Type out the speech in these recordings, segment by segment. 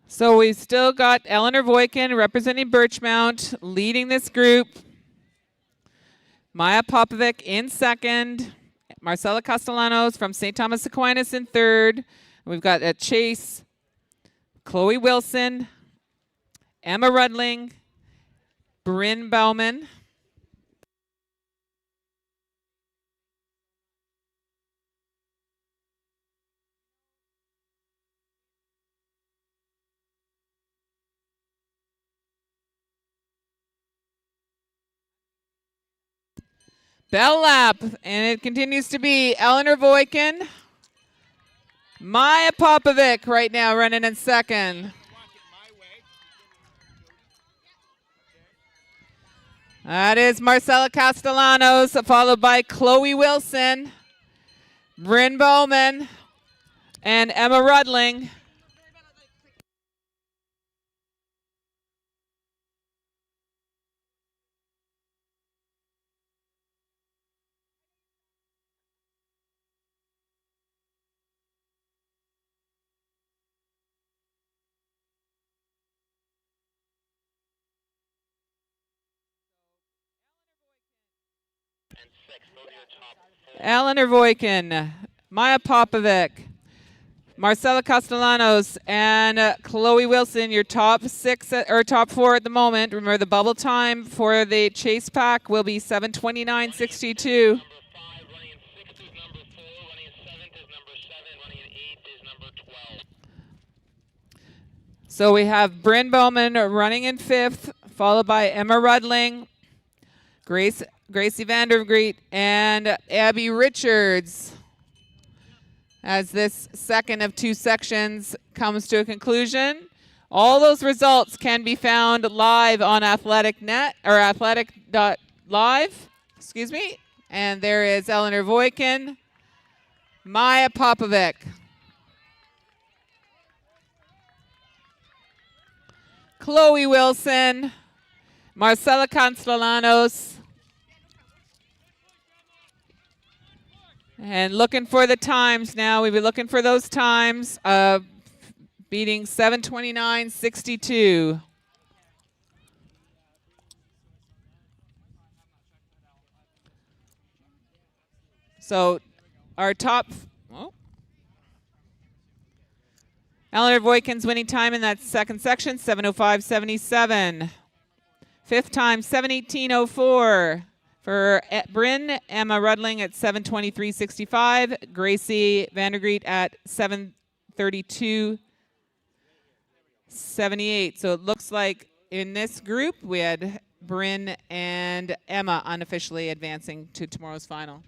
So we've still got Eleanor Voikin representing Birchmount, leading this group. Maya Popovic in second. Marcela Castellanos from St. Thomas Aquinas in third. We've got at Chase, Chloe Wilson, Emma Rudling, Bryn Bauman. Bell lap, and it continues to be Eleanor Voikin, Maya Popovic right now running in second. That is Marcela Castellanos, followed by Chloe Wilson, Bryn Bowman, and Emma Rudling. Eleanor Voikin, Maya Popovic, Marcela Castellanos, and Chloe Wilson, your top six or top four at the moment. Remember, the bubble time for the chase pack will be 7:29:62. So we have Bryn Bowman running in fifth, followed by Emma Rudling, Gracie Vandergreet, and Abby Richards, as this second of two sections comes to a conclusion. All those results can be found live on athletic.net or athletic.live, excuse me. And there is Eleanor Voikin, Maya Popovic, Chloe Wilson, Marcela Castellanos, and looking for the times now. We'll be looking for those times of beating 7:29:62. So our top, Eleanor Voikin's winning time in that second section, 7:05:77. Fifth time, 7:18:04. For Bryn, Emma Rudling at 7:23:65. Gracie Vandergreet at 7:32:78. So it looks like in this group we had Bryn and Emma unofficially advancing to tomorrow's final.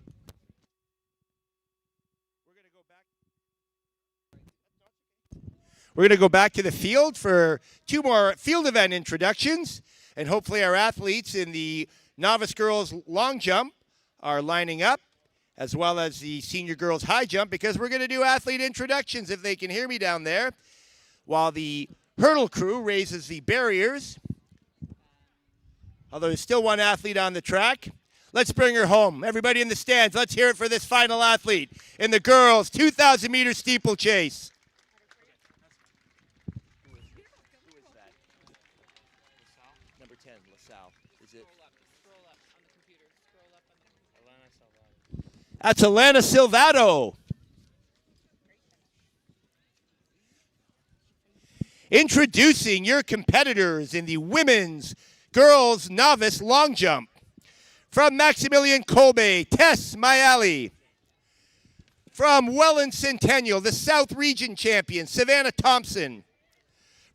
We're going to go back to the field for two more field event introductions, and hopefully our athletes in the novice girls long jump are lining up, as well as the senior girls high jump, because we're going to do athlete introductions, if they can hear me down there, while the hurdle crew raises the barriers. Although there's still one athlete on the track. Let's bring her home. Everybody in the stands, let's hear it for this final athlete in the girls 2,000-meter steeplechase. That's Alana Silvato. Introducing your competitors in the women's girls novice long jump. From Maximilian Kolbe, Tess Mayali. From Welland Centennial, the South Region champion, Savannah Thompson.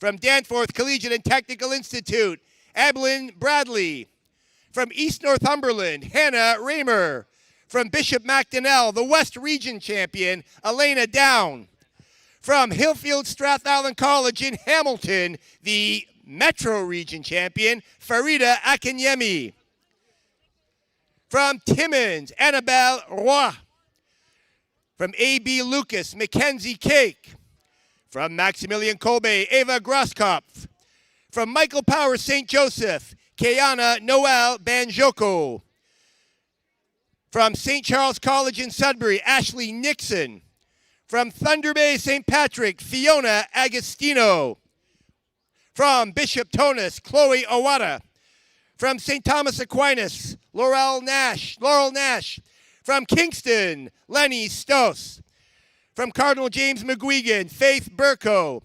From Danforth Collegiate and Technical Institute, Evelyn Bradley. From East Northumberland, Hannah Raymer. From Bishop Macdonnell, the West Region champion, Elena Down. From Hillfield Strathallan College in Hamilton, the Metro Region champion, Farida Akinyemi. From Timmins, Annabelle Roy. From A.B. Lucas, Mackenzie Cake. From Maximilian Kolbe, Ava Grosskopf. From Michael Power St. Joseph, Kayana Noel Banjoko. From St. Charles College in Sudbury, Ashley Nixon. From Thunder Bay, St. Patrick, Fiona Agostino. From Bishop Tonus, Chloe Owada. From St. Thomas Aquinas, Laurel Nash. From Kingston, Lenny Stos. From Cardinal James McGuigan, Faith Burko.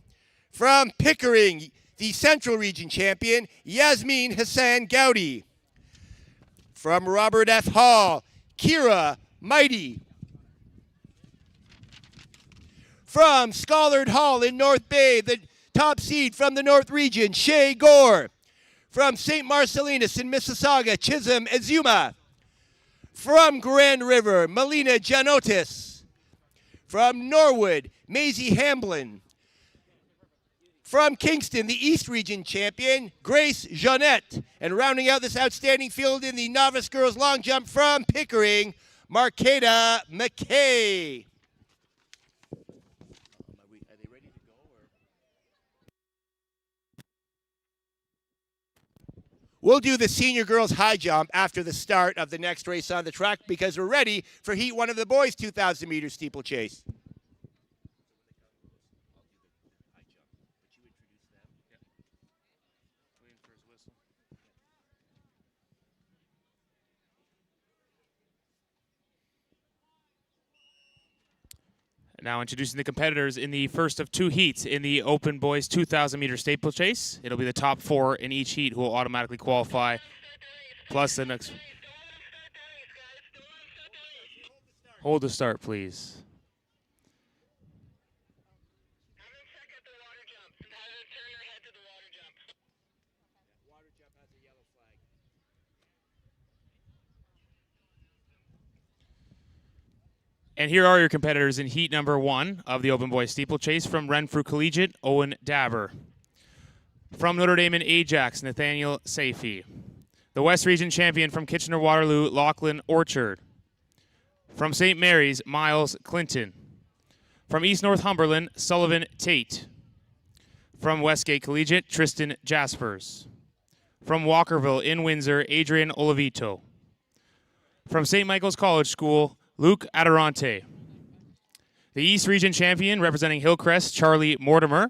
From Pickering, the Central Region champion, Yasmin Hassan Gowdy. From Robert F. Hall, Kira Mighty. From Schollard Hall in North Bay, the top seed from the North Region, Shay Gore. From St. Marcellinus in Mississauga, Chisholm Azuma. From Grand River, Melina Janotis. From Norwood, Maisie Hamblin. From Kingston, the East Region champion, Grace Jeanette. And rounding out this outstanding field in the novice girls long jump from Pickering, Marketa McKay. We'll do the senior girls high jump after the start of the next race on the track because we're ready for heat 1 of the boys 2,000 meter steeplechase. Now introducing the competitors in the first of 2 heats in the open boys 2,000 meter steeplechase. It'll be the top 4 in each heat who will automatically qualify, plus the next. Hold the start, please. And here are your competitors in heat number 1 of the open boys steeplechase. From Renfrew Collegiate, Owen Dabber. From Notre Dame and Ajax, Nathaniel Safey. The West Region champion from Kitchener-Waterloo, Lachlan Orchard. From St. Mary's, Miles Clinton. From East Northumberland, Sullivan Tate. From Westgate Collegiate, Tristan Jaspers. From Walkerville in Windsor, Adrian Olivito. From St. Michael's College School, Luke Adarante. The East Region champion representing Hillcrest, Charlie Mortimer.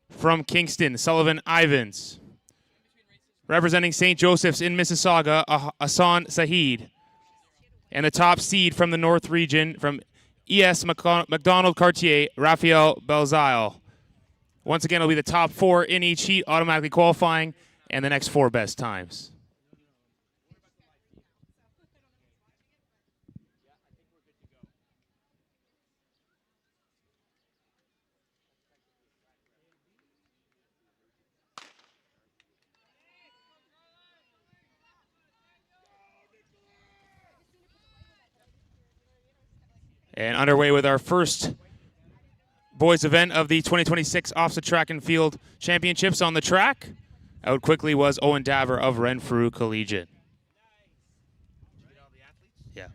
From Kingston, Sullivan Ivans. Representing St. Joseph's in Mississauga, Hassan Saeed. And the top seed from the North Region from ES McDonald Cartier, Raphael Belzile. Once again, it'll be the top 4 in each heat automatically qualifying and the next 4 best times. And underway with our first boys event of the 2026 OFSAA Track and Field Championships on the track. Out quickly was Owen Dabber of Renfrew Collegiate. Yeah.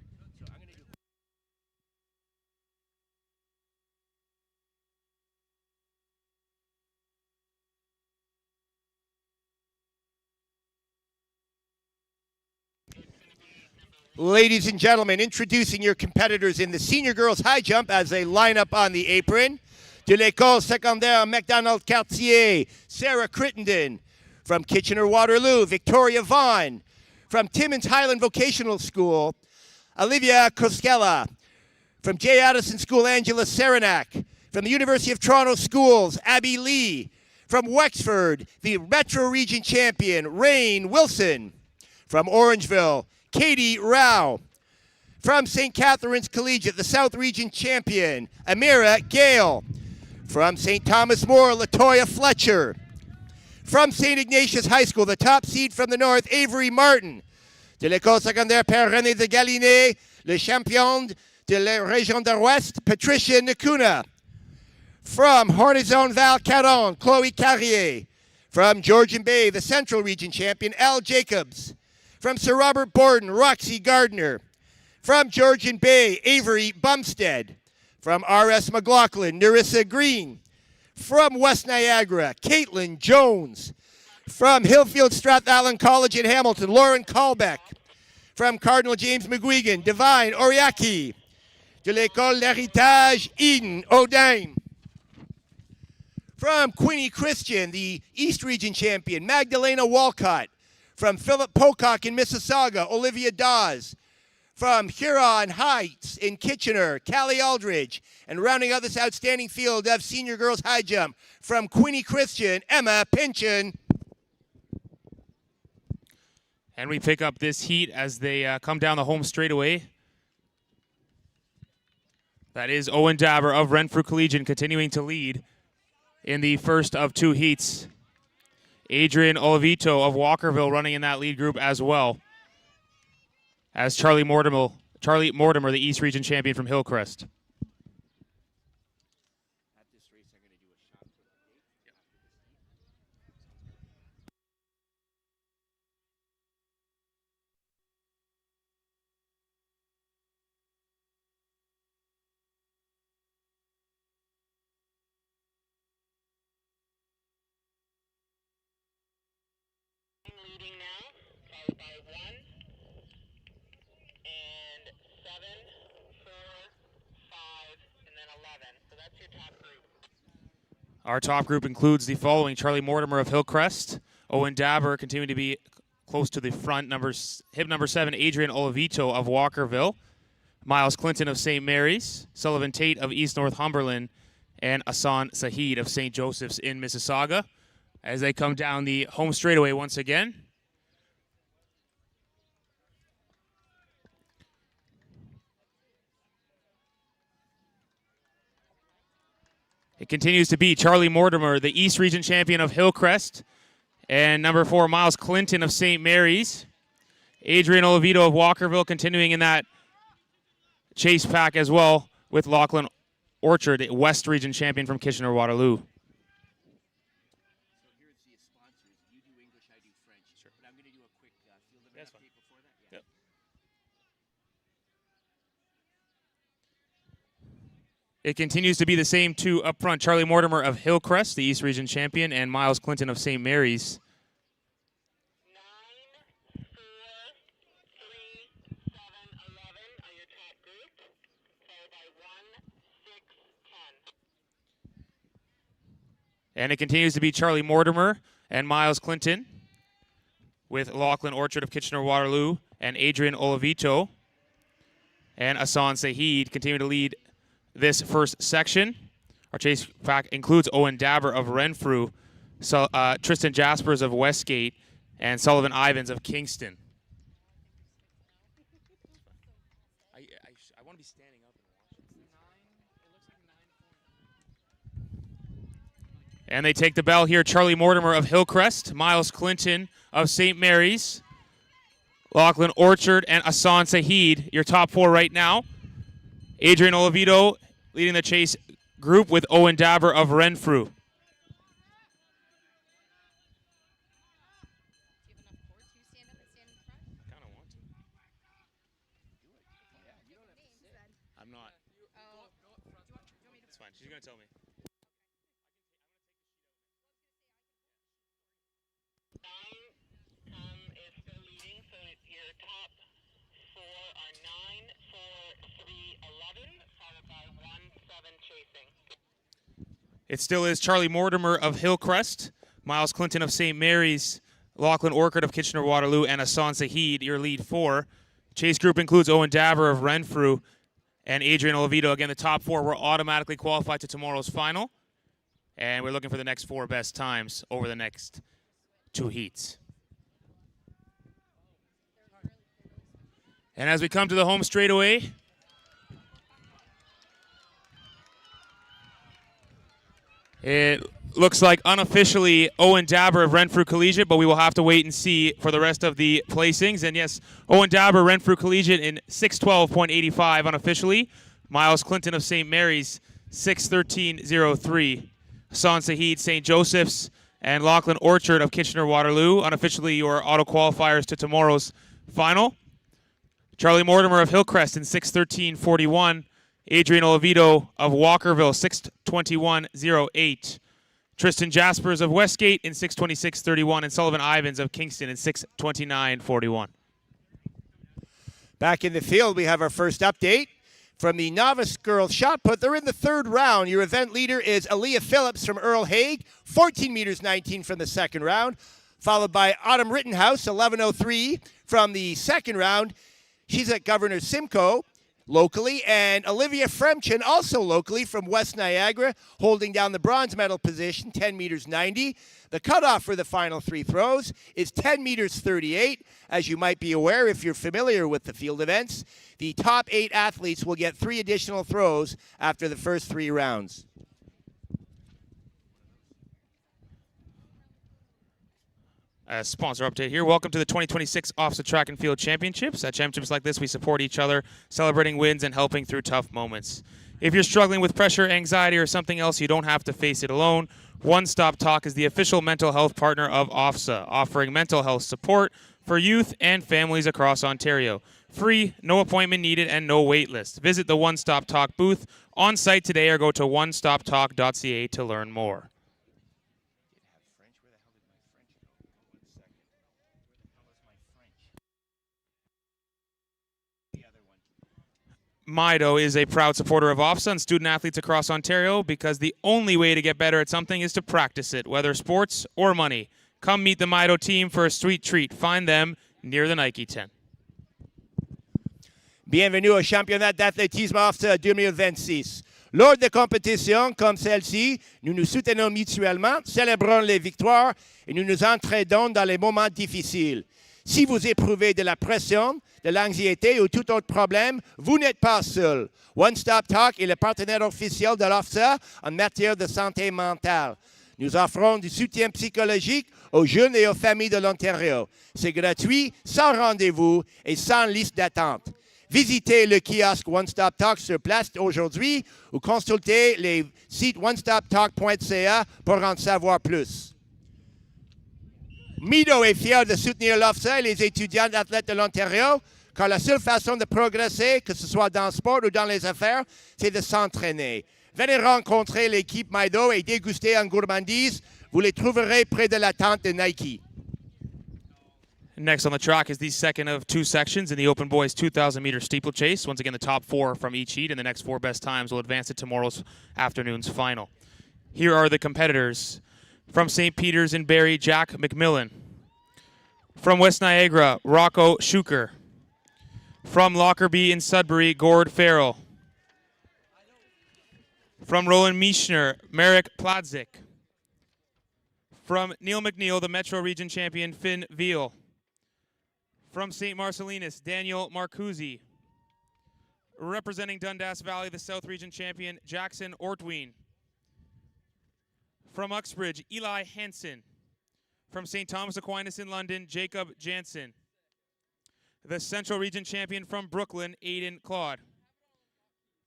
Ladies and gentlemen, introducing your competitors in the senior girls high jump as they line up on the apron. De l'École Secondaire McDonald Cartier, Sarah Crittenden. From Kitchener-Waterloo, Victoria Vaughn. From Timmins Highland Vocational School, Olivia Koskela. From J. Addison School, Angela Saranac. From the University of Toronto Schools, Abby Lee. From Wexford, the Metro Region champion, Rain Wilson. From Orangeville, Katie Rao. From St. Catherine's Collegiate, the South Region champion, Amira Gale. From St. Thomas More, Latoya Fletcher. From St. Ignatius High School, the top seed from the North, Avery Martin. De l'École Secondaire Père René de Galiné, le champion de la Région de l'Ouest, Patricia Nakuna. From Hornaison Val Caron, Chloe Carrier. From Georgian Bay, the Central Region champion, Al Jacobs. From Sir Robert Borden, Roxy Gardner. From Georgian Bay, Avery Bumstead. From R.S. McLaughlin, Nerissa Green. From West Niagara, Caitlin Jones. From Hillfield Strathallan College in Hamilton, Lauren Kalbeck. From Cardinal James McGuigan, Divine Oriaki. de l'École d'Héritage Eden, Odine. From Quinny Christian, the East Region champion, Magdalena Walcott. From Philip Pocock in Mississauga, Olivia Dawes. From Huron Heights in Kitchener, Callie Aldridge. And rounding out this outstanding field of senior girls high jump, from Quinny Christian, Emma Pynchon. And we pick up this heat as they come down the home straightaway. That is Owen Dabber of Renfrew Collegiate continuing to lead in the first of two heats. Adrian Olivito of Walkerville running in that lead group as well as Charlie Mortimer, the East Region champion from Hillcrest. Leading now, followed by 1 and 7, 4, 5, and then 11. So that's your top group. Our top group includes the following: Charlie Mortimer of Hillcrest, Owen Dabber continuing to be close to the front, hip number 7, Adrian Olivito of Walkerville, Miles Clinton of St. Mary's, Sullivan Tate of East Northumberland, and Asan Saheed of St. Joseph's in Mississauga as they come down the home straightaway once again. It continues to be Charlie Mortimer, the East Region champion of Hillcrest, and number 4, Miles Clinton of St. Mary's. Adrian Olivito of Walkerville continuing in that chase pack as well with Lachlan Orchard, the West Region champion from Kitchener-Waterloo. It continues to be the same two up front: Charlie Mortimer of Hillcrest, the East Region champion, and Miles Clinton of St. Mary's. 9, 4, 3, 7, 11 are your top group, followed by 1, 6, 10. And it continues to be Charlie Mortimer and Miles Clinton with Lachlan Orchard of Kitchener-Waterloo and Adrian Olivito and Asan Saheed continue to lead this first section. Our chase pack includes Owen Dabber of Renfrew, Tristan Jaspers of Westgate, and Sullivan Ivans of Kingston. I want to be standing up and watching. And they take the bell here. Charlie Mortimer of Hillcrest, Miles Clinton of St. Mary's, Lachlan Orchard, and Asan Saheed, your top 4 right now. Adrian Olivito leading the chase group with Owen Dabber of Renfrew. I'm not. It's fine. She's going to tell me. 9 is still leading, so your top 4 are 9, 4, 3, 11, followed by 1, 7 chasing. It still is Charlie Mortimer of Hillcrest, Miles Clinton of St. Mary's, Lachlan Orchard of Kitchener-Waterloo, and Asan Saheed, your lead 4. Chase group includes Owen Dabber of Renfrew and Adrian Olivito. Again, the top 4 were automatically qualified to tomorrow's final. And we're looking for the next 4 best times over the next 2 heats. And as we come to the home straightaway, it looks like unofficially Owen Dabber of Renfrew Collegiate, but we will have to wait and see for the rest of the placings. And yes, Owen Dabber, Renfrew Collegiate in 6:12.85 unofficially. Miles Clinton of St. Mary's, 6:13.03. Asan Saheed, St. Joseph's, and Lachlan Orchard of Kitchener-Waterloo, unofficially your auto qualifiers to tomorrow's final. Charlie Mortimer of Hillcrest in 6:13.41. Adrian Olivito of Walkerville, 6:21.08. Tristan Jaspers of Westgate in 6:26.31, and Sullivan Ivans of Kingston in 6:29.41. Back in the field, we have our first update From the novice girls shot put, they're in the third round. Your event leader is Aaliyah Phillips from Earl Hague, 14 meters 19 from the second round, followed by Autumn Rittenhouse, 11:03 from the second round. She's at Governor Simcoe locally, and Olivia Fremchen, also locally from West Niagara, holding down the bronze medal position, 10 meters 90. The cutoff for the final three throws is 10 meters 38. As you might be aware if you're familiar with the field events, the top 8 athletes will get 3 additional throws after the first 3 rounds. Sponsor update here. Welcome to the 2026 OFSAA Track and Field Championships. At championships like this, we support each other, celebrating wins and helping through tough moments. If you're struggling with pressure, anxiety, or something else, you don't have to face it alone. One Stop Talk is the official mental health partner of OFSAA, offering mental health support for youth and families across Ontario. Free, no appointment needed, and no wait list. Visit the One Stop Talk booth on site today or go to onestoptalk.ca to learn more. Mido is a proud supporter of OFSAA and student athletes across Ontario because the only way to get better at something is to practice it, whether sports or money. Come meet the Mido team for a sweet treat. Find them near the Nike tent. Bienvenue au championnat d'athlétisme OFSAA 2026. Lors de compétitions comme celle-ci, nous nous soutenons mutuellement, célébrons les victoires et nous nous entraidons dans les moments difficiles. Si vous éprouvez de la pression, de l'anxiété ou tout autre problème, vous n'êtes pas seul. One Stop Talk est le partenaire officiel de l'OFSAA en matière de santé mentale. Nous offrons du soutien psychologique aux jeunes et aux familles de l'Ontario. C'est gratuit, sans rendez-vous et sans liste d'attente. Visitez le kiosque One Stop Talk sur place aujourd'hui ou consultez les sites onestoptalk.ca pour en savoir plus. Mido est fier de soutenir l'OFSAA et les étudiants athlètes de l'Ontario, car la seule façon de progresser, que ce soit dans le sport ou dans les affaires, c'est de s'entraîner. Venez rencontrer l'équipe Mido et déguster en gourmandise. Vous les trouverez près de la tente de Nike. Next on the track is the second of 2 sections in the Open Boys 2,000-meter steeplechase. Once again, the top 4 from each heat, and the next 4 best times will advance to tomorrow's afternoon's final. Here are the competitors. From St. Peter's in Barrie, Jack McMillan. From West Niagara, Rocco Schuker. From Lockerbie in Sudbury, Gord Farrell. From Roland Mischner, Marek Pladzik. From Neil McNeil, the Metro Region champion, Finn Veal. From St. Marcellinus, Daniel Marcuzzi. Representing Dundas Valley, the South Region champion, Jackson Ortween. From Uxbridge, Eli Hansen. From St. Thomas Aquinas in London, Jacob Jansen. The Central Region champion from Brooklyn, Aiden Claude.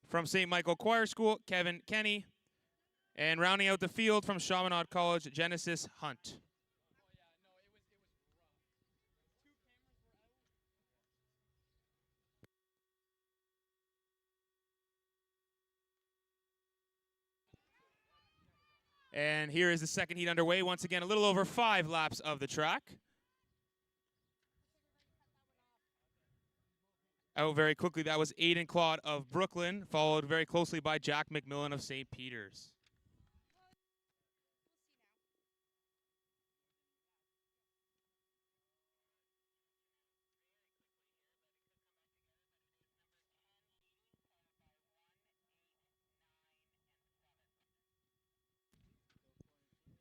From St. Michael Choir School, Kevin Kenny. And rounding out the field from Chaminade College, Genesis Hunt. And here is the second heat underway. Once again, a little over 5 laps of the track. Out very quickly, that was Aiden Claude of Brooklyn, followed very closely by Jack McMillan of St. Peter's.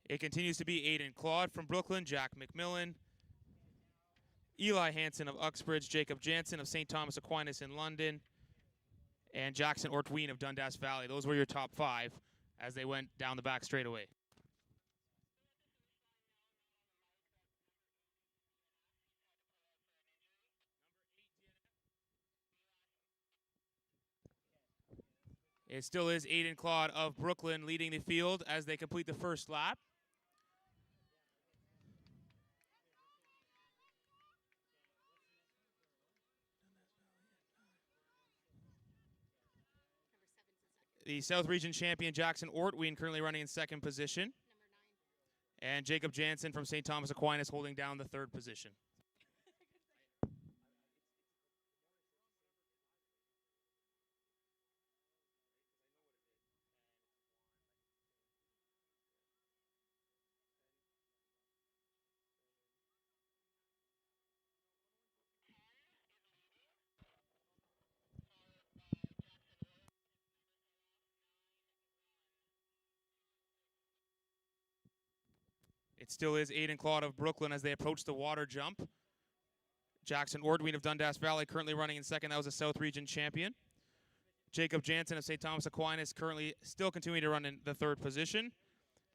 It continues to be Aiden Claude from Brooklyn, Jack McMillan, Eli Hansen of Uxbridge, Jacob Jansen of St. Thomas Aquinas in London, and Jackson Ortween of Dundas Valley. Those were your top 5 as they went down the back straightaway. It still is Aiden Claude of Brooklyn leading the field as they complete the first lap. The South Region champion Jackson Ortween currently running in 2nd position. And Jacob Jansen from St. Thomas Aquinas holding down the 3rd position. It still is Aiden Claude of Brooklyn as they approach the water jump. Jackson Ordween of Dundas Valley currently running in second. That was a South Region champion. Jacob Jansen of St. Thomas Aquinas currently still continuing to run in the third position.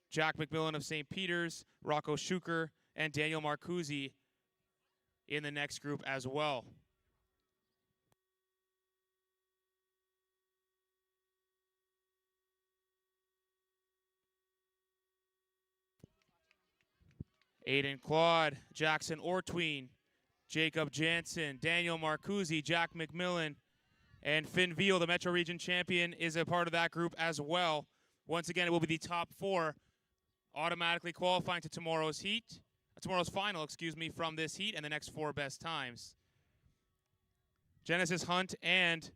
Jack McMillan of St. Peter's, Rocco Schuker, and Daniel Marcuzzi in the next group as well. Aiden Claude, Jackson Ortween, Jacob Jansen, Daniel Marcuzzi, Jack McMillan, and Finn Veal, the Metro Region champion, is a part of that group as well. Once again, it will be the top four automatically qualifying to tomorrow's final, from this heat, and the next four best times. Genesis Hunt and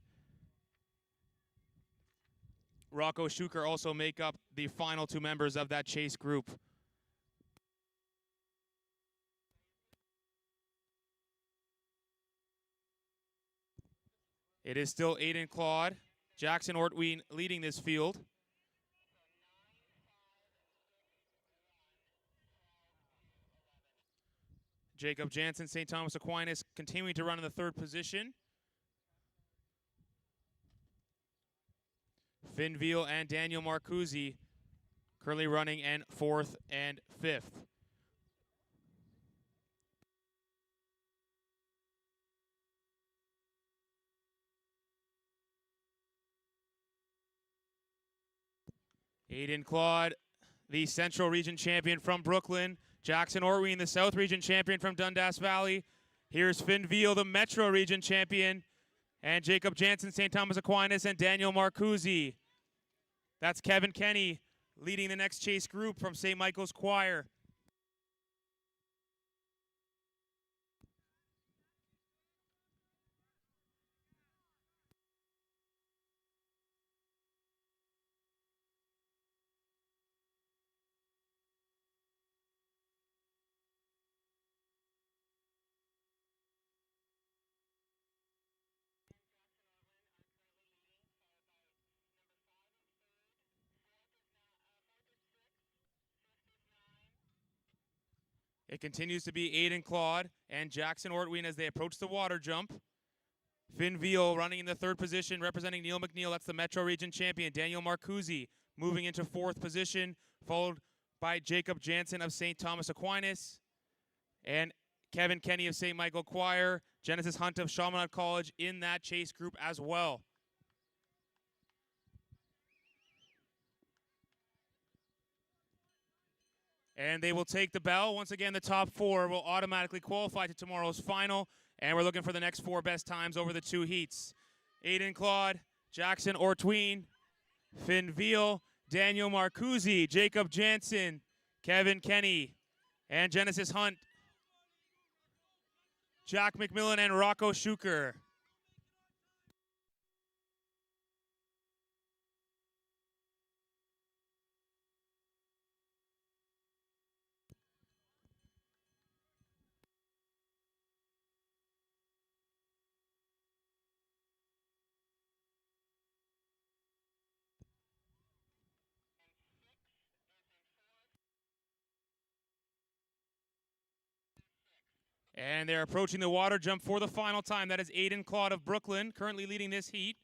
Rocco Schuker also make up the final two members of that chase group. It is still Aiden Claude, Jackson Ortween leading this field. Jacob Jansen, St. Thomas Aquinas, continuing to run in the third position. Finn Veal and Daniel Marcuzzi currently running in fourth and fifth. Aiden Claude, the Central Region champion from Brooklyn. Jackson Orween, the South Region champion from Dundas Valley. Here's Finn Veal, the Metro Region champion. And Jacob Jansen, St. Thomas Aquinas, and Daniel Marcuzzi. That's Kevin Kenny leading the next chase group from St. Michael's Choir. It continues to be Aiden Claude and Jackson Ortween as they approach the water jump. Finn Veal running in the third position, representing Neil McNeil. That's the Metro Region champion. Daniel Marcuzzi moving into fourth position, followed by Jacob Jansen of St. Thomas Aquinas and Kevin Kenny of St. Michael Choir. Genesis Hunt of Chaminade College in that chase group as well. And they will take the bell. Once again, the top four will automatically qualify to tomorrow's final. And we're looking for the next four best times over the two heats. Aiden Claude, Jackson Ortween, Finn Veal, Daniel Marcuzzi, Jacob Jansen, Kevin Kenny, and Genesis Hunt, Jack McMillan, and Rocco Schuker. And they're approaching the water jump for the final time. That is Aiden Claude of Brooklyn, currently leading this heat.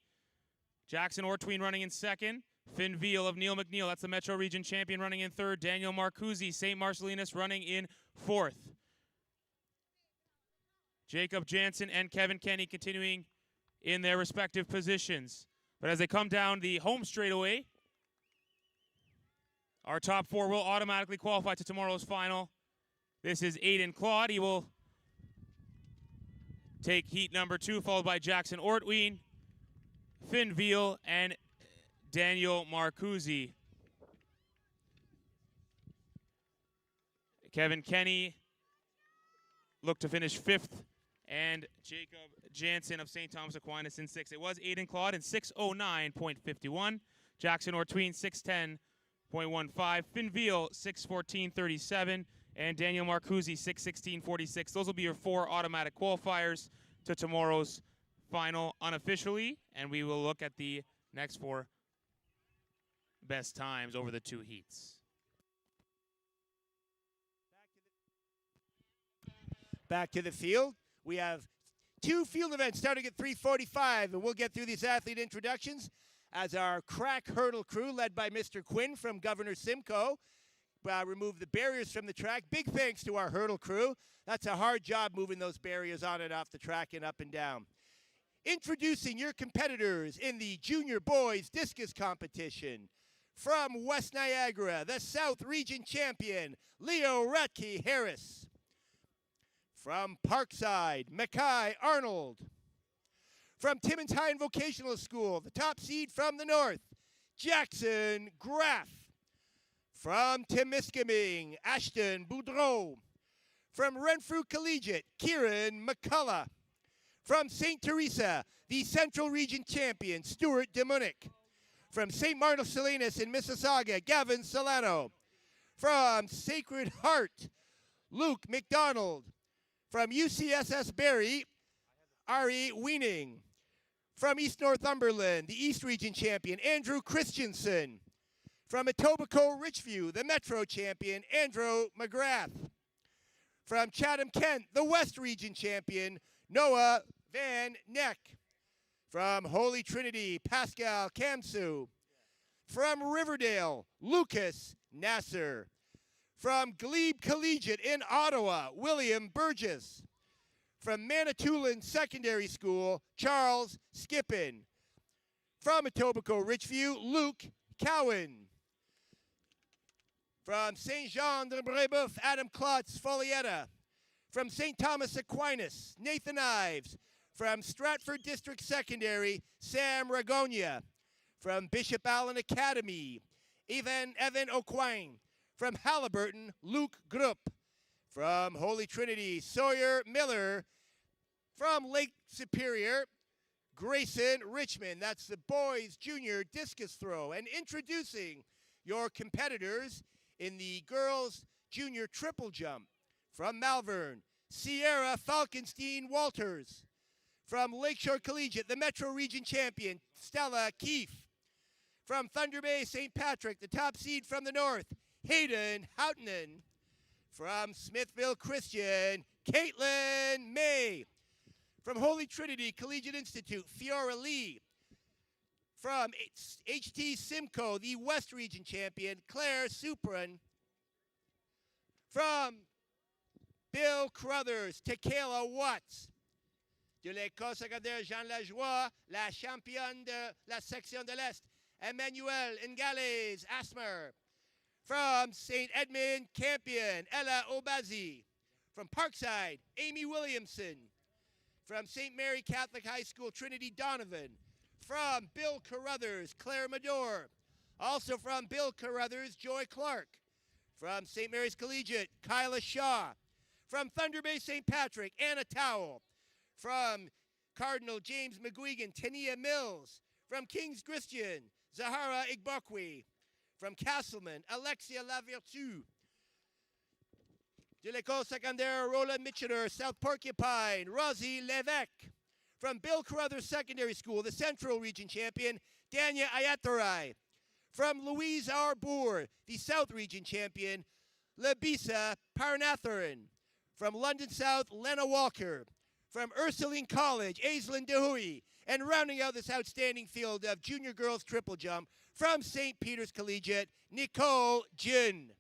Jackson Ortween running in second. Finn Veal of Neil McNeil, that's the Metro Region champion, running in third. Daniel Marcuzzi, St. Marcellinus, running in fourth. Jacob Jansen and Kevin Kenny continuing in their respective positions. But as they come down the home straightaway, our top four will automatically qualify to tomorrow's final. This is Aiden Claude. He will take heat number 2, followed by Jackson Ortween, Finn Veal, and Daniel Marcuzzi. Kevin Kenny looked to finish 5th, and Jacob Jansen of St. Thomas Aquinas in 6th. It was Aiden Claude in 6:09.51. Jackson Ortween 6:10.15. Finn Veal 6:14.37. And Daniel Marcuzzi, 6:16.46. Those will be your 4 automatic qualifiers to tomorrow's final unofficially. And we will look at the next 4 best times over the 2 heats. Back to the field. We have 2 field events starting at 3:45, and we'll get through these athlete introductions as our crack hurdle crew, led by Mr. Quinn from Governor Simcoe, remove the barriers from the track. Big thanks to our hurdle crew. That's a hard job moving those barriers on and off the track and up and down. Introducing your competitors in the Junior Boys Discus Competition. From West Niagara, the South Region Champion, Leo Ratke Harris. From Parkside, Mackay Arnold. From Timmins High and Vocational School, the top seed from the north, Jackson Graff. From Temiskaming, Ashton Boudreau. From Renfrew Collegiate, Kieran McCullough. From St. Teresa, the Central Region Champion, Stuart DeMunick. From St. Martin Salinas in Mississauga, Gavin Solano. From Sacred Heart, Luke McDonald. From UCSS Barrie, Ari Weening. From East Northumberland, the East Region Champion, Andrew Christensen. From Etobicoke Richview, the Metro Champion, Andrew McGrath. From Chatham Kent, the West Region Champion, Noah Van Neck. From Holy Trinity, Pascal Kamsu. From Riverdale, Lucas Nasser. From Glebe Collegiate in Ottawa, William Burgess. From Manitoulin Secondary School, Charles Skippin. From Etobicoke Richview, Luke Cowan. From St. Jean de Brébeuf, Adam Klotz Folietta. From St. Thomas Aquinas, Nathan Ives. From Stratford District Secondary, Sam Ragonia. From Bishop Allen Academy, Evan O'Quine. From Halliburton, Luke Grupp. From Holy Trinity, Sawyer Miller. From Lake Superior, Grayson Richmond. That's the boys' junior discus throw. And introducing your competitors in the girls' junior triple jump. From Malvern, Sierra Falkenstein Walters. From Lakeshore Collegiate, the Metro Region Champion, Stella Keefe. From Thunder Bay St. Patrick, the top seed from the north, Hayden Houghton. From Smithville Christian, Caitlin May. From Holy Trinity Collegiate Institute, Fiora Lee. From HT Simcoe, the West Region Champion, Claire Supran. From Bill Crothers, Tequila Watts. De l'École secondaire Jean Lajoie, la championne de la section de l'Est, Emmanuel Ngales Asmer. From St. Edmund Campion, Ella Obazi. From Parkside, Amy Williamson. From St. Mary Catholic High School, Trinity Donovan. From Bill Carruthers, Claire Madore. Also from Bill Carruthers, Joy Clark. From St. Mary's Collegiate, Kyla Shaw. From Thunder Bay St. Patrick, Anna Towell. From Cardinal James McGuigan, Tania Mills. From King's Christian, Zahara Igbokwe. From Castleman, Alexia Lavertu. De l'École Secondaire Roland Mitchener, South Porcupine, Rosie Levesque. From Bill Carruthers Secondary School, the Central Region Champion, Dania Ayatarai. From Louise Arbour, the South Region Champion, Labisa Parnatharan. From London South, Lena Walker. From Ursuline College, Aislinn Dehui. And rounding out this outstanding field of junior girls triple jump, from St. Peter's Collegiate, Nicole Jin.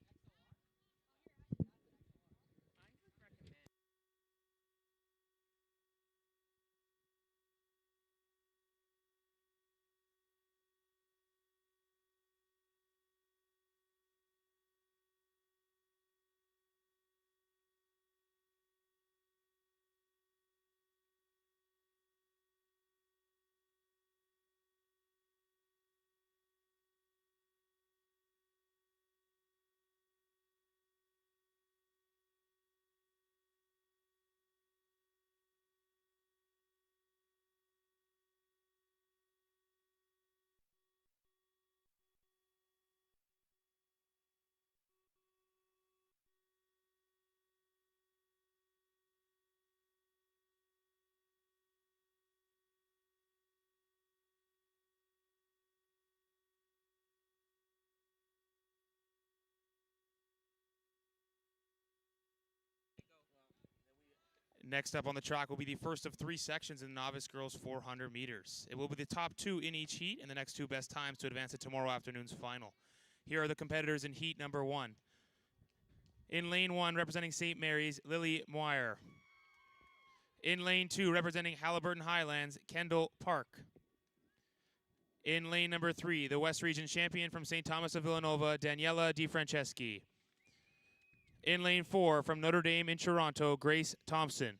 Next up on the track will be the first of 3 sections in the novice girls 400 meters. It will be the top 2 in each heat and the next 2 best times to advance to tomorrow afternoon's final. Here are the competitors in heat number 1. In lane 1, representing St. Mary's, Lily Moyer. In lane 2, representing Halliburton Highlands, Kendall Park. In lane number 3, the West Region champion from St. Thomas of Villanova, Daniela DiFranceschi. In lane 4, from Notre Dame in Toronto, Grace Thompson.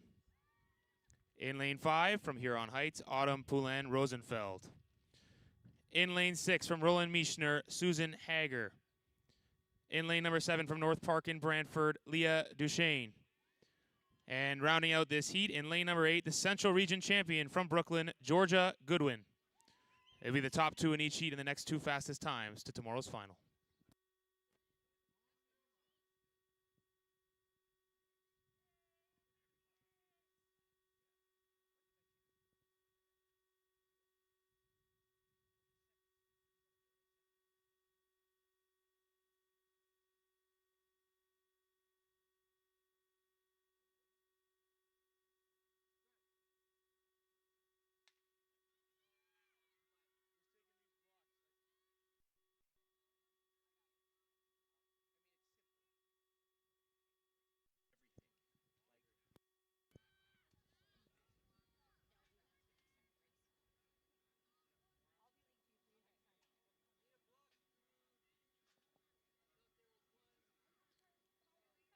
In lane 5, from Huron Heights, Autumn Poulin Rosenfeld. In lane 6, from Roland Mischner, Susan Hager. In lane number 7, from North Park in Brantford, Leah Duchesne. And rounding out this heat, in lane number 8, the Central Region champion from Brooklyn, Georgia Goodwin. It'll be the top 2 in each heat and the next 2 fastest times to tomorrow's final.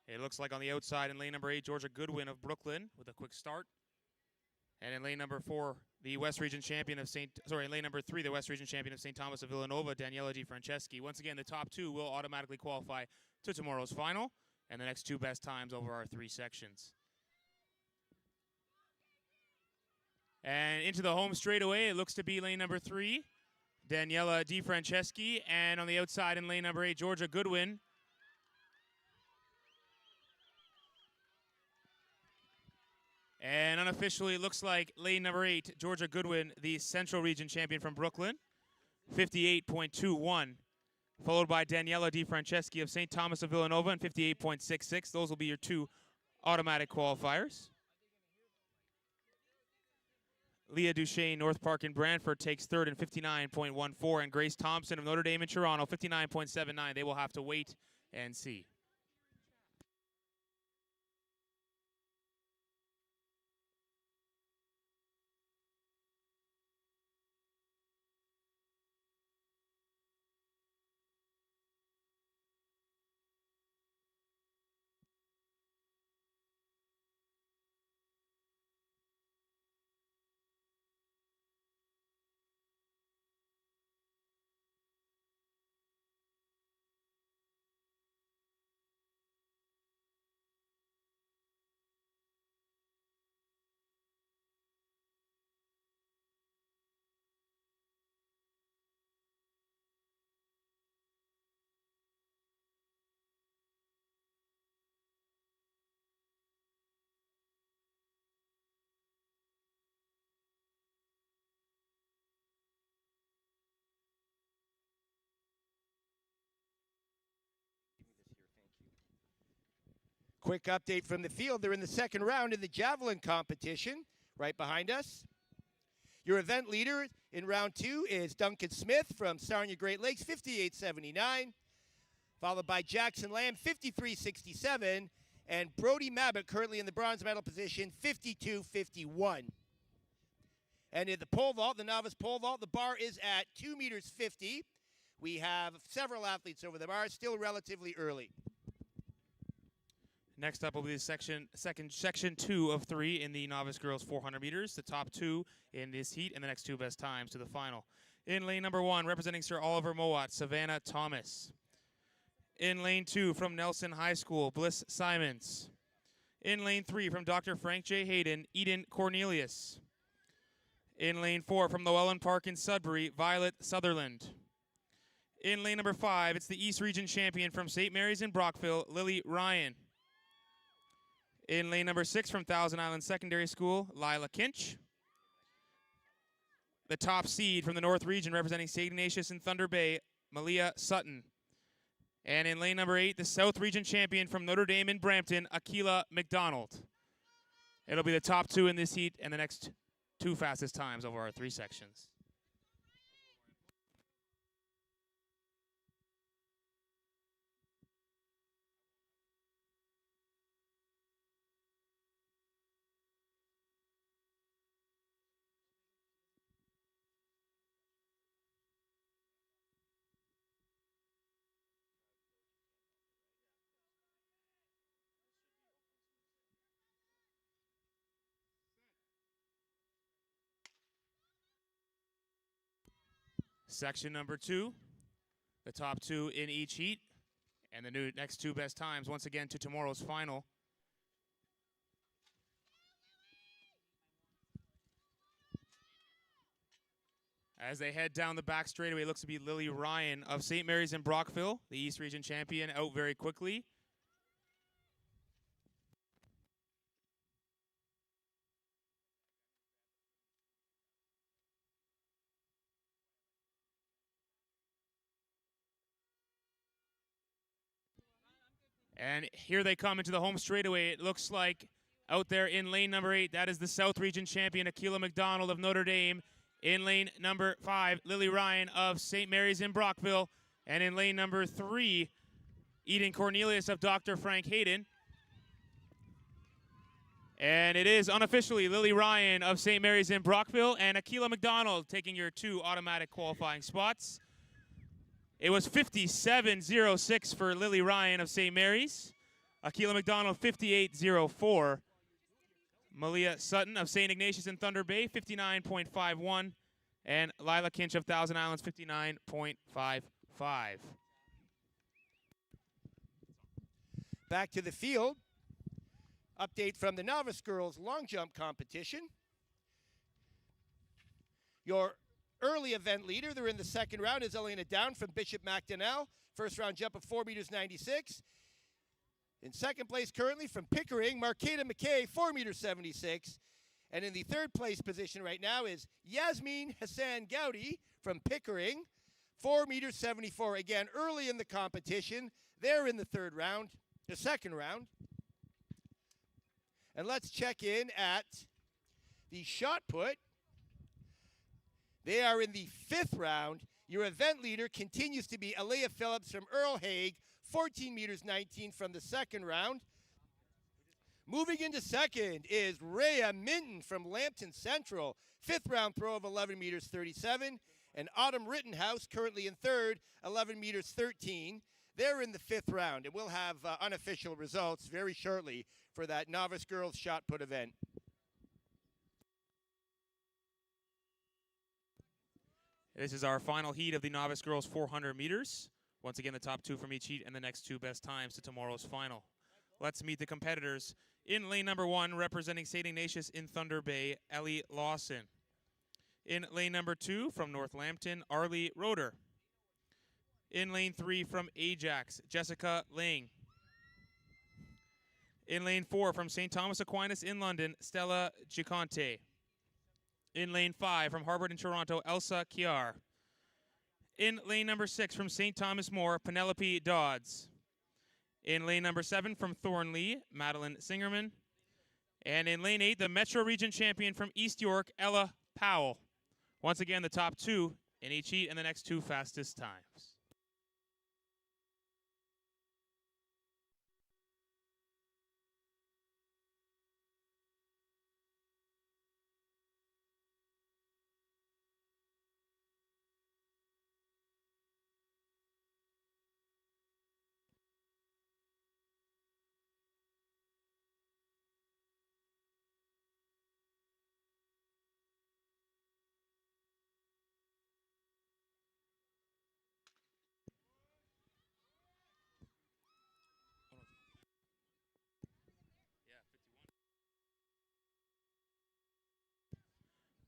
It looks like on the outside in lane number 8, Georgia Goodwin of Brooklyn with a quick start. And in lane number 4, the West Region champion of in lane number 3, the West Region champion of St. Thomas of Villanova, Daniela DiFranceschi. Once again, the top 2 will automatically qualify to tomorrow's final and the next 2 best times over our 3 sections. And into the home straightaway, it looks to be lane number 3, Daniela DiFranceschi. And on the outside in lane number 8, Georgia Goodwin. And unofficially, it looks like lane number 8, Georgia Goodwin, the Central Region champion from Brooklyn, 58.21, followed by Daniela DiFranceschi of St. Thomas of Villanova in 58.66. Those will be your 2 automatic qualifiers. Leah Duchesne, North Park in Brantford, takes 3rd in 59.14, and Grace Thompson of Notre Dame in Toronto, 59.79. They will have to wait and see. Quick update from the field. They're in the second round in the javelin competition right behind us. Your event leader in round 2 is Duncan Smith from Sarnia Great Lakes, 58.79, followed by Jackson Lamb, 53.67, and Brody Mabbott, currently in the bronze medal position, 52.51. And in the pole vault, the novice pole vault, the bar is at 2 meters 50. We have several athletes over the bar, still relatively early. Next up will be the section 2 of 3 in the novice girls 400 meters. The top 2 in this heat and the next 2 best times to the final. In lane number 1, representing Sir Oliver Mowat, Savannah Thomas. In lane 2, from Nelson High School, Bliss Simons. In lane 3, from Dr. Frank J. Hayden, Eden Cornelius. In lane 4, from Llewellyn Park in Sudbury, Violet Sutherland. In lane number 5, it's the East Region champion from St. Mary's in Brockville, Lily Ryan. In lane number 6, from Thousand Island Secondary School, Lila Kinch. The top seed from the North Region representing St. Ignatius in Thunder Bay, Malia Sutton. And in lane number 8, the South Region champion from Notre Dame in Brampton, Akila McDonald. It'll be the top 2 in this heat and the next 2 fastest times over our 3 sections. Section number 2, the top 2 in each heat, and the next 2 best times once again to tomorrow's final. As they head down the back straightaway, it looks to be Lily Ryan of St. Mary's in Brockville, the East Region champion, out very quickly. And here they come into the home straightaway. It looks like out there in lane number 8, that is the South Region champion, Akila McDonald of Notre Dame. In lane number 5, Lily Ryan of St. Mary's in Brockville. And in lane number 3, Eden Cornelius of Dr. Frank Hayden. And it is unofficially Lily Ryan of St. Mary's in Brockville and Akila McDonald taking your 2 automatic qualifying spots. It was 57.06 for Lily Ryan of St. Mary's. Akila McDonald, 58.04. Malia Sutton of St. Ignatius in Thunder Bay, 59.51. And Lila Kinch of Thousand Islands, 59.55. Back to the field. Update from the novice girls long jump competition. Your early event leader, they're in the second round, is Elena Down from Bishop MacDonnell. First round jump of 4 meters 96. In second place currently from Pickering, Marketa McKay, 4 meters 76. And in the third place position right now is Yasmin Hassan Gowdy from Pickering, 4 meters 74. Again, early in the competition. They're in the second round. And let's check in at the shot put. They are in the 5th round. Your event leader continues to be Alea Phillips from Earl Hague, 14 meters 19 from the second round. Moving into second is Rhea Minton from Lambton Central, 5th round throw of 11 meters 37. And Autumn Rittenhouse currently in third, 11 meters 13. They're in the 5th round, and we'll have unofficial results very shortly for that novice girls shot put event. This is our final heat of the novice girls 400 meters. Once again, the top 2 from each heat and the next 2 best times to tomorrow's final. Let's meet the competitors. In lane number 1, representing St. Ignatius in Thunder Bay, Ellie Lawson. In lane number 2, from North Lambton, Arlie Roeder. In lane 3, from Ajax, Jessica Ling. In lane 4, from St. Thomas Aquinas in London, Stella Giconte. In lane 5, from Harvard in Toronto, Elsa Kiar. In lane number 6, from St. Thomas More, Penelope Dodds. In lane number 7, from Thornley, Madeline Singerman. And in lane 8, the Metro Region champion from East York, Ella Powell. Once again, the top 2 in each heat and the next 2 fastest times.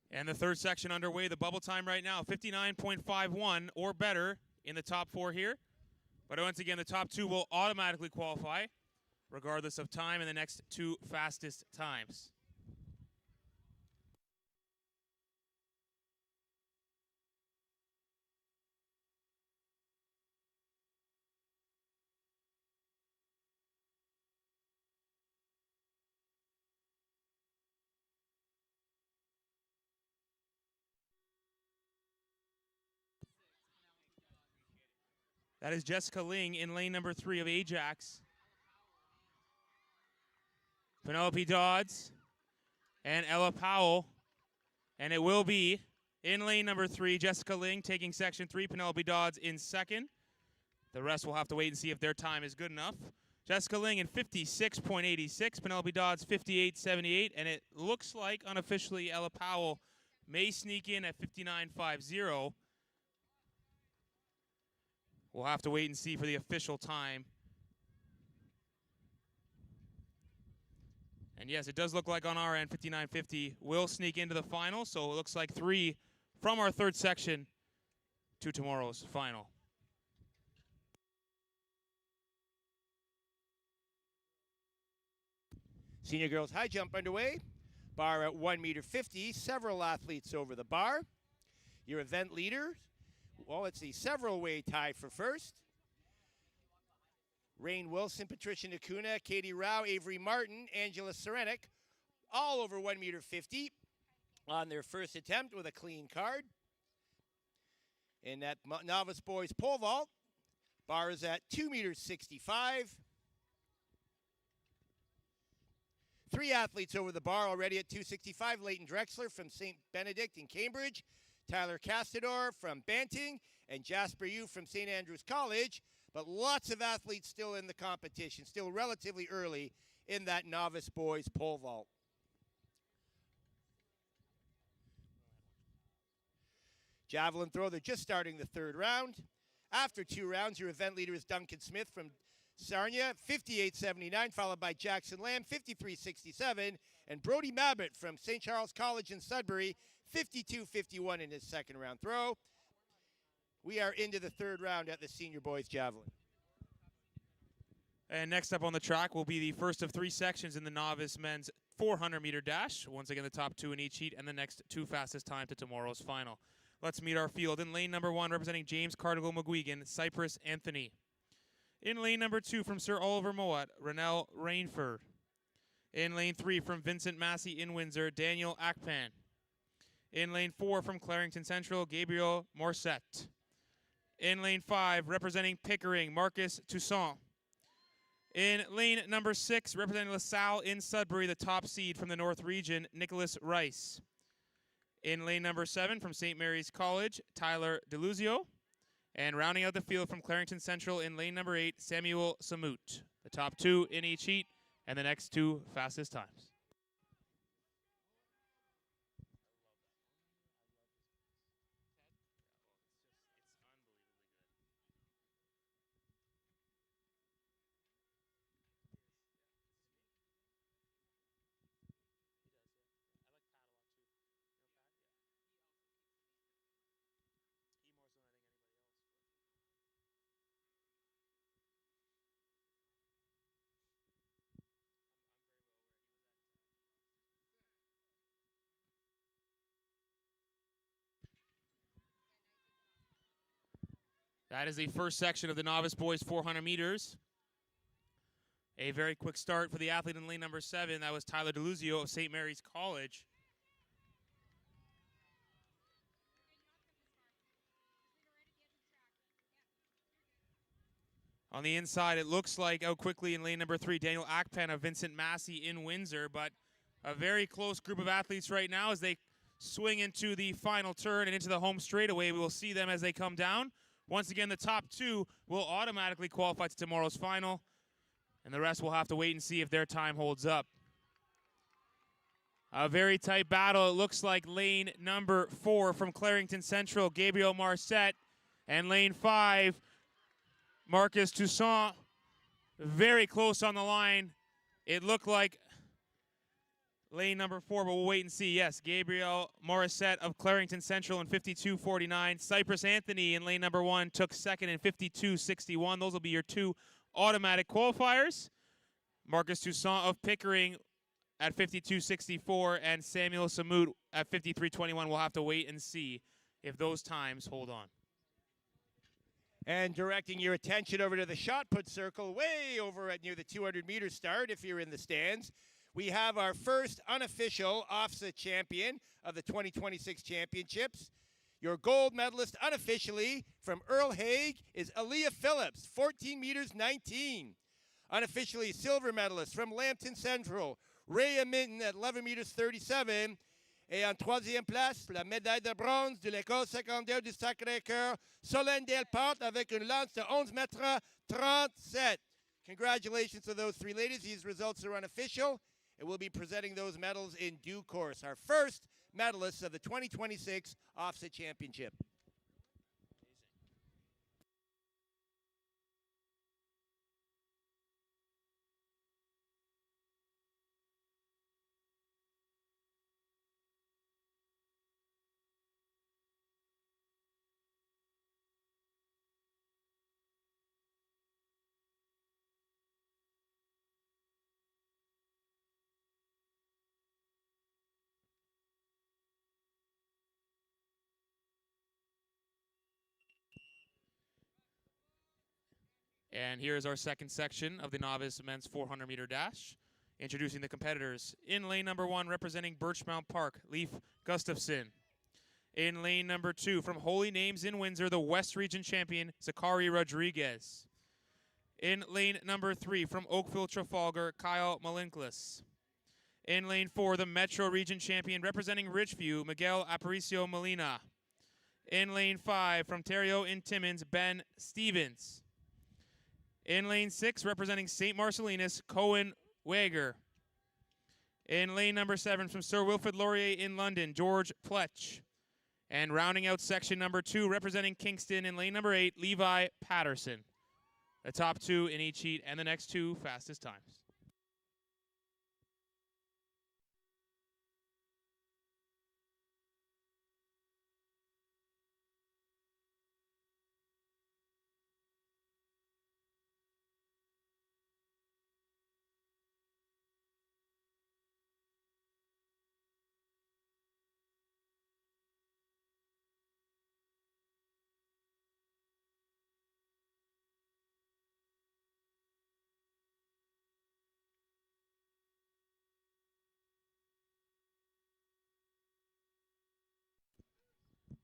And the third section underway. The bubble time right now, 59.51 or better in the top 4 here. But once again, the top 2 will automatically qualify, regardless of time, in the next 2 fastest times. That is Jessica Ling in lane number 3 of Ajax. Penelope Dodds and Ella Powell. And it will be in lane number 3, Jessica Ling taking section 3, Penelope Dodds in second. The rest will have to wait and see if their time is good enough. Jessica Ling in 56.86, Penelope Dodds 58.78, and it looks like unofficially Ella Powell may sneak in at 59.50. We'll have to wait and see for the official time. And yes, it does look like on our end 59.50 will sneak into the final, so it looks like 3 from our third section to tomorrow's final. Senior girls high jump underway. Bar at 1.50 m. Several athletes over the bar. Your event leader, well, it's the several-way tie for first. Rain Wilson, Patricia Nakuna, Katie Rao, Avery Martin, Angela Serenik, all over 1.50 m on their first attempt with a clean card. In that novice boys pole vault, bar is at 2.65 m. 3 athletes over the bar already at 2.65. Leighton Drexler from St. Benedict in Cambridge, Tyler Castador from Banting, and Jasper Yu from St. Andrews College. But lots of athletes still in the competition, still relatively early in that novice boys pole vault. Javelin throw, they're just starting the third round. After 2 rounds, your event leader is Duncan Smith from Sarnia, 58.79, followed by Jackson Lamb, 53.67, and Brody Mabbott from St. Charles College in Sudbury, 52.51 in his second round throw. We are into the third round at the senior boys javelin. And next up on the track will be the first of 3 sections in the novice men's 400-meter dash. Once again, the top 2 in each heat and the next 2 fastest time to tomorrow's final. Let's meet our field. In lane number 1, representing James Cardigal McGuigan, Cypress Anthony. In lane number 2, from Sir Oliver Mowat, Renelle Rainford. In lane 3, from Vincent Massey in Windsor, Daniel Akpan. In lane 4, from Clarington Central, Gabriel Morset. In lane 5, representing Pickering, Marcus Toussaint. In lane number 6, representing LaSalle in Sudbury, the top seed from the North Region, Nicholas Rice. In lane number 7, from St. Mary's College, Tyler DeLuzio. And rounding out the field from Clarington Central in lane number 8, Samuel Samut. The top 2 in each heat and the next 2 fastest times. That is the first section of the novice boys 400 meters. A very quick start for the athlete in lane number 7. That was Tyler DeLuzio of St. Mary's College. On the inside, it looks like out quickly in lane number 3, Daniel Akpan of Vincent Massey in Windsor, but a very close group of athletes right now as they swing into the final turn and into the home straightaway. We will see them as they come down. Once again, the top 2 will automatically qualify to tomorrow's final, and the rest will have to wait and see if their time holds up. A very tight battle. It looks like lane number 4 from Clarington Central, Gabriel Marset, and lane 5, Marcus Toussaint, very close on the line. It looked like lane number 4, but we'll wait and see. Yes, Gabriel Morissette of Clarington Central in 52.49. Cypress Anthony in lane number 1 took second in 52.61. Those will be your 2 automatic qualifiers. Marcus Toussaint of Pickering at 52.64 and Samuel Samut at 53.21. We'll have to wait and see if those times hold on. And directing your attention over to the shot put circle way over at near the 200-meter start if you're in the stands. We have our first unofficial OFSAA champion of the 2026 championships. Your gold medalist unofficially from Earl Hague is Aaliyah Phillips, 14 meters 19. Unofficially, silver medalist from Lambton Central, Rhea Minton at 11 meters 37. Et en troisième place, la médaille de bronze de l'école secondaire du Sacré-Cœur, Solène Delporte avec une lance de 11 mètres 37. Congratulations to those three ladies. These results are unofficial, and we'll be presenting those medals in due course. Our first medalists of the 2026 OFSAA Championship. And here's our second section of the novice men's 400-meter dash. Introducing the competitors. In lane number 1, representing Birchmount Park, Leif Gustafson. In lane number 2, from Holy Names in Windsor, the West Region champion, Zachary Rodriguez. In lane number 3, from Oakville, Trafalgar, Kyle Malinklis. In lane 4, the Metro Region champion, representing Richview, Miguel Aparicio Molina. In lane 5, from Terrio in Timmins, Ben Stevens. In lane 6, representing St. Marcellinus, Cohen Wager. In lane number 7, from Sir Wilfrid Laurier in London, George Pletch. And rounding out section number 2, representing Kingston in lane number 8, Levi Patterson. The top 2 in each heat and the next 2 fastest times.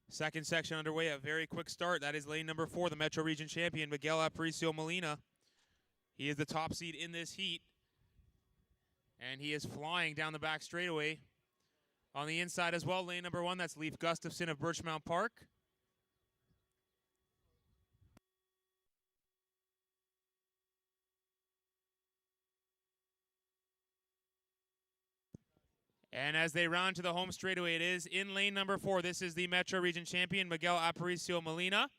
Second section underway, a very quick start. That is lane number 4, the Metro Region champion, Miguel Aparicio Molina. He is the top seed in this heat, and he is flying down the back straightaway. On the inside as well, lane number 1, that's Leif Gustafson of Birchmount Park. And as they round to the home straightaway, it is in lane number 4. This is the Metro Region champion, Miguel Aparicio Molina.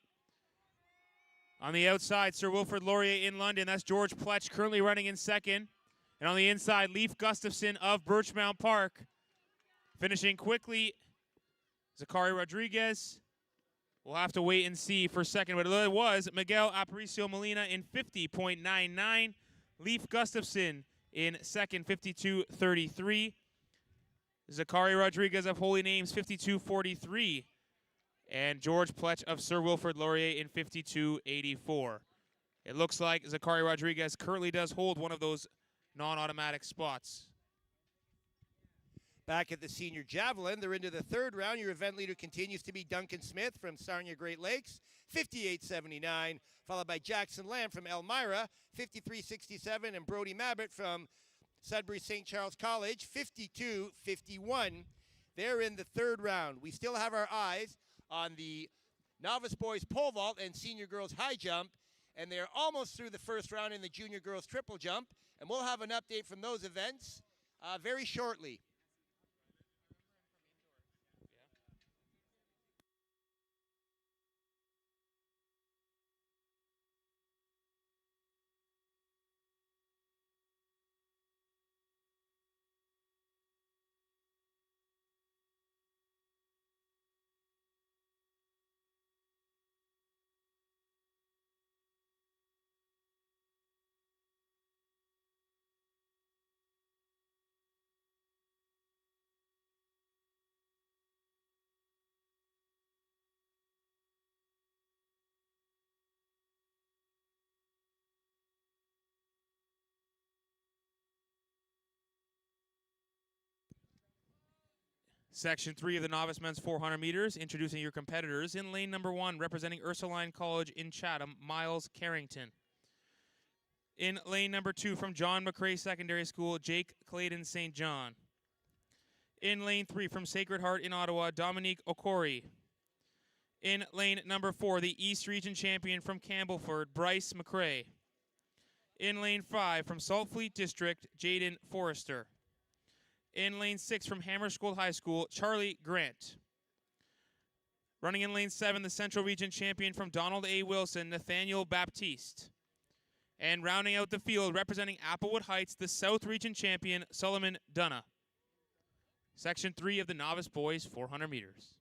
On the outside, Sir Wilfrid Laurier in London. That's George Pletch currently running in second. And on the inside, Leif Gustafson of Birchmount Park. Finishing quickly, Zachary Rodriguez. We'll have to wait and see for second, but it was Miguel Aparicio Molina in 50.99. Leif Gustafson in second, 52.33. Zachary Rodriguez of Holy Names, 52.43. And George Pletch of Sir Wilfrid Laurier in 52.84. It looks like Zachary Rodriguez currently does hold one of those non-automatic spots. Back at the senior javelin, they're into the third round. Your event leader continues to be Duncan Smith from Sarnia Great Lakes, 58.79, followed by Jackson Lamb from Elmira, 53.67, and Brody Mabbott from Sudbury St. Charles College, 52.51. They're in the third round. We still have our eyes on the novice boys pole vault and senior girls high jump, and they're almost through the first round in the junior girls triple jump, and we'll have an update from those events very shortly. Section 3 of the novice men's 400 meters, introducing your competitors. In lane number 1, representing Ursuline College in Chatham, Miles Carrington. In lane number 2, from John McCrae Secondary School, Jake Clayton St. John. In lane 3, from Sacred Heart in Ottawa, Dominique Okori. In lane number 4, the East Region champion from Campbellford, Bryce McCrae. In lane 5, from Salt Fleet District, Jaden Forrester. In lane 6, from Hammerscold High School, Charlie Grant. Running in lane 7, the Central Region champion from Donald A. Wilson, Nathaniel Baptiste. And rounding out the field, representing Applewood Heights, the South Region champion, Solomon Dunna. Section 3 of the novice boys 400 meters.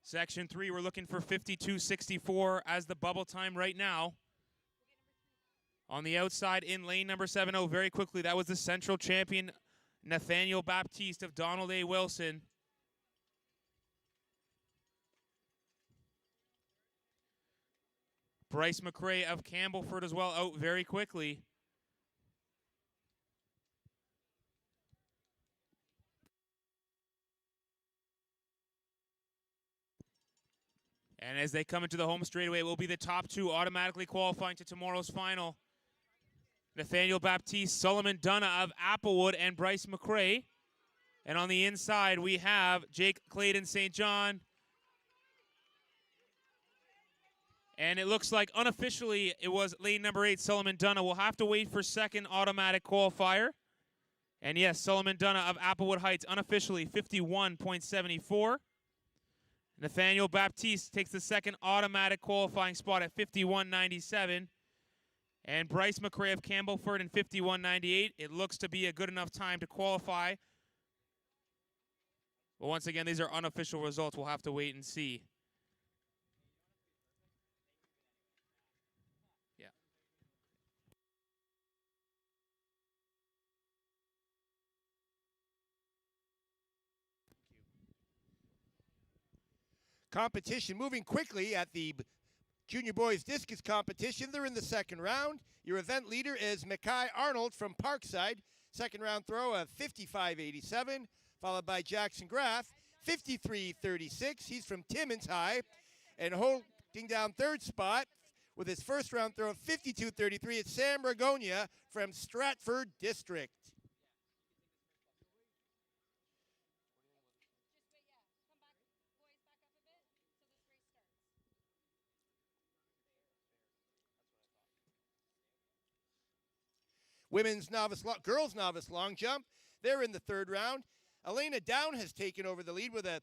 Section 3, we're looking for 52.64 as the bubble time right now. On the outside in lane number 7, oh, very quickly, that was the central champion, Nathaniel Baptiste of Donald A. Wilson. Bryce McCrae of Campbellford as well, out very quickly. And as they come into the home straightaway, it will be the top 2 automatically qualifying to tomorrow's final. Nathaniel Baptiste, Solomon Dunna of Applewood, and Bryce McCrae. And on the inside, we have Jake Clayton St. John. And it looks like unofficially it was lane number 8, Solomon Dunna. We'll have to wait for second automatic qualifier. And yes, Solomon Dunna of Applewood Heights, unofficially 51.74. Nathaniel Baptiste takes the second automatic qualifying spot at 51.97. And Bryce McCrae of Campbellford in 51.98. It looks to be a good enough time to qualify. But once again, these are unofficial results. We'll have to wait and see. Yeah. Competition moving quickly at the junior boys discus competition. They're in the second round. Your event leader is Mackay Arnold from Parkside. Second round throw of 55.87, followed by Jackson Graff, 53.36. He's from Timmins High. And holding down third spot with his first round throw of 52.33, it's Sam Ragonia from Stratford District. Girls novice long jump. They're in the third round. Elena Down has taken over the lead with a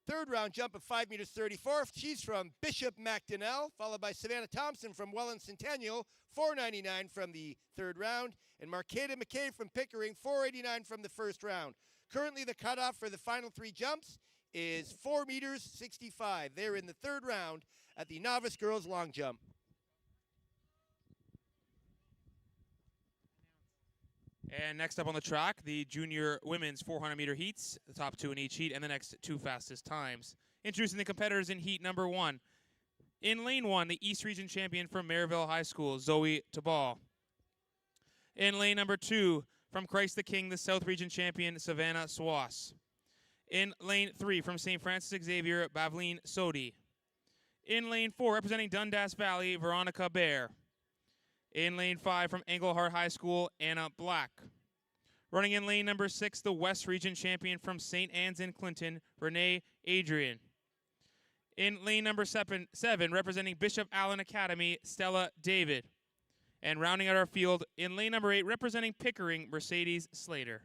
third round jump of 5 meters 34. She's from Bishop MacDonnell, followed by Savannah Thompson from Welland Centennial, 4.99 from the third round, and Marqueta McKay from Pickering, 4.89 from the first round. Currently, the cutoff for the final 3 jumps is 4 meters 65. They're in the third round at the novice girls long jump. And next up on the track, the junior women's 400-meter heats, the top 2 in each heat, and the next 2 fastest times. Introducing the competitors in heat number 1. In lane 1, the East Region champion from Maryville High School, Zoe Tabal. In lane number 2, from Christ the King, the South Region champion, Savannah Swass. In lane 3, from St. Francis Xavier, Bavleen Sodi. In lane 4, representing Dundas Valley, Veronica Bear. In lane 5, from Englehart High School, Anna Black. Running in lane number 6, the West Region champion from St. Anne's in Clinton, Renee Adrian. In lane number 7, representing Bishop Allen Academy, Stella David. And rounding out our field, in lane number 8, representing Pickering, Mercedes Slater.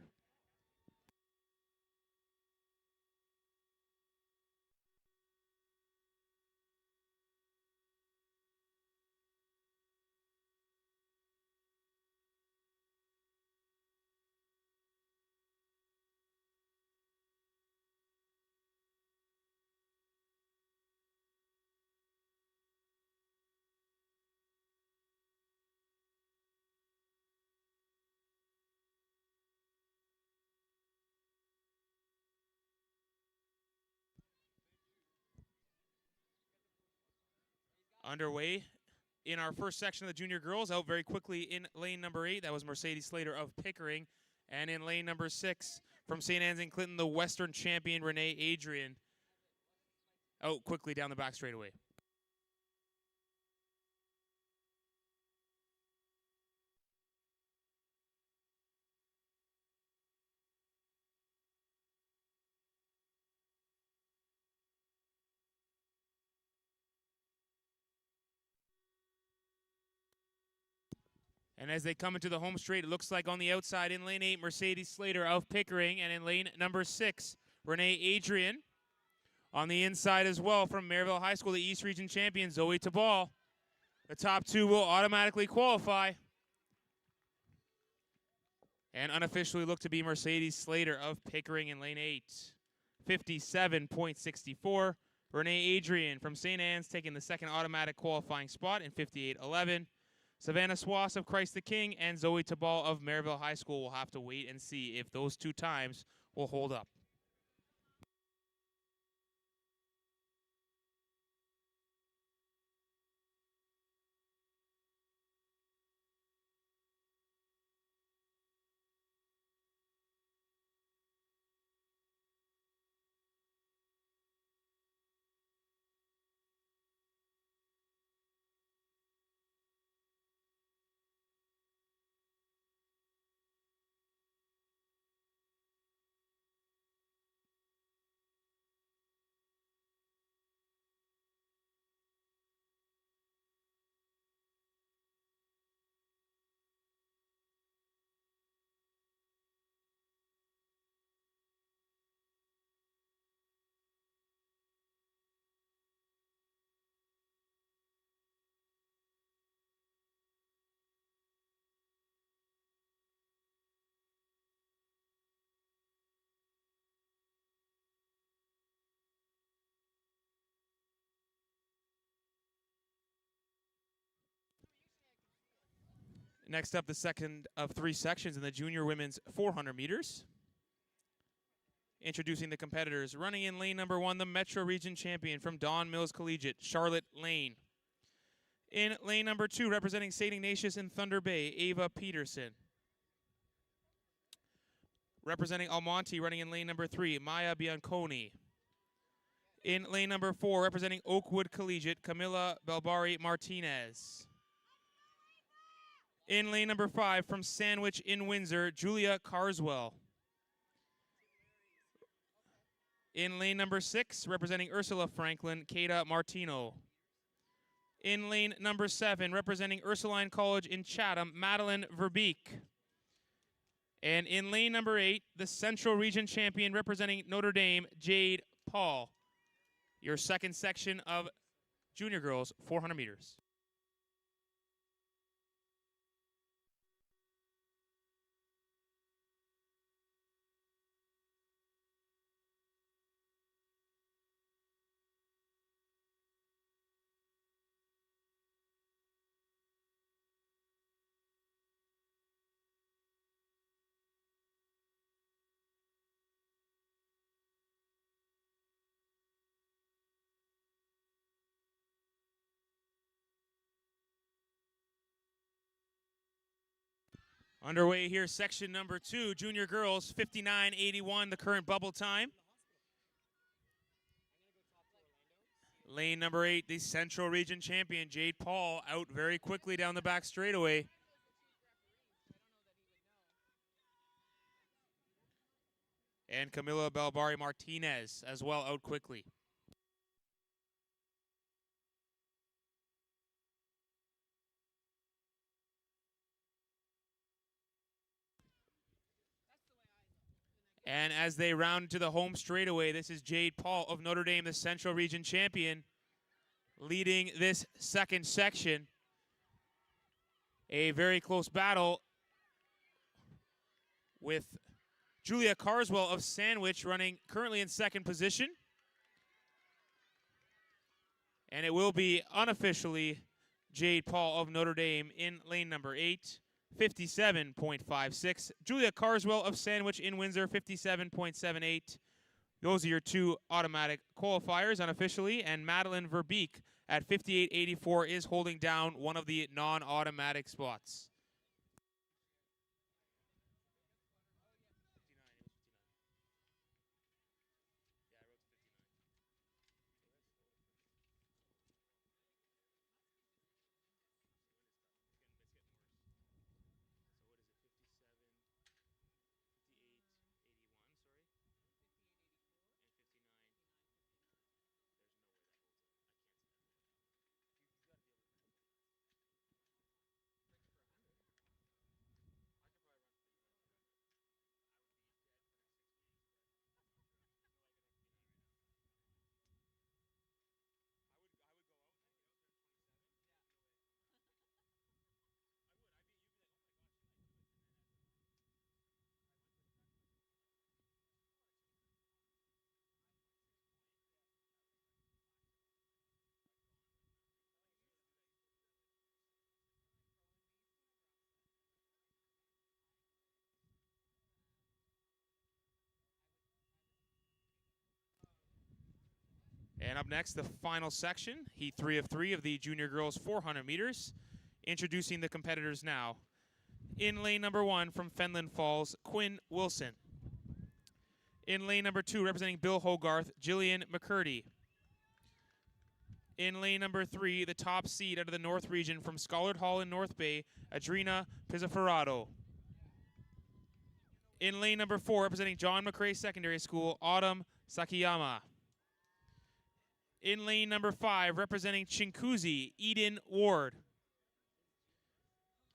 Underway in our first section of the junior girls. Out very quickly in lane number 8, that was Mercedes Slater of Pickering. And in lane number 6, from St. Anne's and Clinton, the Western champion, Renee Adrian. Out quickly down the back straightaway. And as they come into the home straight, it looks like on the outside in lane 8, Mercedes Slater of Pickering. And in lane number 6, Renee Adrian. On the inside as well from Maryville High School, the East Region champion, Zoe Tabal. The top 2 will automatically qualify. And unofficially look to be Mercedes Slater of Pickering in lane 8. 57.64. Renee Adrian from St. Anne's taking the second automatic qualifying spot in 58.11. Savannah Swass of Christ the King and Zoe Tabal of Maryville High School will have to wait and see if those 2 times will hold up. Next up, the second of 3 sections in the junior women's 400 meters. Introducing the competitors. Running in lane number 1, the Metro Region champion from Don Mills Collegiate, Charlotte Lane. In lane number 2, representing St. Ignatius in Thunder Bay, Ava Peterson. Representing Almonte, running in lane number 3, Maya Bianconi. In lane number 4, representing Oakwood Collegiate, Camila Belbari Martinez. In lane number 5, from Sandwich in Windsor, Julia Carswell. In lane number 6, representing Ursula Franklin, Kata Martino. In lane number 7, representing Ursuline College in Chatham, Madeline Verbeek. And in lane number 8, the Central Region champion, representing Notre Dame, Jade Paul. Your second section of junior girls 400 meters. Underway here, section number 2, junior girls, 59.81, the current bubble time. Lane number 8, the Central Region champion, Jade Paul, out very quickly down the back straightaway. And Camila Belbari Martinez as well, out quickly. And as they round to the home straightaway, this is Jade Paul of Notre Dame, the Central Region champion, leading this second section. A very close battle with Julia Carswell of Sandwich running currently in second position. And it will be unofficially Jade Paul of Notre Dame in lane number 8. 57.56. Julia Carswell of Sandwich in Windsor, 57.78. Those are your 2 automatic qualifiers unofficially. And Madeline Verbeek at 58.84 is holding down one of the non-automatic spots. And up next, the final section, heat 3 of 3 of the junior girls 400 meters. Introducing the competitors now. In lane number 1 from Fenland Falls, Quinn Wilson. In lane number 2, representing Bill Hogarth, Jillian McCurdy. In lane number 3, the top seed out of the North Region from Schollard Hall in North Bay, Adrina Pizzaferrato. In lane number 4, representing John McCrae Secondary School, Autumn Sakiyama. In lane number 5, representing Chinguzi, Eden Ward.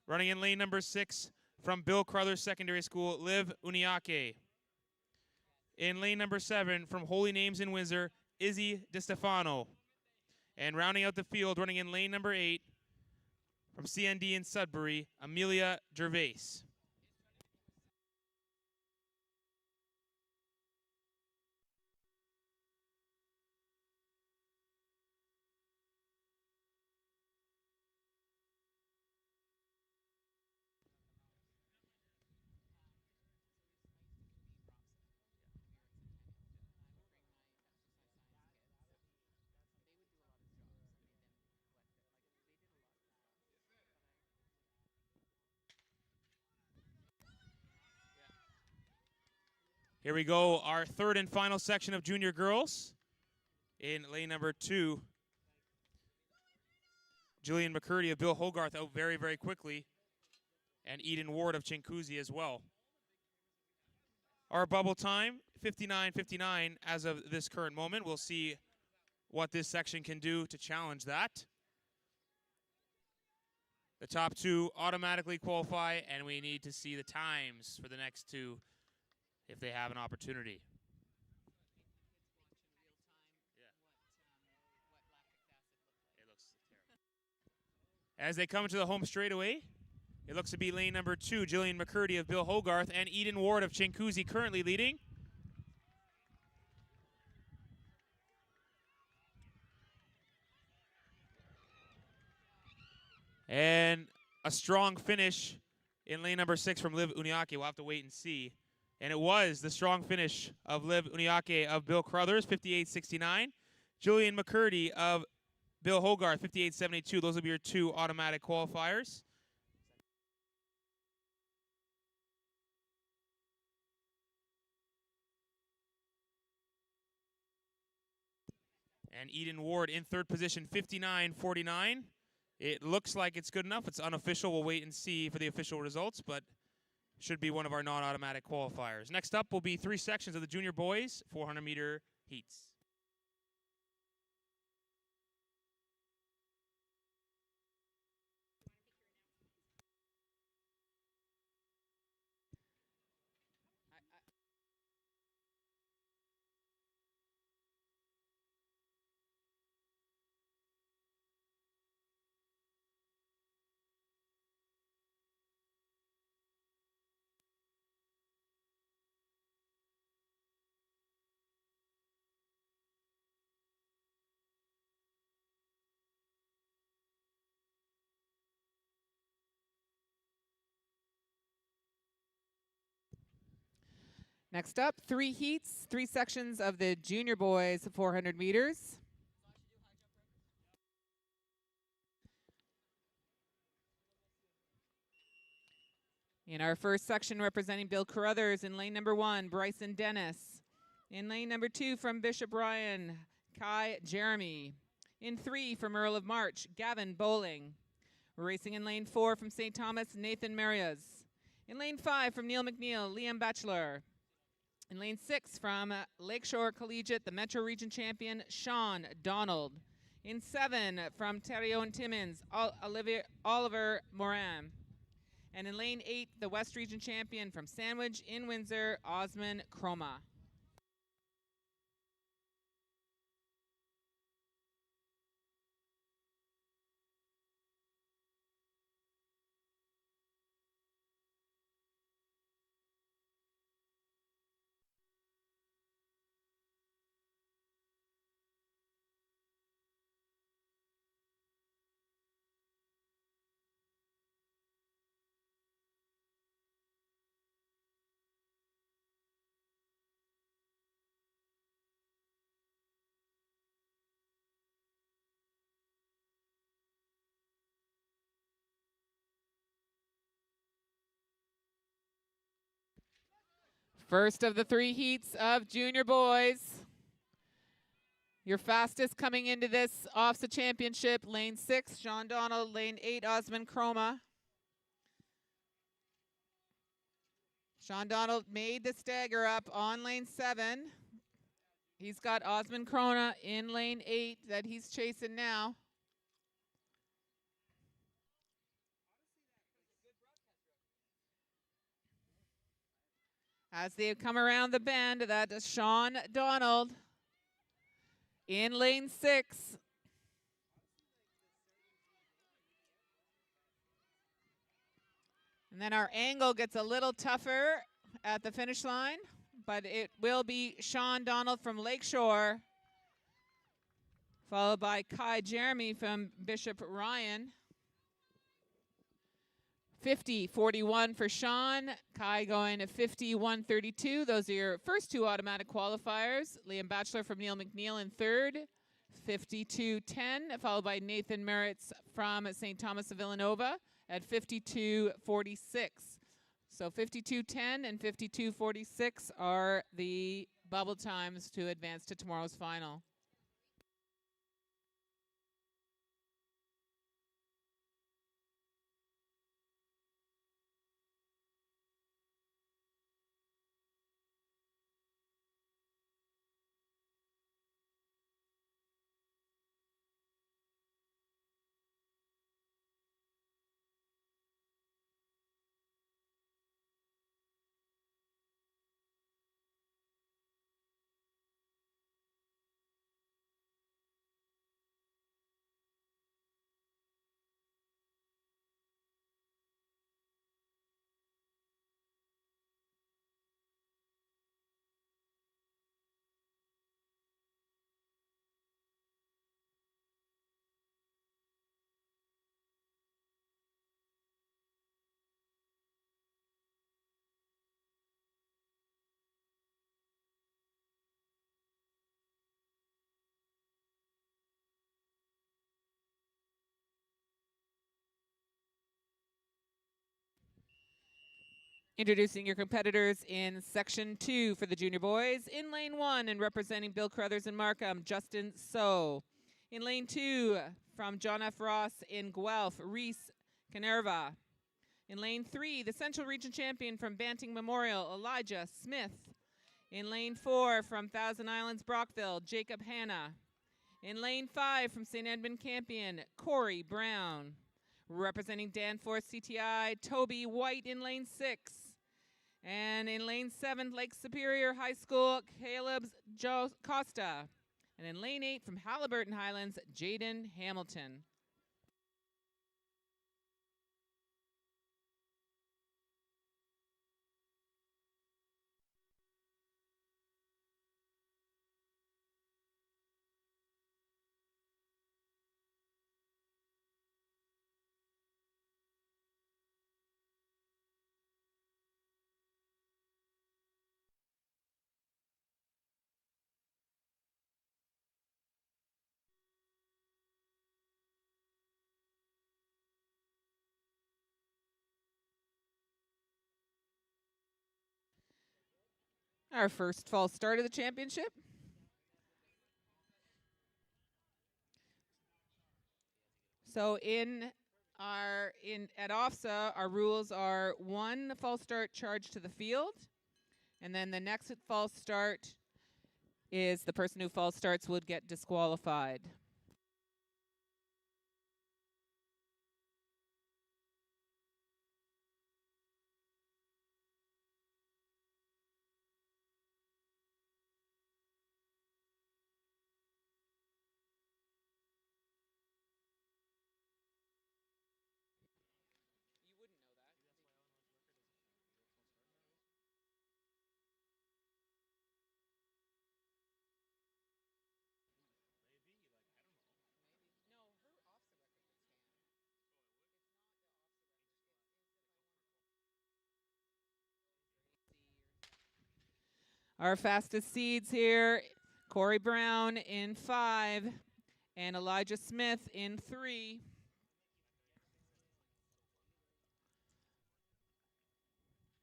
Running in lane number 6, from Bill Crothers Secondary School, Liv Uniake. In lane number 7, from Holy Names in Windsor, Izzy DeStefano. And rounding out the field, running in lane number 8, from CND in Sudbury, Amelia Gervais. Here we go, our third and final section of junior girls. In lane number 2, Jillian McCurdy of Bill Hogarth out very, very quickly. And Eden Ward of Chinguzi as well. Our bubble time, 59:59 as of this current moment. We'll see what this section can do to challenge that. The top 2 automatically qualify, and we need to see the times for the next 2 if they have an opportunity. It looks terrible. As they come to the home straightaway, it looks to be lane number 2, Jillian McCurdy of Bill Hogarth, and Eden Ward of Chinguzi currently leading. And a strong finish in lane number 6 from Liv Uniake. We'll have to wait and see. And it was the strong finish of Liv Uniake of Bill Crothers, 58.69. Jillian McCurdy of Bill Hogarth, 58.72. Those will be your 2 automatic qualifiers. And Eden Ward in third position, 59.49. It looks like it's good enough. It's unofficial. We'll wait and see for the official results, but should be one of our non-automatic qualifiers. Next up will be 3 sections of the junior boys 400-meter heats. Next up, 3 heats, 3 sections of the junior boys 400 meters. In our first section, representing Bill Carruthers in lane number 1, Bryson Dennis. In lane number 2, from Bishop Ryan, Kai Jeremy. In 3, from Earl of March, Gavin Bowling. Racing in lane 4, from St. Thomas, Nathan Marias. In lane 5, from Neil McNeil, Liam Batchelor. In lane 6, from Lakeshore Collegiate, the Metro Region champion, Sean Donald. In 7, from Terrio and Timmins, Oliver Moran. And in lane 8, the West Region champion from Sandwich in Windsor, Osman Chroma. First of the 3 heats of junior boys. Your fastest coming into this OFSAA championship, lane 6, Sean Donald, lane 8, Osman Chroma. Sean Donald made the stagger up on lane 7. He's got Osman Chroma in lane 8 that he's chasing now. As they come around the bend, that is Sean Donald in lane 6. And then our angle gets a little tougher at the finish line, but it will be Sean Donald from Lakeshore, followed by Kai Jeremy from Bishop Ryan. 50-41 for Sean. Kai going to 51-32. Those are your first 2 automatic qualifiers. Liam Batchelor from Neil McNeil in 3rd. 52-10, followed by Nathan Merritts from St. Thomas of Villanova at 52-46. So 52-10 and 52-46 are the bubble times to advance to tomorrow's final. Introducing your competitors in Section 2 for the junior boys. In lane 1 and representing Bill Carruthers in Markham, Justin So. In lane 2 from John F. Ross in Guelph, Reese Canerva. In lane 3, the Central Region champion from Banting Memorial, Elijah Smith. In lane 4 from Thousand Islands, Brockville, Jacob Hanna. In lane 5 from St. Edmund Campion, Corey Brown. Representing Danforth CTI, Toby White in lane 6. And in lane 7, Lake Superior High School, Caleb Joe Costa. And in lane 8 from Halliburton Highlands, Jaden Hamilton. Our first false start of the championship. So at OFSAA, our rules are 1 false start charge to the field, and then the next false start is the person who false starts would get disqualified. You wouldn't know that. No, her OFSAA record would stand. It's not the OFSAA record. It's if I want. Our fastest seeds here, Corey Brown in 5 and Elijah Smith in 3.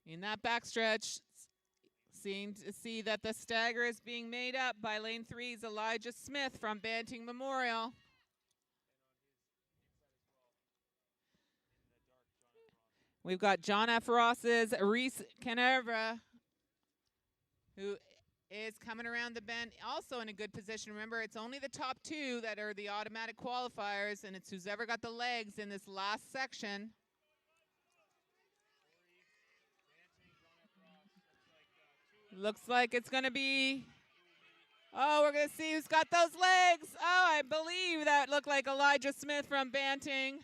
In that backstretch, see that the stagger is being made up by lane 3's Elijah Smith from Banting Memorial. We've got John F. Ross's Reese Canerva, who is coming around the bend, also in a good position. Remember, it's only the top 2 that are the automatic qualifiers, and it's who's ever got the legs in this last section. Looks like it's going to be, we're going to see who's got those legs. I believe that looked like Elijah Smith from Banting.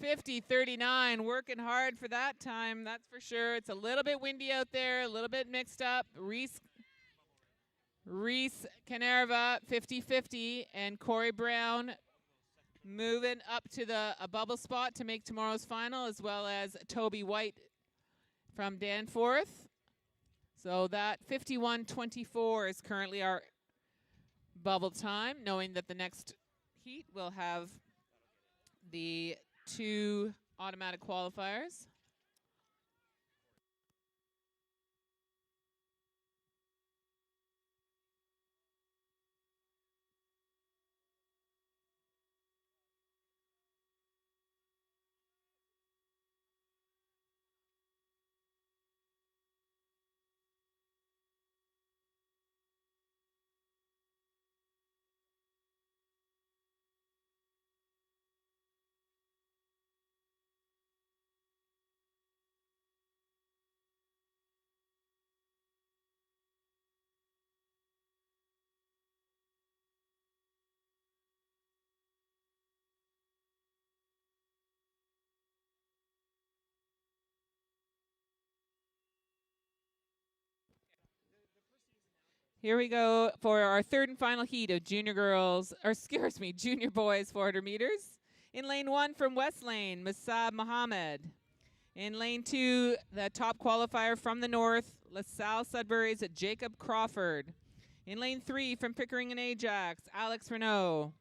50:39, working hard for that time, that's for sure. It's a little bit windy out there, a little bit mixed up. Reese Canerva, 50-50, and Corey Brown moving up to a bubble spot to make tomorrow's final, as well as Toby White from Danforth. So that 51:24 is currently our bubble time, knowing that the next heat will have the 2 automatic qualifiers. Here we go for our third and final heat of junior boys 400 meters. In lane 1 from West Lane, Masab Mohammed. In lane 2, the top qualifier from the north, LaSalle Sudbury's Jacob Crawford. In lane 3 from Pickering and Ajax, Alex Renault.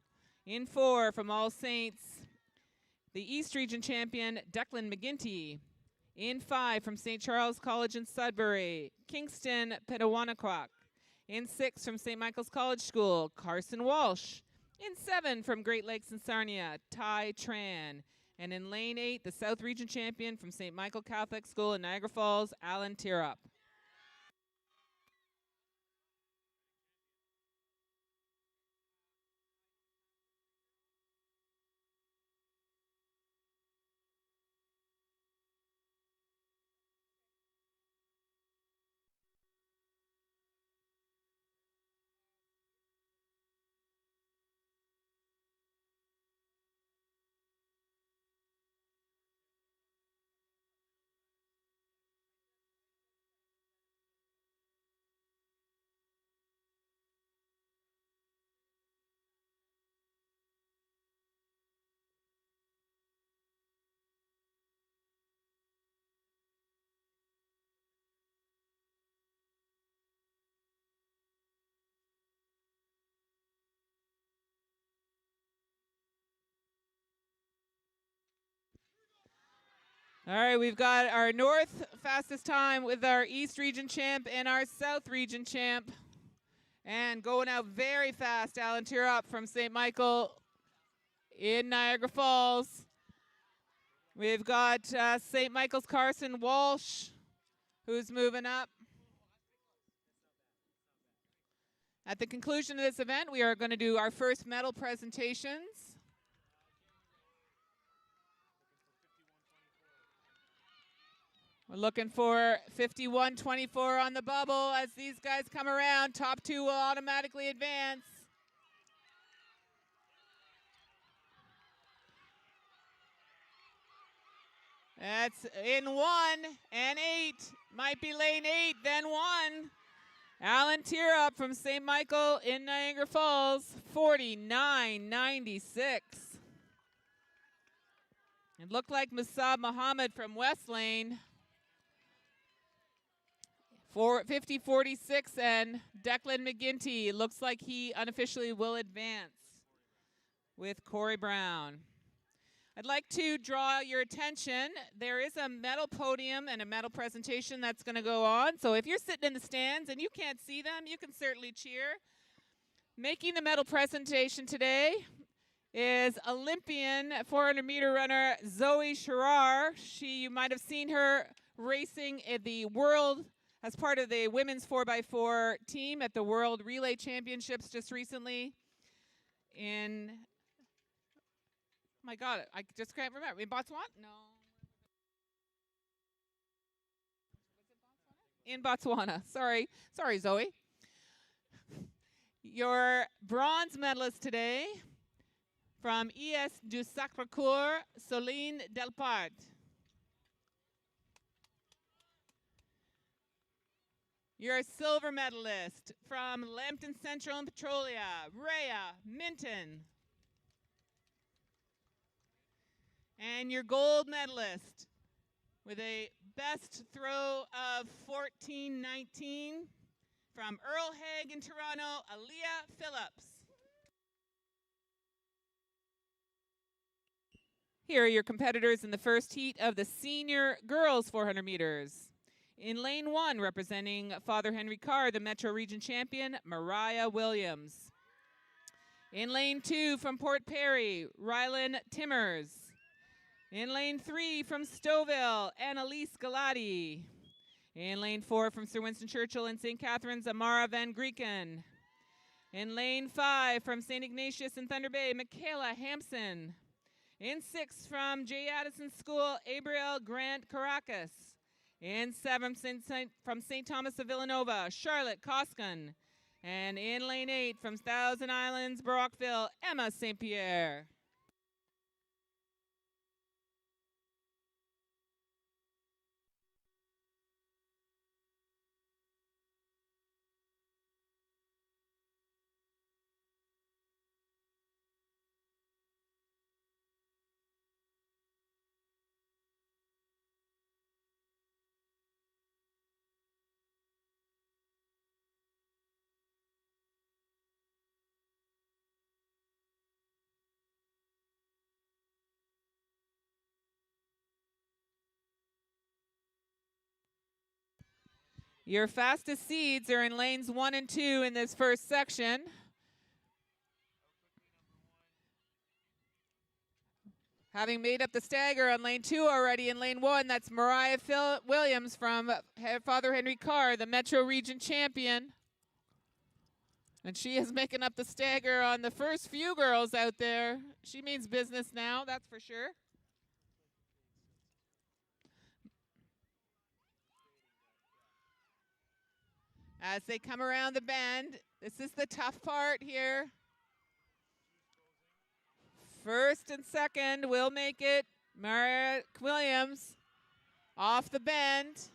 In 4 from All Saints, the East Region champion, Declan McGinty. In 5 from St. Charles College in Sudbury, Kingston Petawanakwak. In 6 from St. Michael's College School, Carson Walsh. In 7 from Great Lakes and Sarnia, Ty Tran. And in lane 8, the South Region champion from St. Michael Catholic School in Niagara Falls, Alan Tirup. All right, we've got our North fastest time with our East Region champ and our South Region champ. And going out very fast, Alan Tirop from St. Michael in Niagara Falls. We've got St. Michael's Carson Walsh, who's moving up. At the conclusion of this event, we are going to do our first medal presentations. We're looking for 51-24 on the bubble. As these guys come around, top two will automatically advance. That's in 1 and 8. Might be lane 8, then 1. Alan Tirop from St. Michael in Niagara Falls, 49.96. It looked like Musab Muhammad from West Lane, 50-46, and Declan McGinty looks like he unofficially will advance with Corey Brown. I'd like to draw your attention. There is a medal podium and a medal presentation that's going to go on. So if you're sitting in the stands and you can't see them, you can certainly cheer. Making the medal presentation today is Olympian 400-meter runner Zoe Sherrar. You might have seen her racing at the World as part of the women's 4x4 team at the World Relay Championships just recently in... My God, I just can't remember. In Botswana? No. Was it Botswana? In Botswana. Sorry, Zoe. Your bronze medalist today from ES du Sacré-Cœur, Soline Delpart. Your silver medalist from Lambton Central and Petrolia, Rhea Minton. And your gold medalist with a best throw of 14.19 from Earl Haig in Toronto, Aaliyah Phillips. Here are your competitors in the first heat of the senior girls 400 meters. In lane 1, representing Father Henry Carr, the Metro Region champion, Mariah Williams. In lane 2, from Port Perry, Rylan Timmers. In lane 3 from Stouffville, Annalise Galati. In lane 4 from Sir Winston Churchill and St. Catharines, Amara Van Grieken. In lane 5 from St. Ignatius in Thunder Bay, Michaela Hampson. In 6 from J. Addison School, Abriel Grant Caracas. In 7 from St. Thomas of Villanova, Charlotte Koskin. And in lane 8 from Thousand Islands, Brockville, Emma St. Pierre. Your fastest seeds are in lanes 1 and 2 in this first section. Having made up the stagger on lane 2 already in lane 1, that's Mariah Williams from Father Henry Carr, the Metro Region champion. And she is making up the stagger on the first few girls out there. She means business now, that's for sure. As they come around the bend, this is the tough part here. First and second will make it. Mariah Williams off the bend.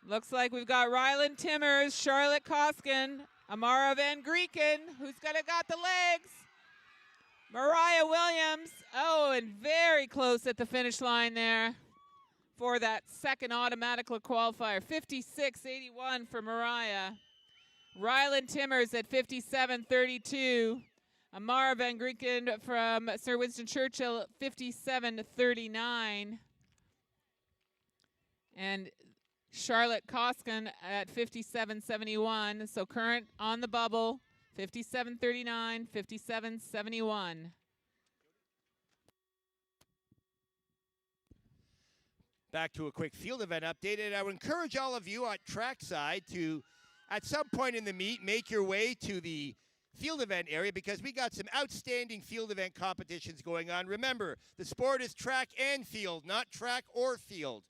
Looks like we've got Rylan Timmers, Charlotte Koskin, Amara Van Grieken, who's got the legs. Mariah Williams, and very close at the finish line there for that second automatic qualifier. 56.81 for Mariah. Rylan Timmers at 57.32. Amara Van Grieken from Sir Winston Churchill, 57.39. And Charlotte Koskin at 57.71. So current on the bubble, 57.39, 57.71. Back to a quick field event update, and I would encourage all of you on trackside to, at some point in the meet, make your way to the field event area because we got some outstanding field event competitions going on. Remember, the sport is track and field, not track or field.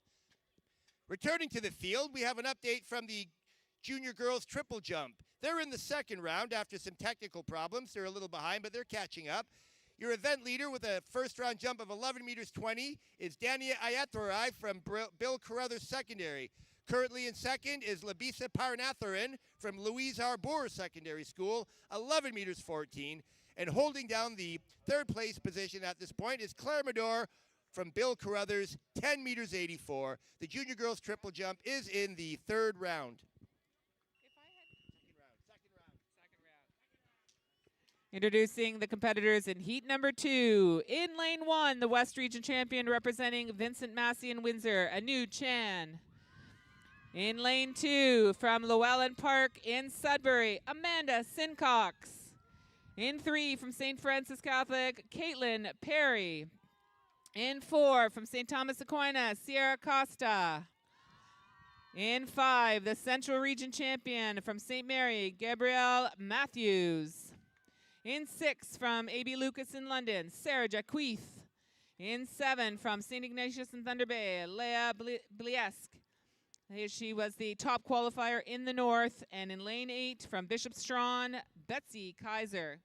Returning to the field, we have an update from the junior girls triple jump. They're in the second round after some technical problems. They're a little behind, but they're catching up. Your event leader with a first round jump of 11 meters 20 is Dania Ayathorai from Bill Carruthers Secondary. Currently in second is Labisa Paranatharan from Louise Arbour Secondary School, 11 meters 14. And holding down the third place position at this point is Claire Medor from Bill Carruthers, 10 meters 84. The junior girls triple jump is in the third round. Introducing the competitors in heat number 2. In lane 1, the West Region champion representing Vincent Massey and Windsor, Anu Chan. In lane 2, from Llewellyn Park in Sudbury, Amanda Sincox. In 3, from St. Francis Catholic, Caitlin Perry. In 4, from St. Thomas Aquinas, Sierra Costa. In 5, the Central Region champion from St. Mary, Gabrielle Matthews. In 6, from A.B. Lucas in London, Sarah Jacquith. In 7, from St. Ignatius in Thunder Bay, Leah Bliesk. She was the top qualifier in the north. And in lane 8, from Bishop Strawn, Betsy Kaiser.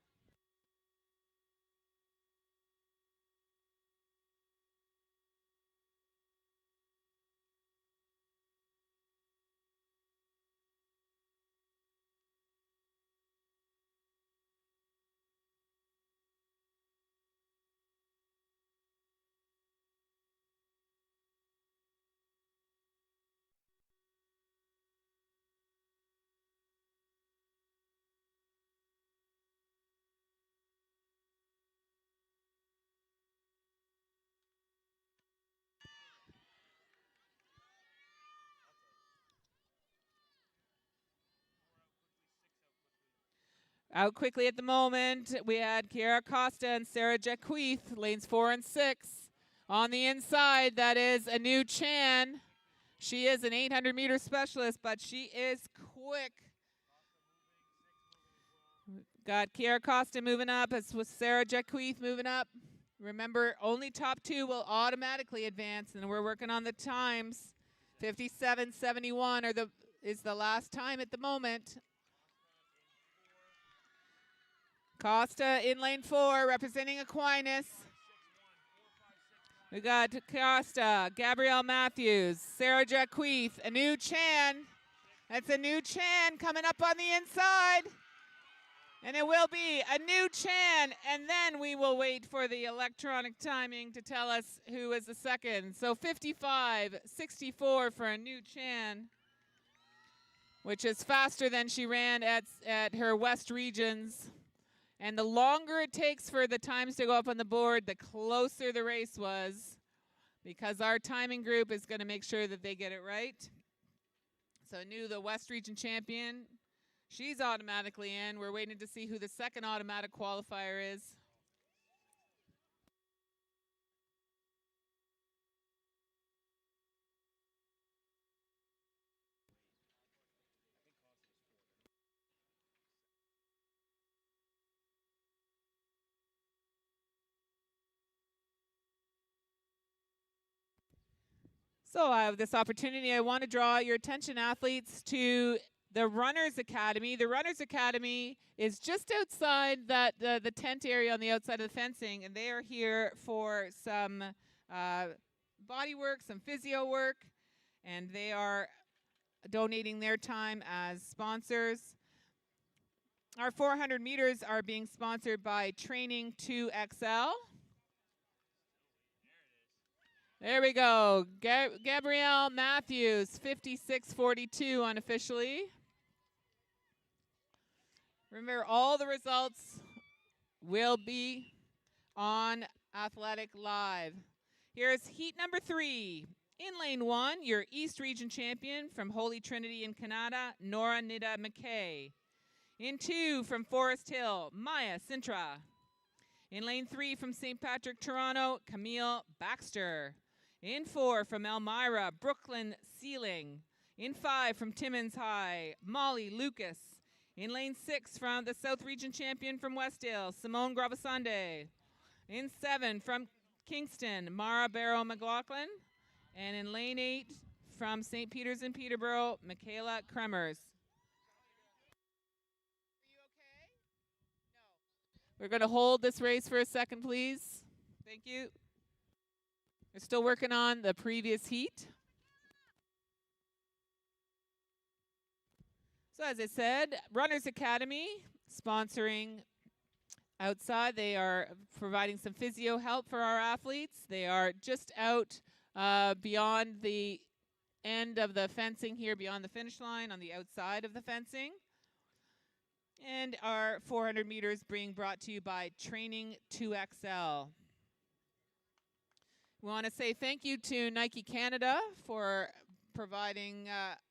Out quickly at the moment, we had Kiara Costa and Sarah Jacquith, lanes 4 and 6. On the inside, that is Anu Chan. She is an 800-meter specialist, but she is quick. Got Kiara Costa moving up, as with Sarah Jacquith moving up. Remember, only top 2 will automatically advance, and we're working on the times. 57.71 is the last time at the moment. Costa in lane 4, representing Aquinas. We got Costa, Gabrielle Matthews, Sarah Jacquith, Anu Chan. That's Anu Chan coming up on the inside. And it will be Anu Chan. And then we will wait for the electronic timing to tell us who is the second. So 55.64 for Anu Chan, which is faster than she ran at her West Regions. And the longer it takes for the times to go up on the board, the closer the race was, because our timing group is going to make sure that they get it right. So Anu, the West Region champion, she's automatically in. We're waiting to see who the second automatic qualifier is. So I have this opportunity. I want to draw your attention, athletes, to the Runners Academy. The Runners Academy is just outside the tent area on the outside of the fencing, and they are here for some body work, some physio work, and they are donating their time as sponsors. Our 400 meters are being sponsored by Training 2XL. There we go. Gabrielle Matthews, 56.42 unofficially. Remember, all the results will be on Athletic Live. Here's heat number 3. In lane 1, your East Region champion from Holy Trinity in Canada, Nora Nida McKay. In 2, from Forest Hill, Maya Sintra. In lane 3, from St. Patrick, Toronto, Camille Baxter. In 4, from Elmira, Brooklyn Sealing. In 5, from Timmins High, Molly Lucas. In lane 6, from the South Region champion from Westdale, Simone Gravasande. In 7, from Kingston, Mara Barrow McLaughlin. And in lane 8, from St. Peter's in Peterborough, Michaela Kremers. Are you okay? No. We're going to hold this race for a second, please. Thank you. We're still working on the previous heat. So as I said, Runners Academy sponsoring outside. They are providing some physio help for our athletes. They are just out beyond the end of the fencing here, beyond the finish line on the outside of the fencing. And our 400 meters being brought to you by Training 2XL. We want to say thank you to Nike Canada for providing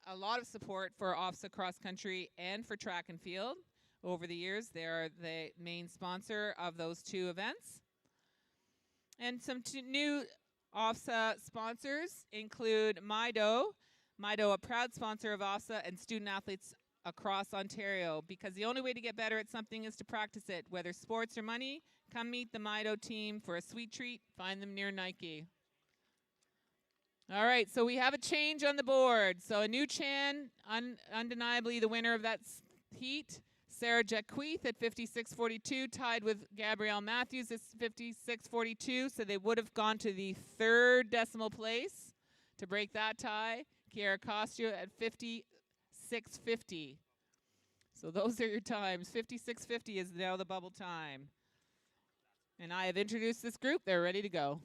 a lot of support for OFSAA cross country and for track and field over the years. They are the main sponsor of those 2 events. And some new OFSAA sponsors include Mido, a proud sponsor of OFSAA and student athletes across Ontario, because the only way to get better at something is to practice it. Whether sports or money, come meet the Mido team for a sweet treat. Find them near Nike. All right, so we have a change on the board. So a new Chan, undeniably the winner of that heat. Sarah Jacqueith at 56.42, tied with Gabrielle Matthews at 56.42. So they would have gone to the 3rd decimal place to break that tie. Kiara Costio at 56.50. So those are your times. 56.50 is now the bubble time. And I have introduced this group. They're ready to go.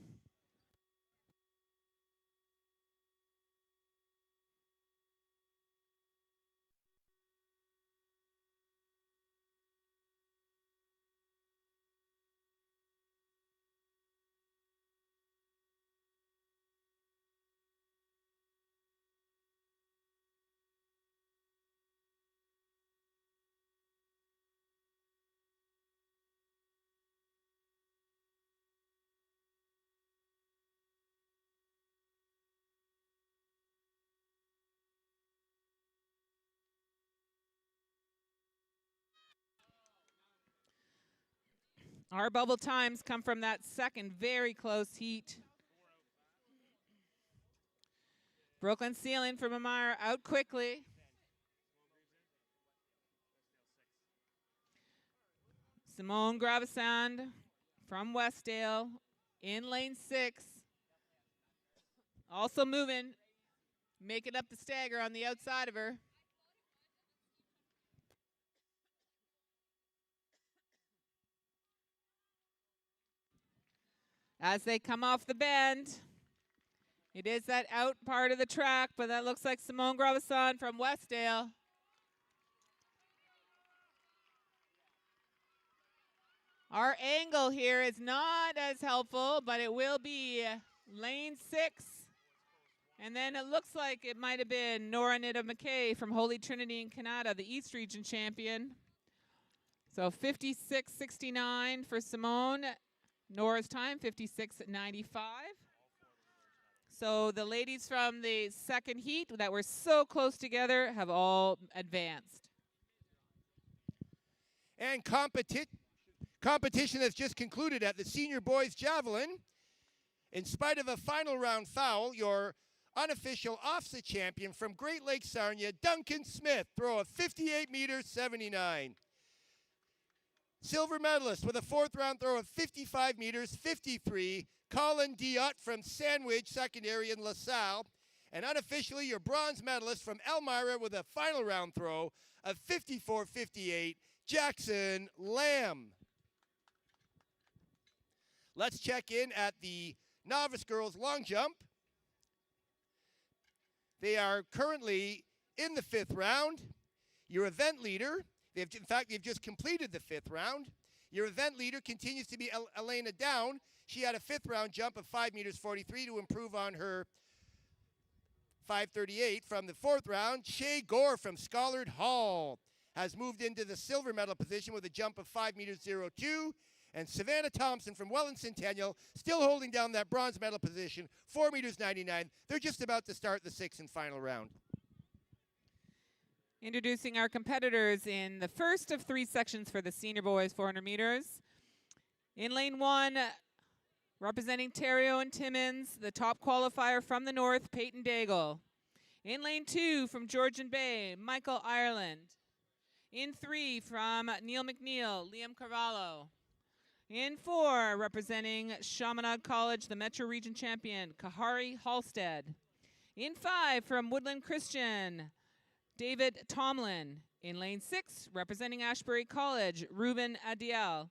Our bubble times come from that second very close heat. Brooklyn Sealing from Amira out quickly. Simone Gravasand from Westdale in lane 6. Also moving, making up the stagger on the outside of her. As they come off the bend, it is that out part of the track, but that looks like Simone Gravasand from Westdale. Our angle here is not as helpful, but it will be lane 6. And then it looks like it might have been Nora Nida McKay from Holy Trinity in Canada, the East Region champion. So 56.69 for Simone. Nora's time, 56.95. So the ladies from the second heat that were so close together have all advanced. And competition has just concluded at the senior boys javelin. In spite of a final round foul, your unofficial OFSAA champion from Great Lakes Sarnia, Duncan Smith, throw of 58 meters 79. Silver medalist with a 4th round throw of 55 meters 53, Colin Diot from Sandwich Secondary in LaSalle. And unofficially, your bronze medalist from Elmira with a final round throw of 54.58, Jackson Lamb. Let's check in at the novice girls long jump. They are currently in the 5th round. Your event leader, they've just completed the 5th round. Your event leader continues to be Elena Down. She had a 5th round jump of 5 meters 43 to improve on her 5:38 from the 4th round. Shay Gore from Schollard Hall has moved into the silver medal position with a jump of 5 meters 02. And Savannah Thompson from Welland Centennial still holding down that bronze medal position, 4 meters 99. They're just about to start the 6th and final round. Introducing our competitors in the first of 3 sections for the senior boys 400 meters. In lane 1, representing Terrio and Timmins, the top qualifier from the north, Peyton Daigle. In lane 2, from Georgian Bay, Michael Ireland. In 3, from Neil McNeil, Liam Carvalho. In 4, representing Chaminade College, the Metro Region champion, Kahari Halstead. In 5, from Woodland Christian, David Tomlin. In lane 6, representing Ashbury College, Ruben Adiel.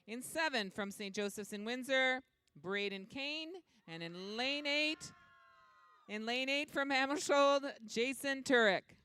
In 7, from St. Joseph's in Windsor, Braden Kane. And in lane 8, from Hammersholt, Jason Turek.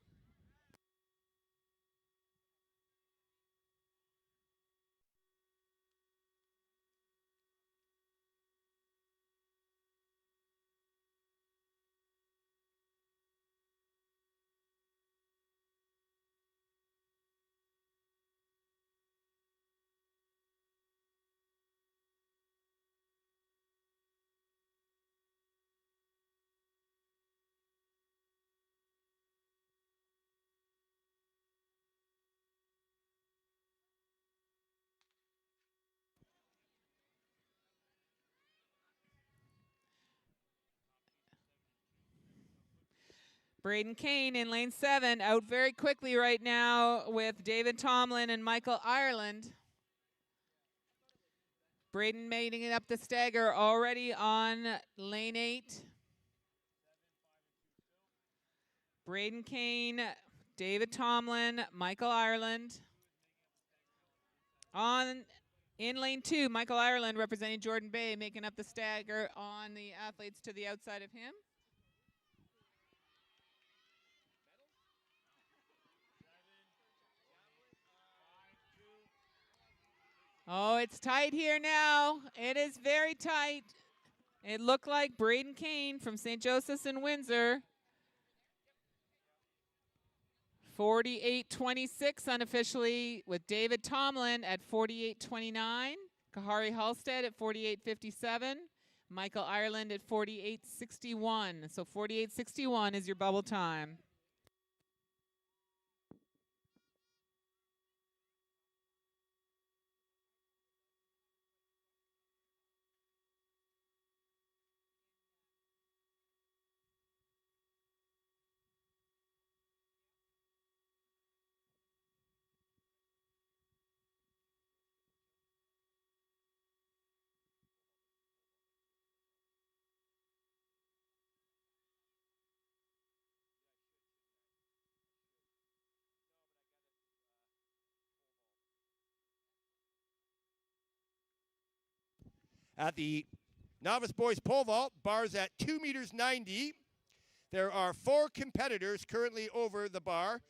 Braden Kane in lane 7, out very quickly right now with David Tomlin and Michael Ireland. Braden making it up the stagger already on lane 8. Braden Kane, David Tomlin, Michael Ireland. In lane 2, Michael Ireland representing Jordan Bay, making up the stagger on the athletes to the outside of him. Oh, it's tight here now. It is very tight. It looked like Braden Kane from St. Joseph's in Windsor. 48.26 unofficially, with David Tomlin at 48.29. Kahari Halstead at 48.57. Michael Ireland at 48.61. So 48.61 is your bubble time. At the novice boys pole vault, bars at 2 meters 90. There are 4 competitors currently over the bar.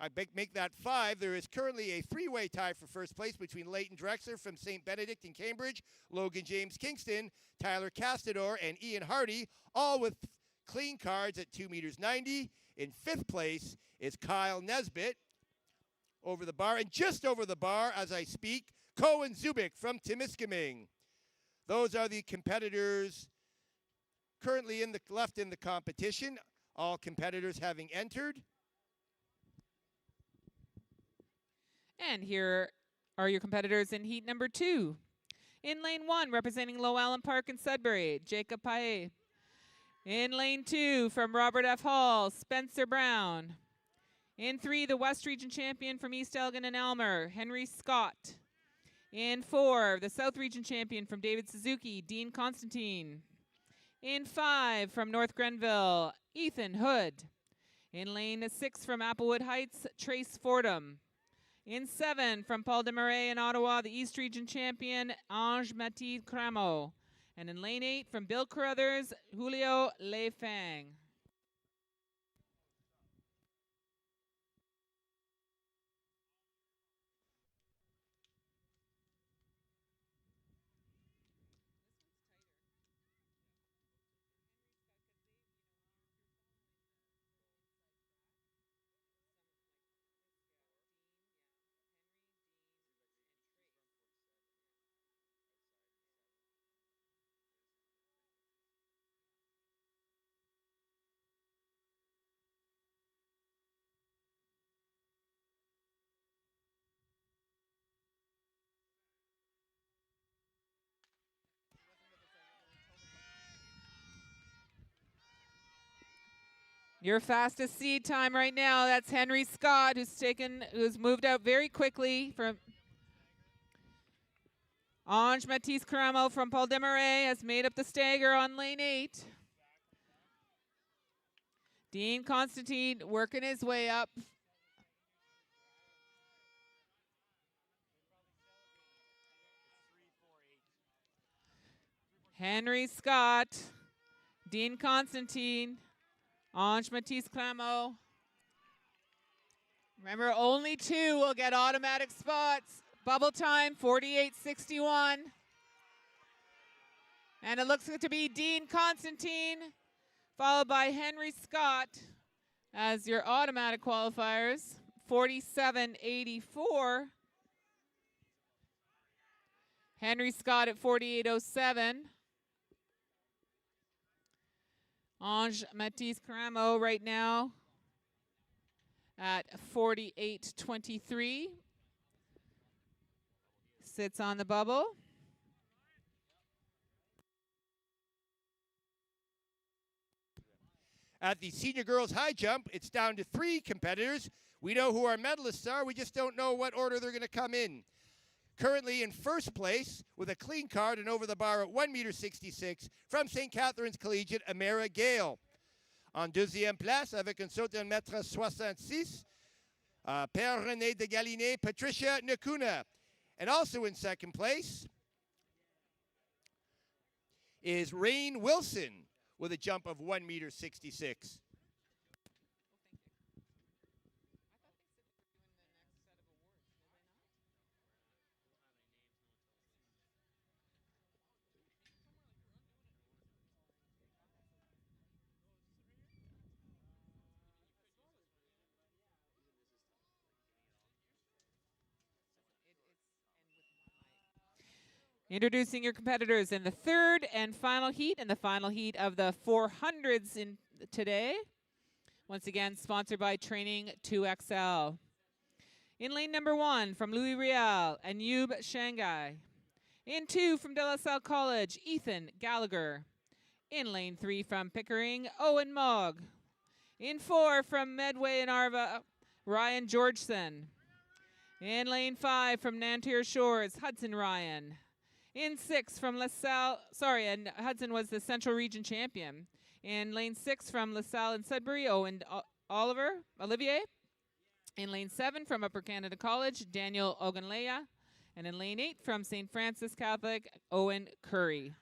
I make that 5. There is currently a 3-way tie for first place between Leighton Drexler from St. Benedict in Cambridge, Logan James Kingston, Tyler Castador, and Ian Hardy, all with clean cards at 2 meters 90. In 5th place is Kyle Nesbitt over the bar, and just over the bar as I speak, Cohen Zubik from Timiskaming. Those are the competitors currently left in the competition, all competitors having entered. And here are your competitors in heat number 2. In lane 1, representing Low Allen Park in Sudbury, Jacob Paet. In lane 2, from Robert F. Hall, Spencer Brown. In 3, the West Region champion from East Elgin and Elmer, Henry Scott. In 4, the South Region champion from David Suzuki, Dean Constantine. In 5, from North Grenville, Ethan Hood. In lane 6, from Applewood Heights, Trace Fordham. In 7, from Paul de Marais in Ottawa, the East Region champion, Ange Mathilde Cramo. And in lane 8, from Bill Carruthers, Julio Leifang. Your fastest seed time right now, that's Henry Scott, who's moved out very quickly from Ange Matisse Caramo from Paul Desmarais has made up the stagger on lane 8. Dean Constantine working his way up. Henry Scott, Dean Constantine, Ange Matisse Caramo. Remember, only 2 will get automatic spots. Bubble time, 48:61. And it looks to be Dean Constantine, followed by Henry Scott as your automatic qualifiers, 47:84. Henry Scott at 48:07. Ange Matisse Caramo right now at 48:23. Sits on the bubble. At the senior girls high jump, it's down to 3 competitors. We know who our medalists are. We just don't know what order they're going to come in. Currently in first place with a clean card and over the bar at 1.66 m from St. Catharines Collegiate, Amara Gale. En deuxième place avec un saut de 1,66 m, Père René de Galiné, Patricia Nakuna. And also in second place is Rain Wilson with a jump of 1.66 m. Introducing your competitors in the third and final heat, and the final heat of the 400s in today. Once again, sponsored by Training 2XL. In lane number 1 from Louis Riel, Anub Shanghai. In 2 from De La Salle College, Ethan Gallagher. In lane 3 from Pickering, Owen Mogg. In 4 from Medway and Arva, Ryan Georgeson. In lane 5 from Nanterre Shores, Hudson Ryan. In 6 from LaSalle, and Hudson was the Central Region champion. In lane 6 from LaSalle and Sudbury, Owen Olivier. In lane 7 from Upper Canada College, Daniel Ogunleya. And in lane 8 from St. Francis Catholic, Owen Curry.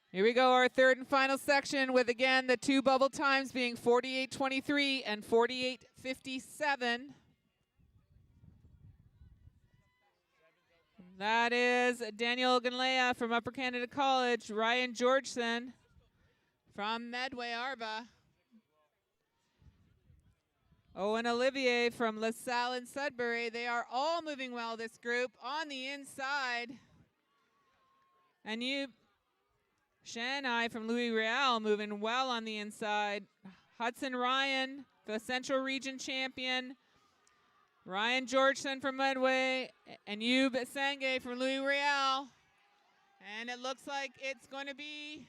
Here we go, our third and final section with, again, the 2 bubble times being 48:23 and 48:57. That is Daniel Ogunleya from Upper Canada College, Ryan Georgeson from Medway Arba, Owen Olivier from LaSalle and Sudbury. They are all moving well, this group, on the inside. And Shanghai from Louis Riel moving well on the inside. Hudson Ryan, the Central Region champion. Ryan Georgeson from Medway. And Yub Sangay from Louis Riel. And it looks like it's going to be,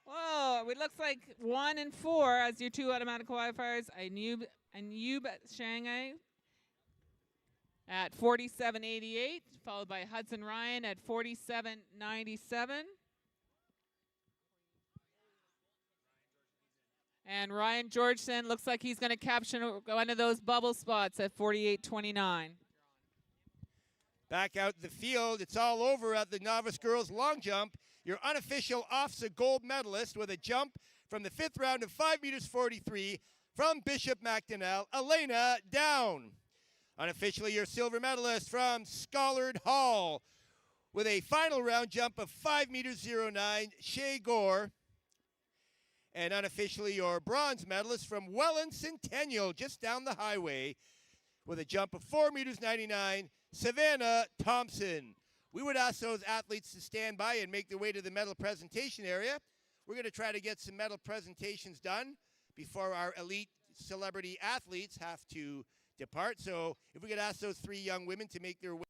it looks like 1 and 4 as your 2 automatic qualifiers. And Yub Shanghai at 47.88, followed by Hudson Ryan at 47.97. And Ryan Georgeson looks like he's going to capture one of those bubble spots at 48.29. Back out the field, it's all over at the novice girls long jump. Your unofficial OFSAA gold medalist with a jump from the 5th round of 5 meters 43 from Bishop Macdonell, Elena Down. Unofficially, your silver medalist from Schollard Hall with a final round jump of 5 meters 09, Shay Gore. And unofficially, your bronze medalist from Welland Centennial, just down the highway, with a jump of 4 meters 99, Savannah Thompson. We would ask those athletes to stand by and make their way to the medal presentation area. We're going to try to get some medal presentations done before our elite celebrity athletes have to depart. So if we could ask those 3 young women to make their way.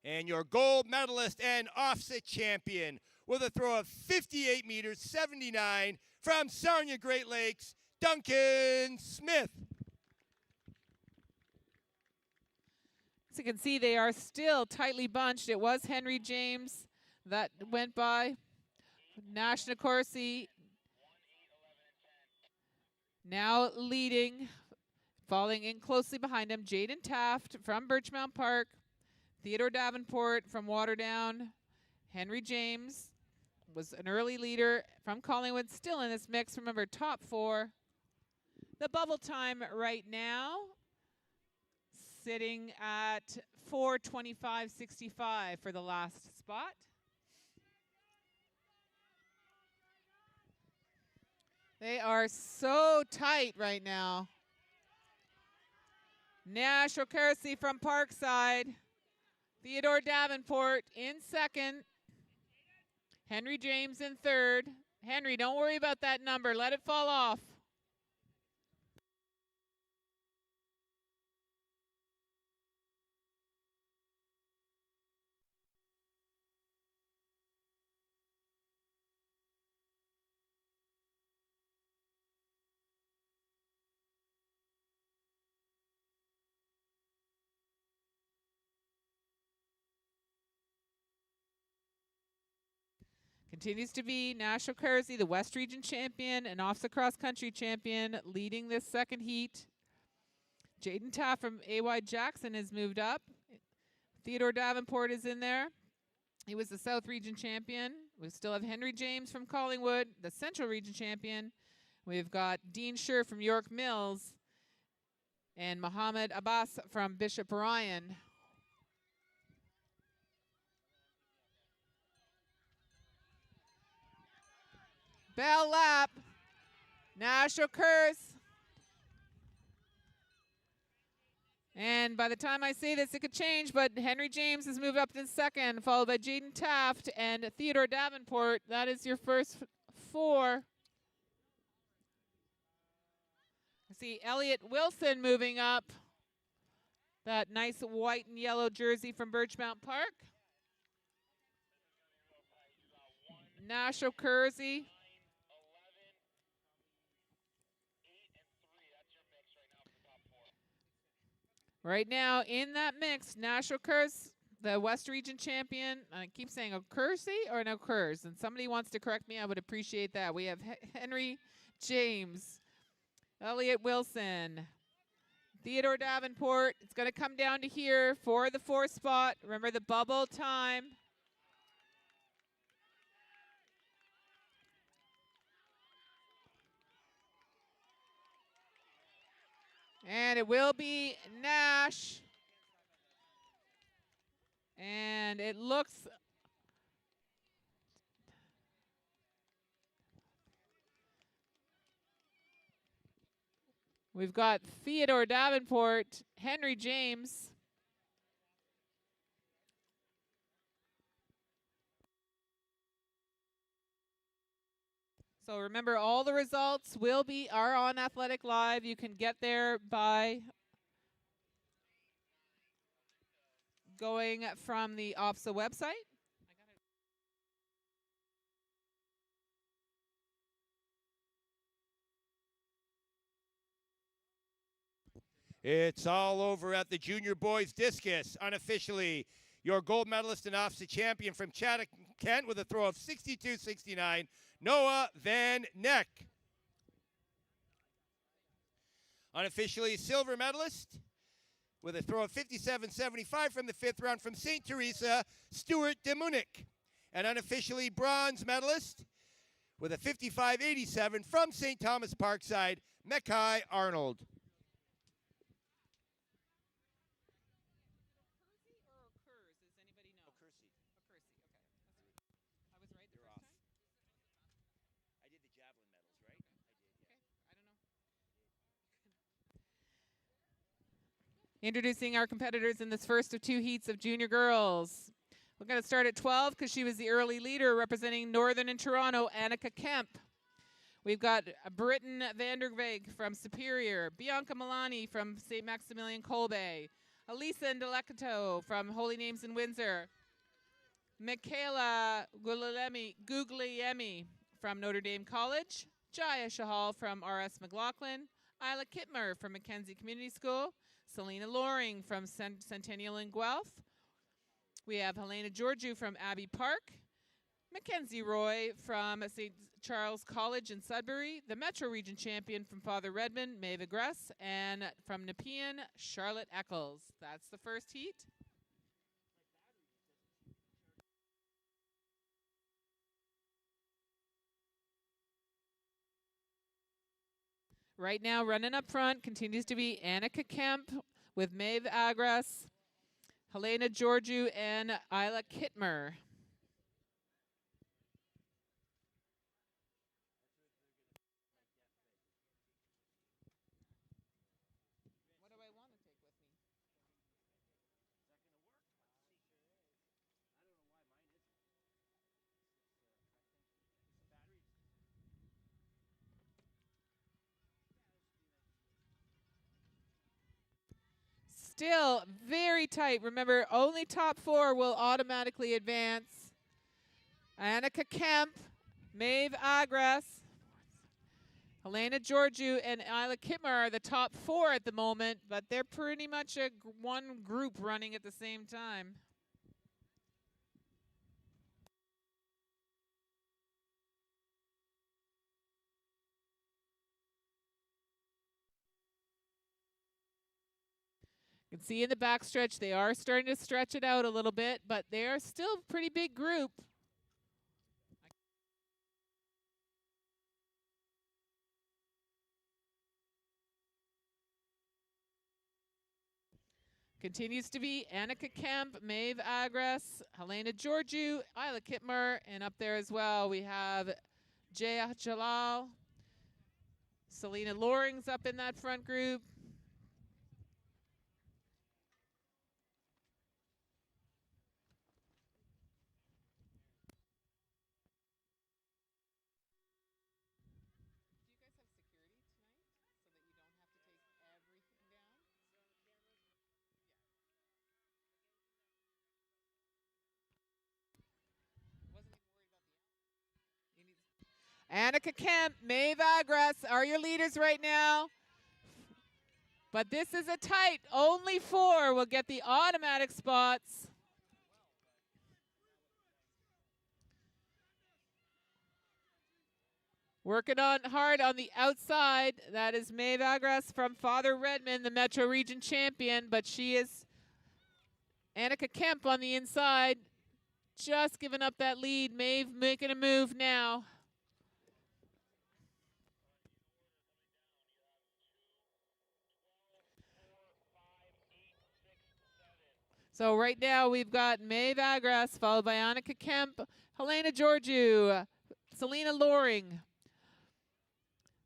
And your gold medalist and OFSAA champion with a throw of 58 meters, 79 from Sarnia Great Lakes, Duncan Smith. As you can see, they are still tightly bunched. It was Henry James that went by. Nash Corsi now leading, falling in closely behind him. Jaden Taft from Birchmount Park. Theodore Davenport from Waterdown. Henry James was an early leader from Collingwood, still in this mix. Remember, top 4. The bubble time right now sitting at 4:25.65 for the last spot. They are so tight right now. Nash O'Carcy from Parkside. Theodore Davenport in second. Henry James in third. Henry, don't worry about that number. Let it fall off. Continues to be Nash O'Carcy, the West Region champion and OFSAA cross country champion, leading this second heat. Jaden Taft from AY Jackson has moved up. Theodore Davenport is in there. He was the South Region champion. We still have Henry James from Collingwood, the Central Region champion. We've got Dean Scher from York Mills and Mohammed Abbas from Bishop Ryan. Bell lap. Nash occurs. And by the time I say this, it could change, but Henry James has moved up in second, followed by Jaden Taft and Theodore Davenport. That is your first 4. I see Elliot Wilson moving up. That nice white and yellow jersey from Birchmount Park. Nash O'Carcy. Right now in that mix, Nash O'Carcy, the West Region champion. I keep saying O'Carcy or an O'Curs, and somebody wants to correct me. I would appreciate that. We have Henry James, Elliot Wilson, Theodore Davenport. It's going to come down to here for the 4th spot. Remember the bubble time. And it will be Nash. And it looks we've got Theodore Davenport, Henry James. So remember, all the results are on Athletic Live. You can get there by going from the OFSAA website. It's all over at the junior boys discus. Unofficially, your gold medalist and OFSAA champion from Chaddock, Kent, with a throw of 62.69, Noah Van Neck. Unofficially, silver medalist with a throw of 57.75 from the 5th round from St. Teresa, Stuart DeMunick. And unofficially, bronze medalist with a 55.87 from St. Thomas Parkside, Mekai Arnold. Introducing our competitors in this first of 2 heats of junior girls. We're going to start at 12 because she was the early leader representing Northern and Toronto, Annika Kemp. We've got Britton Vanderveeg from Superior, Bianca Milani from St. Maximilian Kolbe, Elisa Indelecato from Holy Names in Windsor. Michaela Guglielmi from Notre Dame College. Jaya Shahal from RS McLaughlin. Isla Kittmer from Mackenzie Community School. Selena Loring from Centennial in Guelph. We have Helena Georgiou from Abbey Park. Mackenzie Roy from St. Charles College in Sudbury. The Metro Region champion from Father Redmond, Maeve Agress. And from Nepean, Charlotte Eccles. That's the first heat. Right now, running up front continues to be Annika Kemp with Maeve Agress, Helena Georgiou, and Isla Kittmer. What do I want to take with me? Is that going to work? Let's see. I don't know why mine isn't. The batteries. Still very tight. Remember, only top 4 will automatically advance. Annika Kemp, Maeve Agress, Helena Georgiou, and Isla Kittmer are the top 4 at the moment, but they're pretty much one group running at the same time. You can see in the backstretch, they are starting to stretch it out a little bit, but they are still a pretty big group. Continues to be Annika Kemp, Maeve Agress, Helena Georgiou, Isla Kittmer, and up there as well we have Jaya Jalal. Selena Loring's up in that front group. Do you guys have security tonight so that you don't have to take everything down? Wasn't even worried about the Annika Kemp, Maeve Agress are your leaders right now. But this is a tight. Only 4 will get the automatic spots. Working on hard on the outside. That is Maeve Agress from Father Redmond, the Metro Region champion. But she is Annika Kemp on the inside. Just giving up that lead. Maeve making a move now. So right now we've got Maeve Agress followed by Annika Kemp, Helena Georgiou, Selena Loring,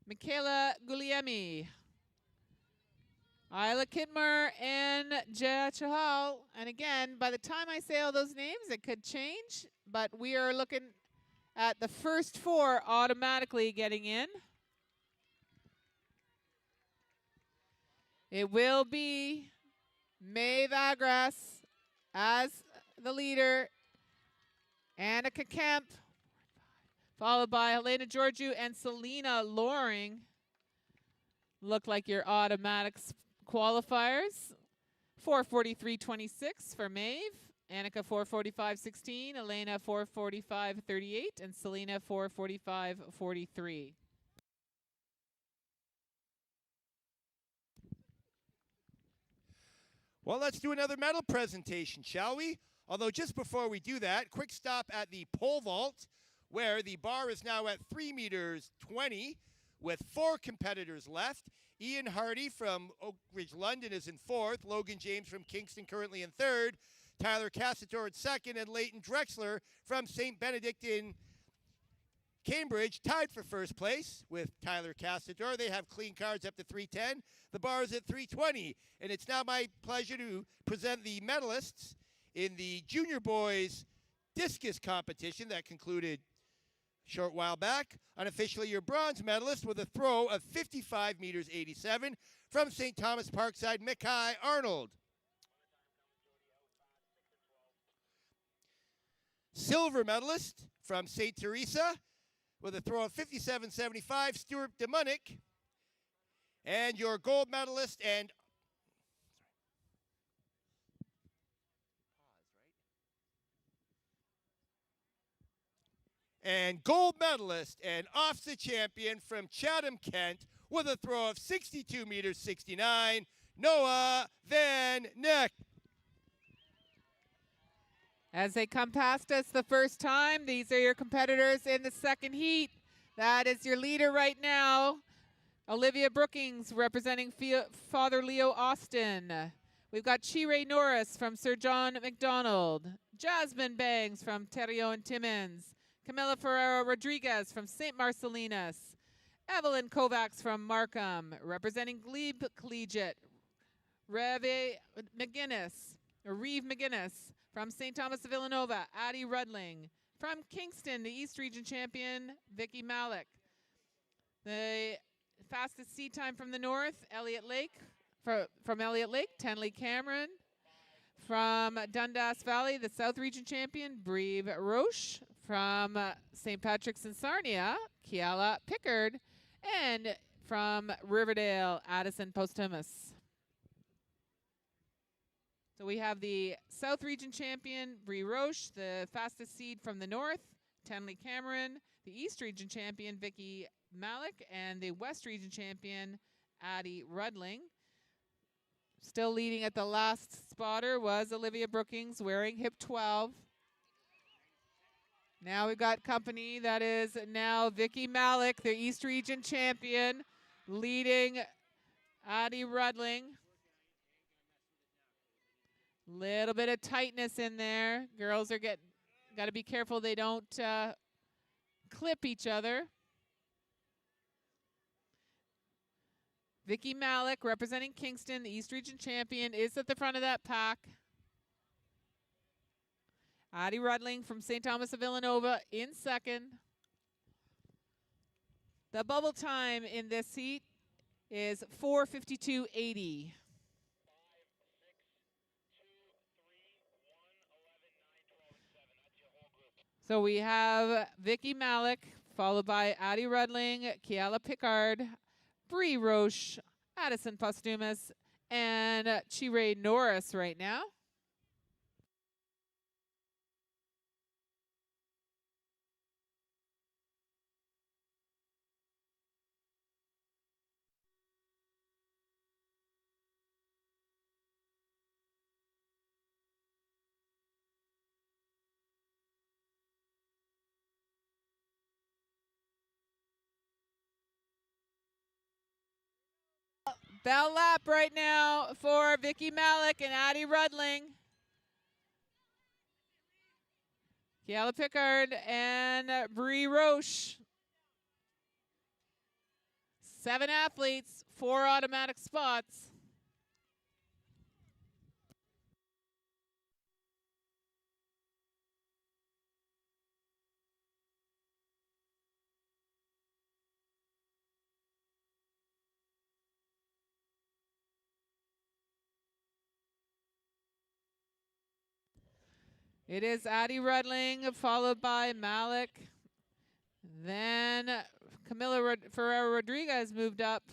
Michaela Guglielmi, Isla Kittmer, and Jaya Chahal. And again, by the time I say all those names, it could change, but we are looking at the first 4 automatically getting in. It will be Maeve Agress as the leader, Annika Kemp, followed by Helena Georgiou and Selena Loring. Look like your automatic qualifiers. 4:43.26 for Maeve, Annika 4:45.16, Elena 4:45.38, and Selena 4:45.43. Well, let's do another medal presentation, shall we? Although just before we do that, quick stop at the pole vault, where the bar is now at 3 meters 20, with 4 competitors left. Ian Hardy from Oak Ridge, London is in 4th. Logan James from Kingston currently in 3rd. Tyler Cassator in 2nd, and Leighton Drexler from St. Benedict in Cambridge tied for 1st place with Tyler Cassator. They have clean cards up to 310. The bar is at 320. And it's now my pleasure to present the medalists in the junior boys discus competition that concluded a short while back. Unofficially, your bronze medalist with a throw of 55 meters 87 from St. Thomas Parkside, Mikhail Arnold. Silver medalist from St. Teresa with a throw of 57.75, Stuart DeMunick. And your gold medalist and gold medalist and OFSAA champion from Chatham, Kent, with a throw of 62 meters 69, Noah Van Neck. As they come past us the first time, these are your competitors in the second heat. That is your leader right now, Olivia Brookings, representing Father Leo Austin. We've got Chire Norris from Sir John MacDonald, Jasmine Bangs from Terrio and Timmins, Camila Ferrero Rodriguez from St. Marcellinus, Evelyn Kovacs from Markham, representing Glebe Collegiate, Reeve McGinnis from St. Thomas of Villanova, Addie Rudling. From Kingston, the East Region champion, Vicky Malik. The fastest seed time from the north, Elliott Lake, from Elliott Lake, Tenley Cameron. From Dundas Valley, the South Region champion, Breve Roche. From St. Patrick's and Sarnia, Kiala Pickard. And from Riverdale, Addison Posthumus. So we have the South Region champion, Bree Roche, the fastest seed from the north, Tenley Cameron, the East Region champion, Vicky Malik, and the West Region champion, Addie Rudling. Still leading at the last spotter was Olivia Brookings, wearing hip 12. Now we've got company that is now Vicky Malik, the East Region champion, leading Addie Rudling. Little bit of tightness in there. Girls are got to be careful they don't clip each other. Vicky Malik, representing Kingston, the East Region champion, is at the front of that pack. Addie Rudling from St. Thomas of Villanova in second. The bubble time in this heat is 4:52.80. So we have Vicky Malik, followed by Addie Rudling, Kiala Pickard, Bree Roche, Addison Posthumus, and Chire Norris right now. Bell lap right now for Vicky Malik and Addie Rudling. Kiala Pickard and Bree Roche. 7 athletes, 4 automatic spots. It is Addie Rudling, followed by Malik. Then Camila Ferrero Rodriguez moved up.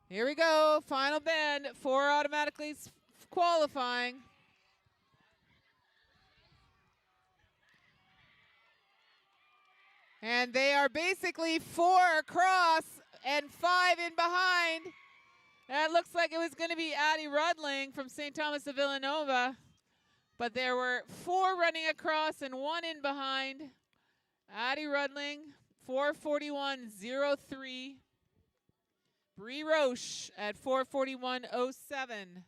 Here we go, final bend, 4 automatically qualifying. And they are basically 4 across and 5 in behind. That looks like it was going to be Addie Rudling from St. Thomas of Villanova. But there were 4 running across and 1 in behind. Addie Rudling, 4:41.03. Bree Roche at 4:41.07.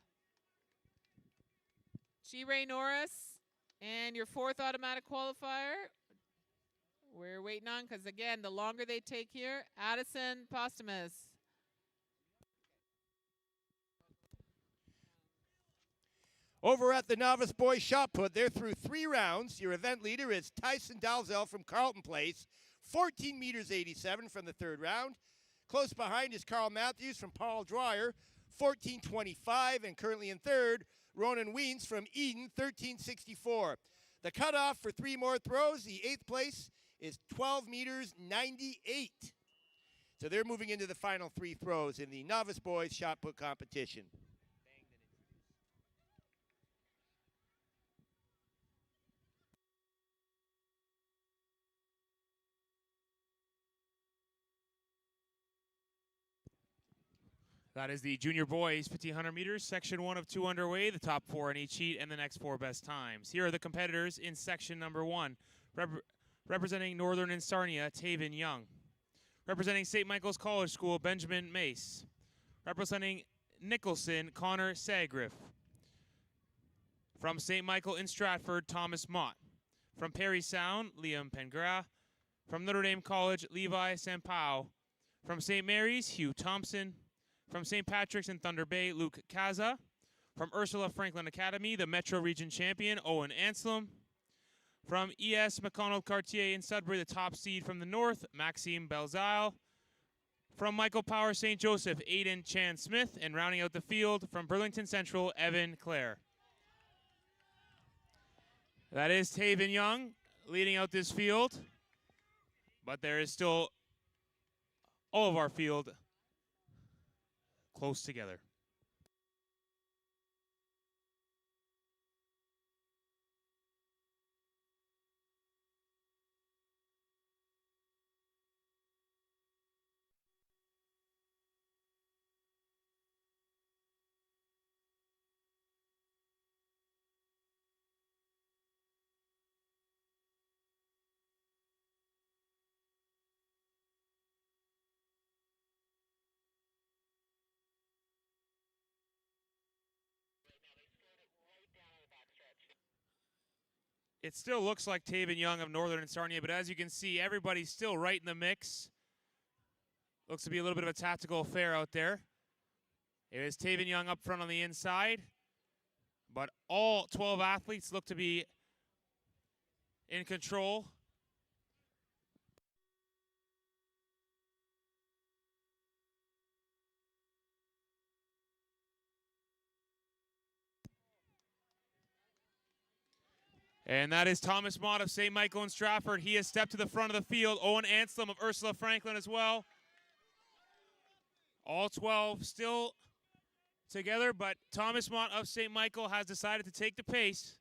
Chire Norris and your 4th automatic qualifier. We're waiting on, because again, the longer they take here, Addison Over at the novice boys shot put, they're through 3 rounds. Your event leader is Tyson Dalzell from Carlton Place, 14 meters 87 from the 3rd round. Close behind is Carl Matthews from Paul Dwyer, 14.25, and currently in 3rd, Ronan Weens from Eden, 13.64. The cutoff for 3 more throws, the 8th place, is 12 meters 98. So they're moving into the final 3 throws in the novice boys shot put competition. That is the junior boys 1500 meters, section 1 of 2 underway, the top 4 in each heat, and the next 4 best times. Here are the competitors in section number 1. Representing Northern and Sarnia, Taven Young. Representing St. Michael's College School, Benjamin Mace. Representing Nicholson, Connor Sagriff. From St. Michael in Stratford, Thomas Mott. From Perry Sound, Liam Pengra. From Notre Dame College, Levi Sampao. From St. Mary's, Hugh Thompson. From St. Patrick's in Thunder Bay, Luke Kaza. From Ursula Franklin Academy, the Metro Region champion, Owen Anselm. From ES McConnell Cartier in Sudbury, the top seed from the north, Maxime Belzile. From Michael Power St. Joseph, Aiden Chan Smith. And rounding out the field, from Burlington Central, Evan Clare. That is Taven Young leading out this field. But there is still all of our field close together. It still looks like Taven Young of Northern and Sarnia, but as you can see, everybody's still right in the mix. Looks to be a little bit of a tactical affair out there. It is Taven Young up front on the inside, but all 12 athletes look to be in control. And that is Thomas Mott of St. Michael and Stratford. He has stepped to the front of the field. Owen Anselm of Ursula Franklin as well. All 12 still together, but Thomas Mott of St. Michael has decided to take the pace.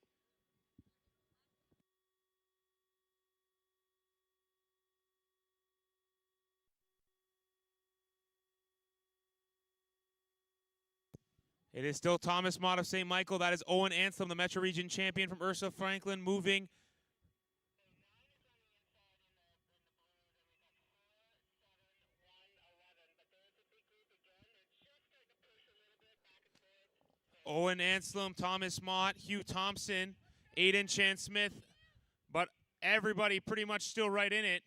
It is still Thomas Mott of St. Michael. That is Owen Anselm, the Metro Region champion from Ursula Franklin, moving. Owen Anselm, Thomas Mott, Hugh Thompson, Aiden Chan Smith, but everybody pretty much still right in it.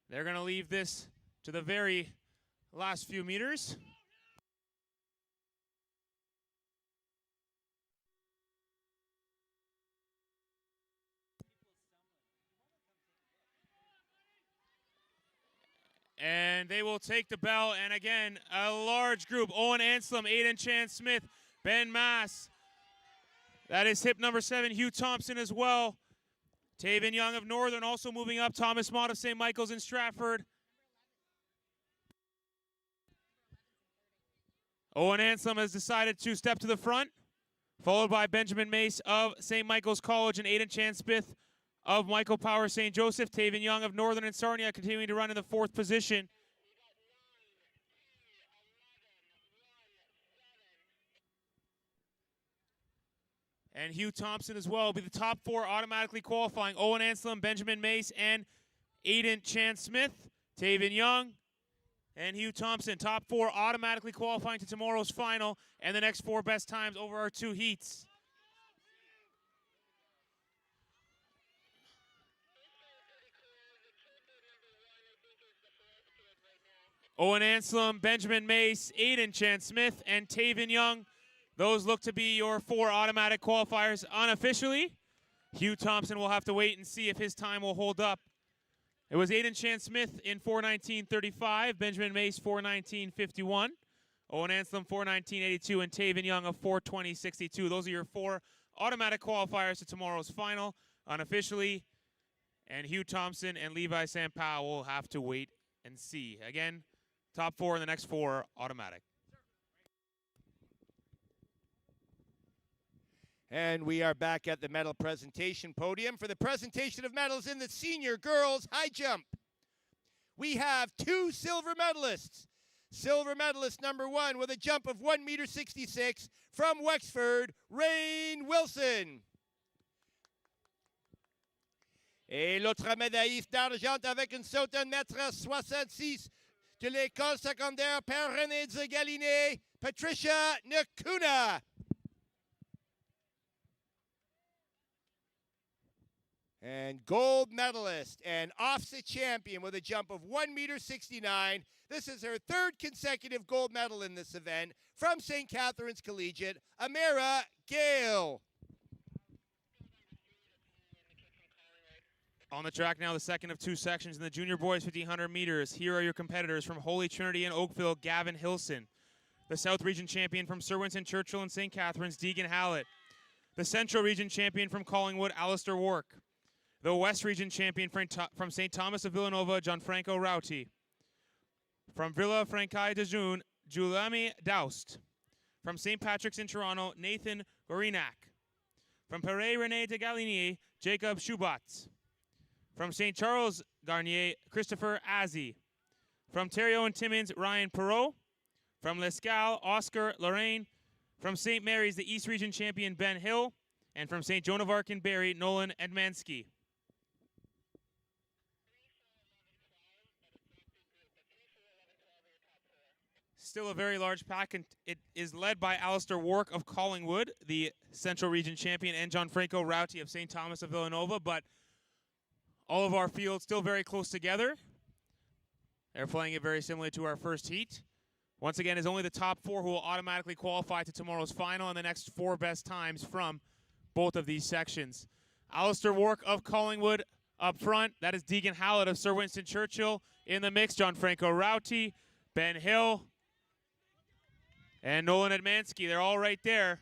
They're going to leave this to the very last few meters. And they will take the bell, and again, a large group. Owen Anselm, Aiden Chan Smith, Ben Mass. That is hip number 7, Hugh Thompson as well. Taven Young of Northern also moving up. Thomas Mott of St. Michael's in Stratford. Owen Anselm has decided to step to the front, followed by Benjamin Mace of St. Michael's College and Aiden Chan Smith of Michael Power St. Joseph. Taven Young of Northern and Sarnia continuing to run in the 4th position. And Hugh Thompson as well will be the top 4 automatically qualifying. Owen Anselm, Benjamin Mace, and Aiden Chan Smith. Taven Young and Hugh Thompson, top 4 automatically qualifying to tomorrow's final and the next 4 best times over our 2 heats. Owen Anselm, Benjamin Mace, Aiden Chan Smith, and Taven Young Those look to be your 4 automatic qualifiers unofficially. Hugh Thompson will have to wait and see if his time will hold up. It was Aiden Chan-Smith in 4:19.35, Benjamin Mace 4:19.51, Owen Anselm 4:19.82, and Taven Young of 4:20.62. Those are your 4 automatic qualifiers to tomorrow's final unofficially. And Hugh Thompson and Levi Sampao will have to wait and see. Again, top 4 in the next 4 automatic. And we are back at the medal presentation podium for the presentation of medals in the senior girls high jump. We have 2 silver medalists. Silver medalist number 1 with a jump of 1.66 m from Wexford, Rain Wilson. Et l'autre médailliste d'argent avec une saute de 1,66 m de l'école secondaire Père René de Galiné, Patricia Nakuna. And gold medalist and OFSAA champion with a jump of 1.69 m. This is her 3rd consecutive gold medal in this event from St. Catharines Collegiate, Amira Gale. On the track now, the second of 2 sections in the junior boys 1,500 meters. Here are your competitors from Holy Trinity and Oakville, Gavin Hilson. The South Region champion from Sir Winston Churchill and St. Catharines, Deegan Hallett. The Central Region champion from Collingwood, Alistair Wark. The West Region champion from St. Thomas of Villanova, Gianfranco Rauti. From Villa Francaise de June, Julami Daust. From St. Patrick's in Toronto, Nathan Gorinak. From Paris René de Galigny, Jacob Schubatz. From St. Charles Garnier, Christopher Azzi. From Terrio and Timmins, Ryan Perot. From Lescal, Oscar Lorraine. From St. Mary's, the East Region champion, Ben Hill. And from St. Joan of Arc and Barrie, Nolan Edmansky. Still a very large pack, and it is led by Alistair Wark of Collingwood, the Central Region champion, and Gianfranco Rauti of St. Thomas of Villanova, but all of our fields still very close together. They're playing it very similar to our first heat. Once again, it's only the top 4 who will automatically qualify to tomorrow's final and the next 4 best times from both of these sections. Alistair Wark of Collingwood up front. That is Deegan Hallett of Sir Winston Churchill in the mix. Gianfranco Rauti, Ben Hill, and Nolan Edmansky. They're all right there.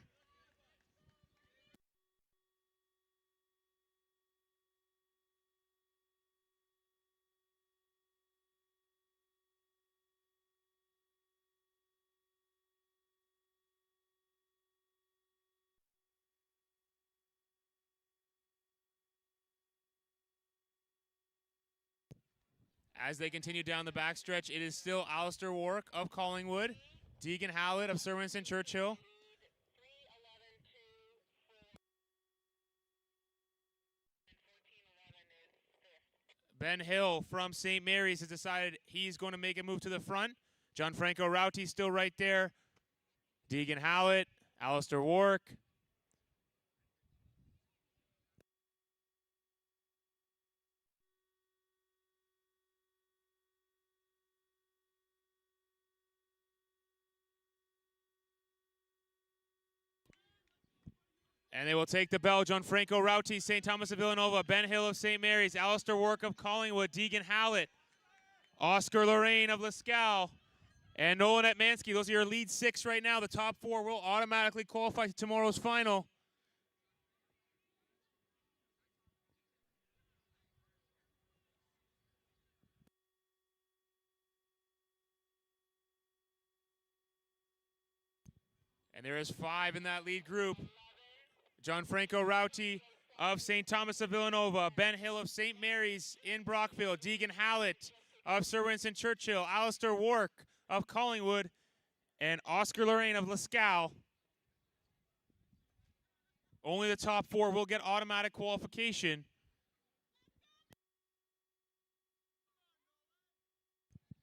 As they continue down the backstretch, it is still Alistair Wark of Collingwood, Deegan Hallett of Sir Winston Churchill. Ben Hill from St. Mary's has decided he's going to make a move to the front. Gianfranco Rauti still right there. Deegan Hallett, Alistair Wark. And they will take the bell. Gianfranco Rauti, St. Thomas of Villanova, Ben Hill of St. Mary's, Alistair Wark of Collingwood, Deegan Hallett, Oscar Lorraine of Lescal, and Nolan Edmansky. Those are your lead 6 right now. The top 4 will automatically qualify to tomorrow's final. And there is 5 in that lead group. Gianfranco Rauti of St. Thomas of Villanova, Ben Hill of St. Mary's in Brockville, Deegan Hallett of Sir Winston Churchill, Alistair Wark of Collingwood, and Oscar Lorraine of Lescal. Only the top 4 will get automatic qualification.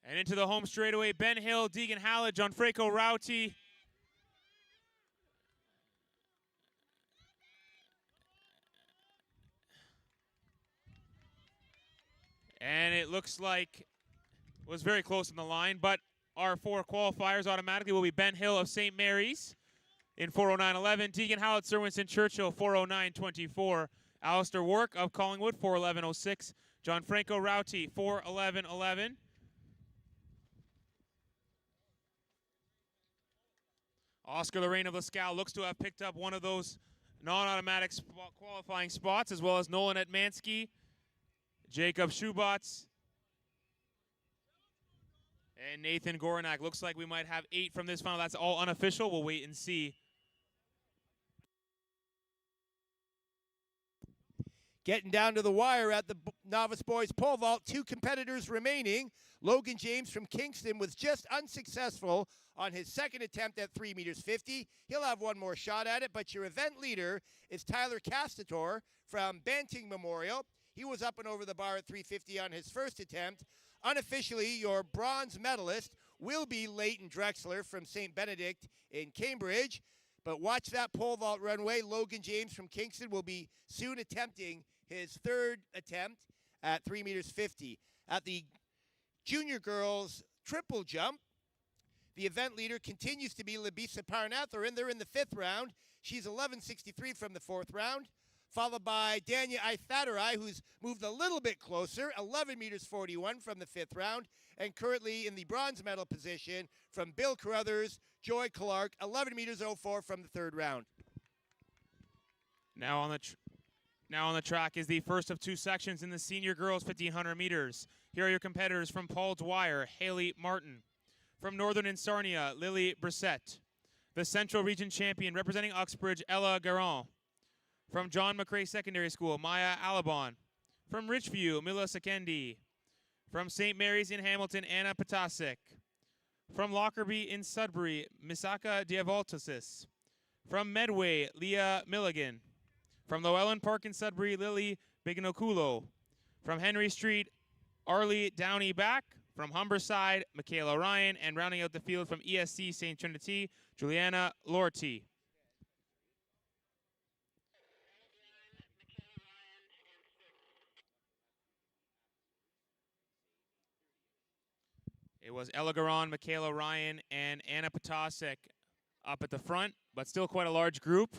And into the home straightaway, Ben Hill, Deegan Hallett, Gianfranco Rauti. And it looks like it was very close in the line, but our 4 qualifiers automatically will be Ben Hill of St. Mary's, in 4:09.11. Deegan Howitzer, Winston Churchill, 4:09.24. Alistair Wark of Collingwood, 4:11.06. John Franco Rauti, 4:11.11. Oscar Lorraine of Lascal looks to have picked up one of those non-automatic qualifying spots, as well as Nolan Etmansky, Jacob Schubatz, and Nathan Goranak. Looks like we might have 8 from this final. That's all unofficial. We'll wait and see. Getting down to the wire at the novice boys pole vault, 2 competitors remaining. Logan James from Kingston was just unsuccessful on his second attempt at 3 meters 50. He'll have one more shot at it, but your event leader is Tyler Castator from Banting Memorial. He was up and over the bar at 350 on his first attempt. Unofficially, your bronze medalist will be Leighton Drexler from St. Benedict in Cambridge. But watch that pole vault runway. Logan James from Kingston will be soon attempting his third attempt at 3 meters 50. At the junior girls triple jump, the event leader continues to be Labisa Parnatharan. They're in the 5th round. She's 11.63 from the 4th round, followed by Dania Aithadarai, who's moved a little bit closer, 11 meters 41 from the 5th round, and currently in the bronze medal position from Bill Carruthers, Joy Clark, 11 meters 04 from the 3rd round. Now on the track is the first of 2 sections in the senior girls 1,500 meters. Here are your competitors from Paul Dwyer, Haley Martin. From Northern Insarnia, Lily Brissett. The Central Region champion representing Uxbridge, Ella Garand. From John McCrae Secondary School, Maya Alabon. From Richview, Mila Sekendi. From St. Mary's in Hamilton, Anna Patasik. From Lockerbie in Sudbury, Misaka Diavoltosis. From Medway, Leah Milligan. From Llewellyn Park in Sudbury, Lily Bignoculo. From Henry Street, Arlie Downey Back. From Humberside, Michaela Ryan. And rounding out the field from ESC St. Trinity, Juliana Lorty. It was Ella Garon, Michaela Ryan, and Anna Patasek up at the front, but still quite a large group.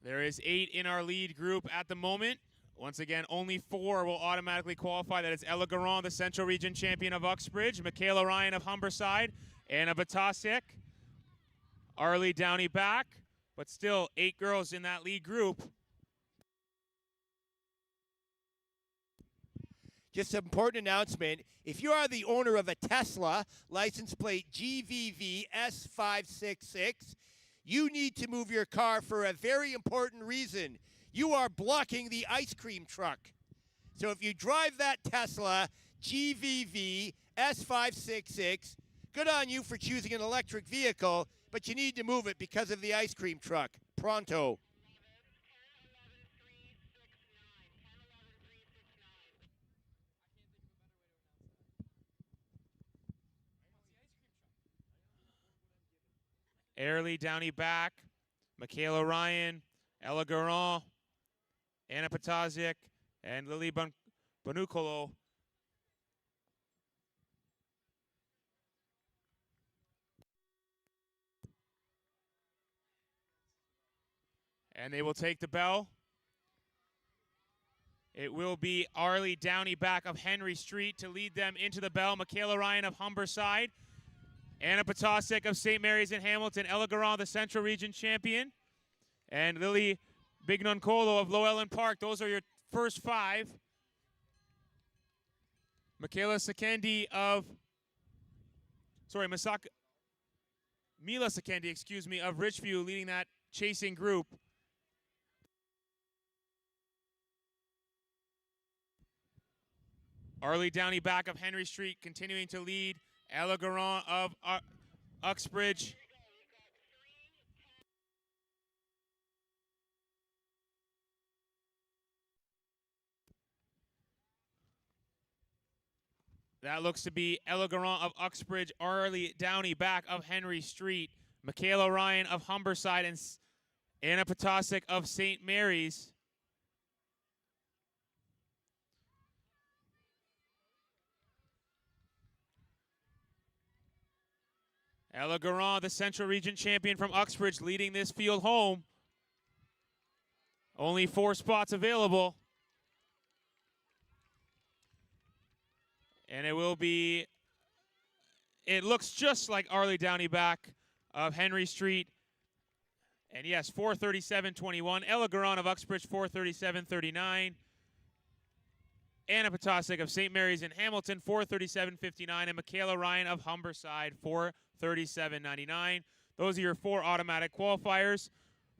There is 8 in our lead group at the moment. Once again, only 4 will automatically qualify. That is Ella Garon, the Central Region champion of Uxbridge, Michaela Ryan of Humberside, Anna Patasek, Arlie Downey Back, but still 8 girls in that lead group. Just an important announcement. If you are the owner of a Tesla, license plate GVV S566, you need to move your car for a very important reason. You are blocking the ice cream truck. So if you drive that Tesla GVV S566, good on you for choosing an electric vehicle, but you need to move it because of the ice cream truck. Pronto. 10, 11, 3, 6, 9. 10, 11, 3, 6, 9. Airly Downey Back, Michaela Ryan, Ella Garon, Anna Patasek, and Lily Bonucolo. And they will take the bell. It will be Arlie Downey Back of Henry Street to lead them into the bell. Michaela Ryan of Humberside. Anna Patasek of St. Mary's in Hamilton. Ella Garon, the Central Region champion. And Lily Bignoncolo of Llewellyn Park. Those are your first 5. Michaela Sekendi of... Mila Sekendi, excuse me, of Richview leading that chasing group. Arlie Downey Back of Henry Street continuing to lead. Ella Garon of Uxbridge. That looks to be Ella Garon of Uxbridge, Arlie Downey Back of Henry Street, Michaela Ryan of Humberside, and Anna Patasek of St. Mary's. Ella Garand, the Central Region champion from Uxbridge, leading this field home. Only 4 spots available. And it will be, it looks just like Arlie Downey back of Henry Street. And yes, 4:37.21. Ella Garand of Uxbridge, 4:37.39. Anna Potasic of St. Mary's in Hamilton, 4:37.59. And Michaela Ryan of Humberside, 4:37.99. Those are your 4 automatic qualifiers.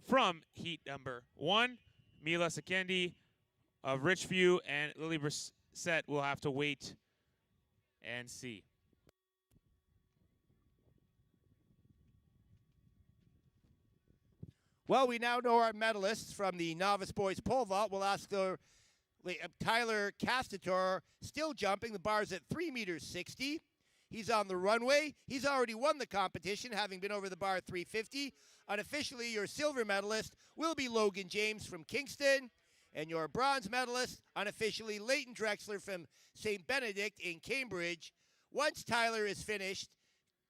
From heat number 1, Mila Sekendi of Richview and Lily Brissett will have to wait and see. Well, we now know our medalists from the novice boys pole vault. We'll ask Tyler Castator, still jumping. The bar's at 3 meters 60. He's on the runway. He's already won the competition, having been over the bar at 350. Unofficially, your silver medalist will be Logan James from Kingston. And your bronze medalist, unofficially, Leighton Drexler from St. Benedict in Cambridge. Once Tyler is finished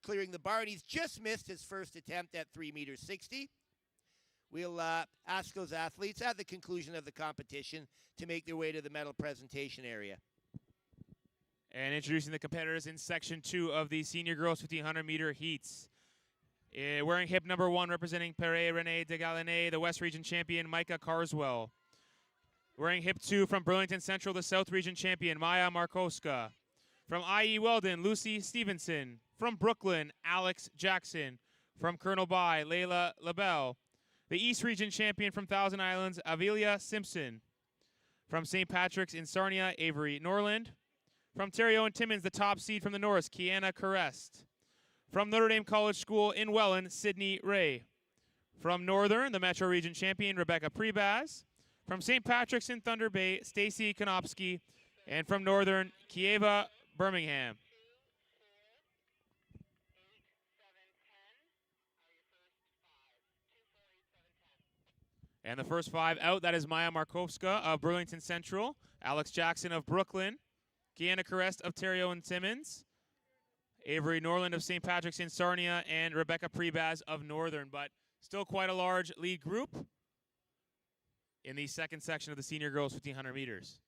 clearing the bar, and he's just missed his first attempt at 3 meters 60, we'll ask those athletes at the conclusion of the competition to make their way to the medal presentation area. And introducing the competitors in Section 2 of the Senior Girls 1500-meter heats. Wearing hip number 1, representing Pere Rene de Galinay, the West Region champion, Micah Carswell. Wearing hip 2 from Burlington Central, the South Region champion, Maya Markoska. From IE Weldon, Lucy Stevenson. From Brooklyn, Alex Jackson. From Colonel By, Layla LaBelle. The East Region champion from Thousand Islands, Avelia Simpson. From St. Patrick's in Sarnia, Avery Norland. From Terrio and Timmins, the top seed from the North, Kiana Carest. From Notre Dame College School in Welland, Sydney Ray. From Northern, the Metro Region champion, Rebecca Prebaz. From St. Patrick's in Thunder Bay, Stacy Konopsky. And from Northern, Kieva Birmingham. 2, 4, 8, 7, 10 are your first 5. 2, 4, 8, 7, 10. And the first 5 out, that is Maya Markovska of Burlington Central, Alex Jackson of Brooklyn, Kiana Carest of Terrio and Timmins, Avery Norland of St. Patrick's in Sarnia, and Rebecca Prebaz of Northern. But still quite a large lead group in the second section of the Senior Girls 1500 meters.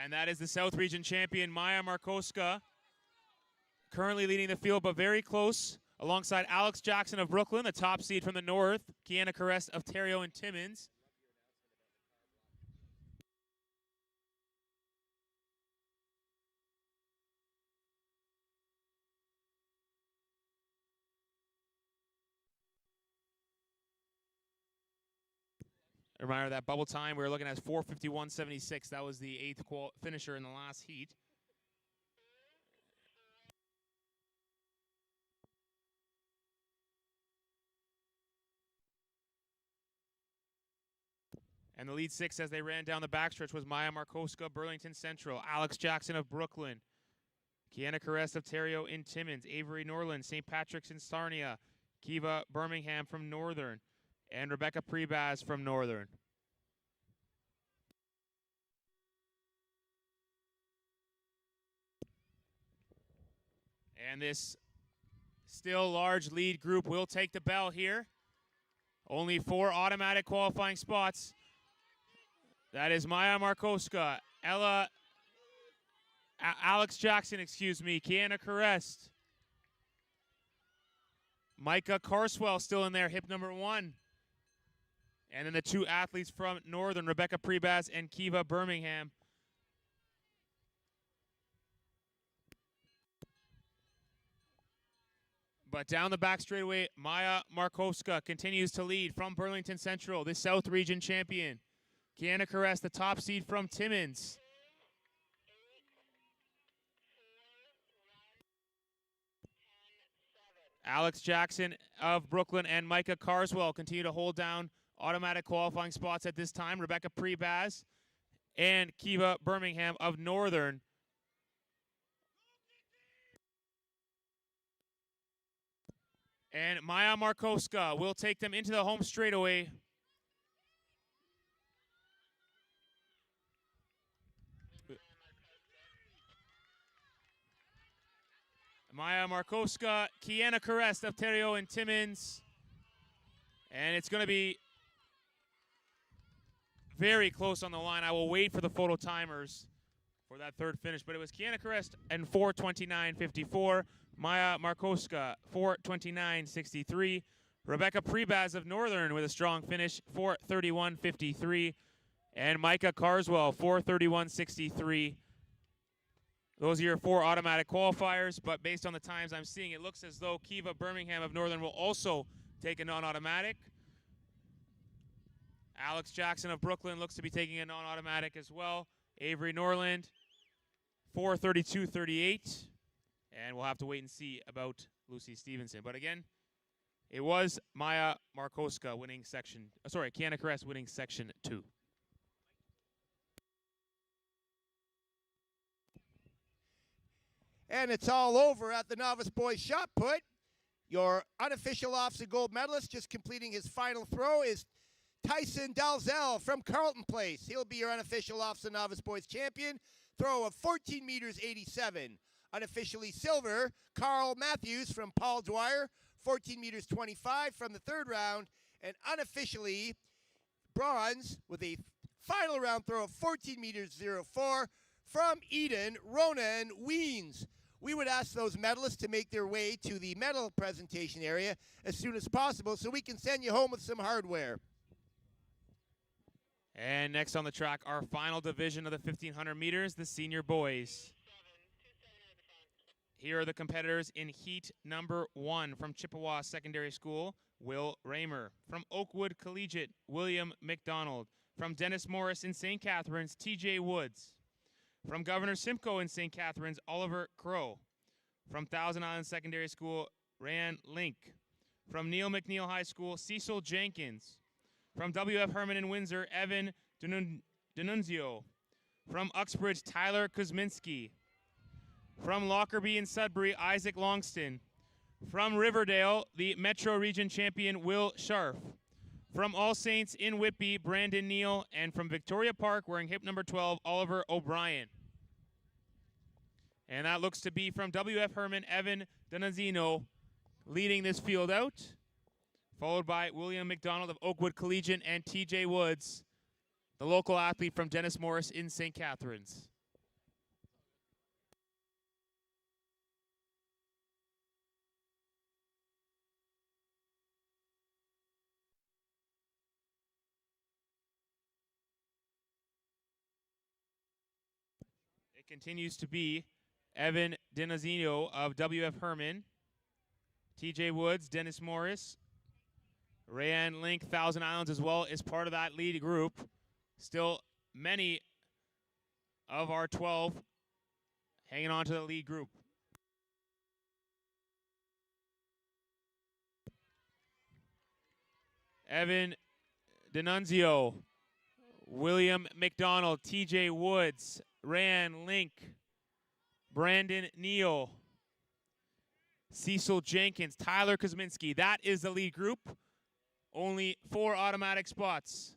And that is the South Region champion, Maya Markoska, currently leading the field, but very close, alongside Alex Jackson of Brooklyn, the top seed from the North, Kiana Carest of Terrio and Timmins. A reminder that bubble time we were looking at 4:51.76. That was the 8th finisher in the last heat. And the lead 6 as they ran down the backstretch was Maya Markoska, Burlington Central, Alex Jackson of Brooklyn, Kiana Carest of Terrio in Timmins, Avery Norland, St. Patrick's in Sarnia, Kiva Birmingham from Northern, and Rebecca Prebaz from Northern. And this still large lead group will take the bell here. Only 4 automatic qualifying spots. That is Maya Markoska, Alex Jackson, Kiana Carest. Micah Carswell still in there, hip number 1. And then the 2 athletes from Northern, Rebecca Prebaz and Kiva Birmingham. But down the back straightaway, Maya Markoska continues to lead from Burlington Central, the South Region champion. Kiana Carest, the top seed from Timmins. 8, 4, 1, 10, 7. Alex Jackson of Brooklyn and Micah Carswell continue to hold down automatic qualifying spots at this time. Rebecca Prebaz and Kiva Birmingham of Northern. And Maya Markowska will take them into the home straightaway. Maya Markowska, Kiana Carest of Terrio and Timmins. And it's going to be very close on the line. I will wait for the photo timers for that third finish. But it was Kiana Carest and 4:29.54. Maya Markowska, 4:29.63. Rebecca Prebaz of Northern with a strong finish, 4:31.53. And Micah Carswell, 4:31.63. Those are your 4 automatic qualifiers, but based on the times I'm seeing, it looks as though Kiva Birmingham of Northern will also take a non-automatic. Alex Jackson of Brooklyn looks to be taking a non-automatic as well. Avery Norland, 4:32.38. And we'll have to wait and see about Lucy Stevenson. But again, it was Maya Markowska winning section, Kiana Caress winning section 2. And it's all over at the novice boys shot put. Your unofficial OFSAA gold medalist just completing his final throw is Tyson Dalzell from Carlton Place. He'll be your unofficial OFSAA novice boys champion. Throw of 14 meters 87. Unofficially silver, Carl Matthews from Paul Dwyer, 14 meters 25 from the third round. And unofficially bronze with a final round throw of 14 meters 04 from Eden, Ronan Weens. We would ask those medalists to make their way to the medal presentation area as soon as possible so we can send you home with some hardware. And next on the track, our final division of the 1,500 meters, the senior boys. Here are the competitors in heat number 1 from Chippewa Secondary School, Will Raymer. From Oakwood Collegiate, William McDonald. From Dennis Morris in St. Catharines, TJ Woods. From Governor Simcoe in St. Catharines, Oliver Crow. From Thousand Island Secondary School, Ryan Link. From Neil McNeil High School, Cecil Jenkins. From W.F. Herman in Windsor, Evan Denunzio. From Uxbridge, Tyler Kuzminski. From Lockerbie in Sudbury, Isaac Longston. From Riverdale, the Metro Region champion, Will Scharf. From All Saints in Whitby, Brandon Neal. And from Victoria Park, wearing hip number 12, Oliver O'Brien. And that looks to be from W.F. Herman, Evan Donazino leading this field out, followed by William McDonald of Oakwood Collegiate and TJ Woods, the local athlete from Dennis Morris in St. Catharines. It continues to be Evan Denazino of W.F. Herman, TJ Woods, Dennis Morris, Rayanne Link, Thousand Islands as well is part of that lead group. Still many of our 12 hanging on to the lead group. Evan Denunzio, William McDonald, TJ Woods, Rayanne Link, Brandon Neal, Cecil Jenkins, Tyler Kuzminski. That is the lead group. Only 4 automatic spots.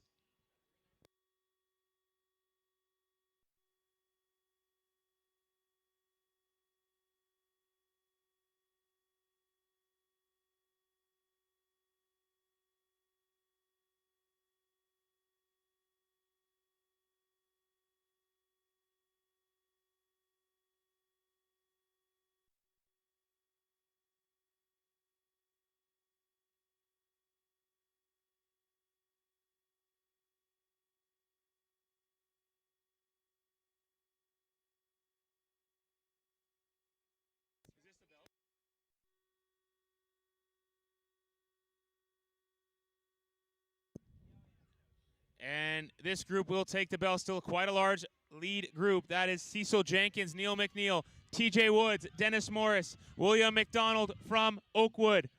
And this group will take the bell. Still quite a large lead group. That is Cecil Jenkins, Neil McNeil, TJ Woods, Dennis Morris, William McDonald from Oakwood,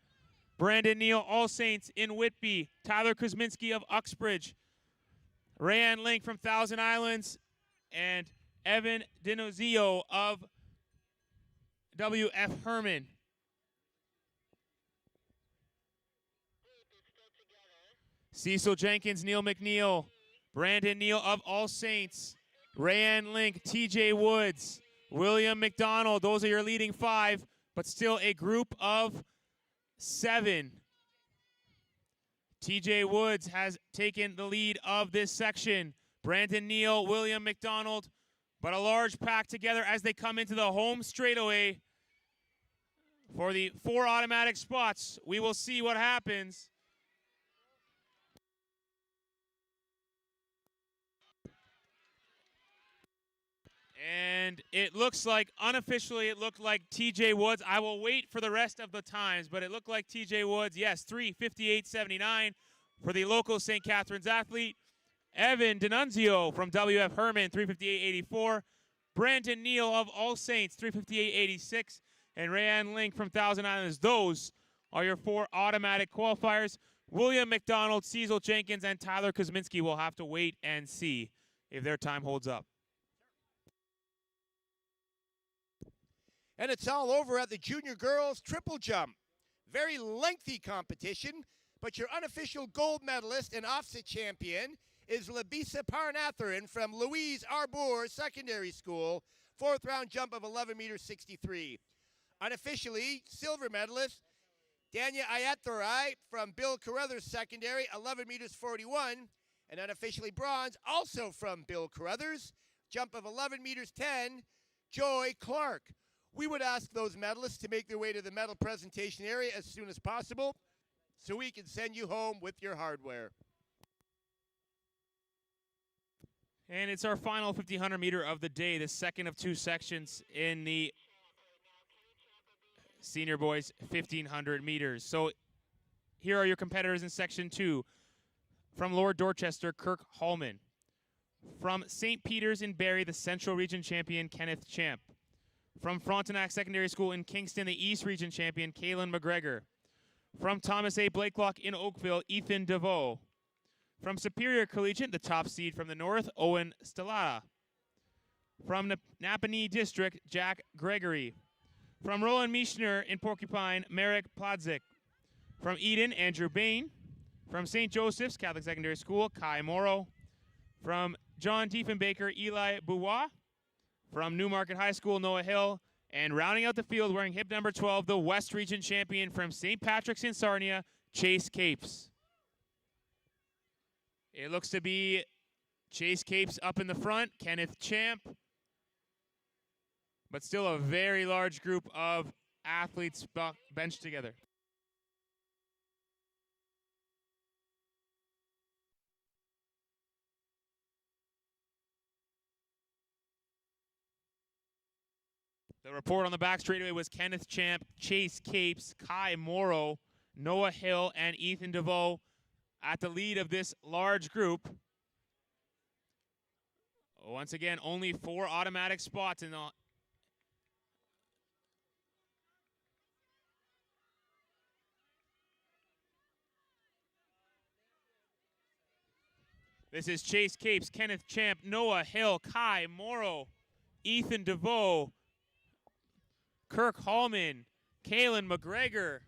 Brandon Neal, All Saints in Whitby, Tyler Kuzminski of Uxbridge, Rayanne Link from Thousand Islands, and Evan Denozio of W.F. Herman. Cecil Jenkins, Neil McNeil, Brandon Neal of All Saints, Rayanne Link, TJ Woods, William McDonald. Those are your leading 5, but still a group of 7. TJ Woods has taken the lead of this section. Brandon Neal, William McDonald, but a large pack together as they come into the home straightaway for the 4 automatic spots. We will see what happens. And it looks like, unofficially, it looked like TJ Woods. I will wait for the rest of the times, but it looked like TJ Woods, yes, 3:58.79 for the local St. Catharines athlete. Evan D'Annunzio from WF Herman, 3:58.84. Brandon Neal of All Saints, 3:58.86. And Rayanne Link from Thousand Islands. Those are your 4 automatic qualifiers. William McDonald, Cecil Jenkins, and Tyler Kuzminski will have to wait and see if their time holds up. And it's all over at the junior girls triple jump. Very lengthy competition, but your unofficial gold medalist and OFSAA champion is Labisa Parnatharan from Louise Arbour Secondary School, 4th round jump of 11 meters 63. Unofficially, silver medalist Dania Ayatharai from Bill Carruthers Secondary, 11 meters 41. And unofficially bronze, also from Bill Carruthers, jump of 11 meters 10, Joy Clark. We would ask those medalists to make their way to the medal presentation area as soon as possible so we can send you home with your hardware. And it's our final 1500 meter of the day, the second of 2 sections in the senior boys 1500 meters. So here are your competitors in section 2. From Lord Dorchester, Kirk Hallman. From St. Peter's in Barrie, the Central Region champion, Kenneth Champ. From Frontenac Secondary School in Kingston, the East Region champion, Kaylin McGregor. From Thomas A. Blakelock in Oakville, Ethan DeVoe. From Superior Collegiate, the top seed from the north, Owen Stellata. From Napanee District, Jack Gregory. From Roland Michener in Porcupine, Merrick Pladzik. From Eden, Andrew Bain. From St. Joseph's Catholic Secondary School, Kai Morrow. From John Diefenbaker, Eli Bouwa. From Newmarket High School, Noah Hill. And rounding out the field, wearing hip number 12, the West Region champion from St. Patrick's in Sarnia, Chase Capes. It looks to be Chase Capes up in the front, Kenneth Champ. But still a very large group of athletes benched together. The report on the back straightaway was Kenneth Champ, Chase Capes, Kai Morrow, Noah Hill, and Ethan DeVoe at the lead of this large group. Once again, only 4 automatic spots in the This is Chase Capes, Kenneth Champ, Noah Hill, Kai Morrow, Ethan DeVoe, Kirk Hallman, Kaylin McGregor,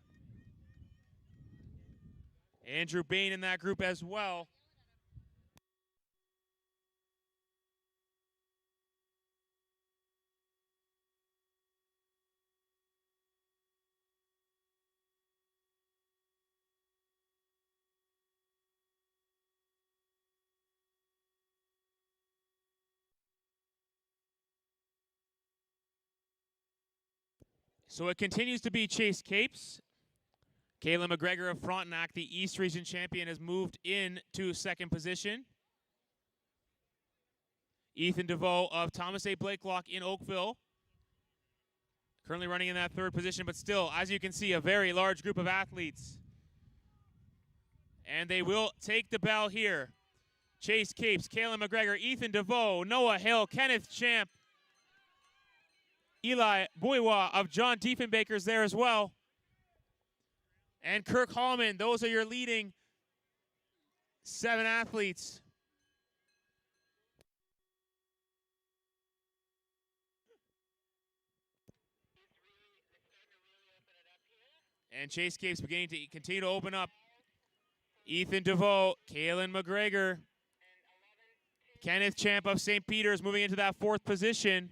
Andrew Bain in that group as well. So it continues to be Chase Capes. Kaylin McGregor of Frontenac, the East Region champion, has moved in to second position. Ethan DeVoe of Thomas A. Blakelock in Oakville, currently running in that 3rd position, but still, as you can see, a very large group of athletes. And they will take the bell here. Chase Capes, Kaylin McGregor, Ethan DeVoe, Noah Hill, Kenneth Champ, Eli Bouwa of John Diefenbaker's there as well. And Kirk Hallman, those are your leading 7 athletes. And Chase Capes beginning to continue to open up. Ethan DeVoe, Kaylin McGregor. Kenneth Champ of St. Peter's moving into that 4th position.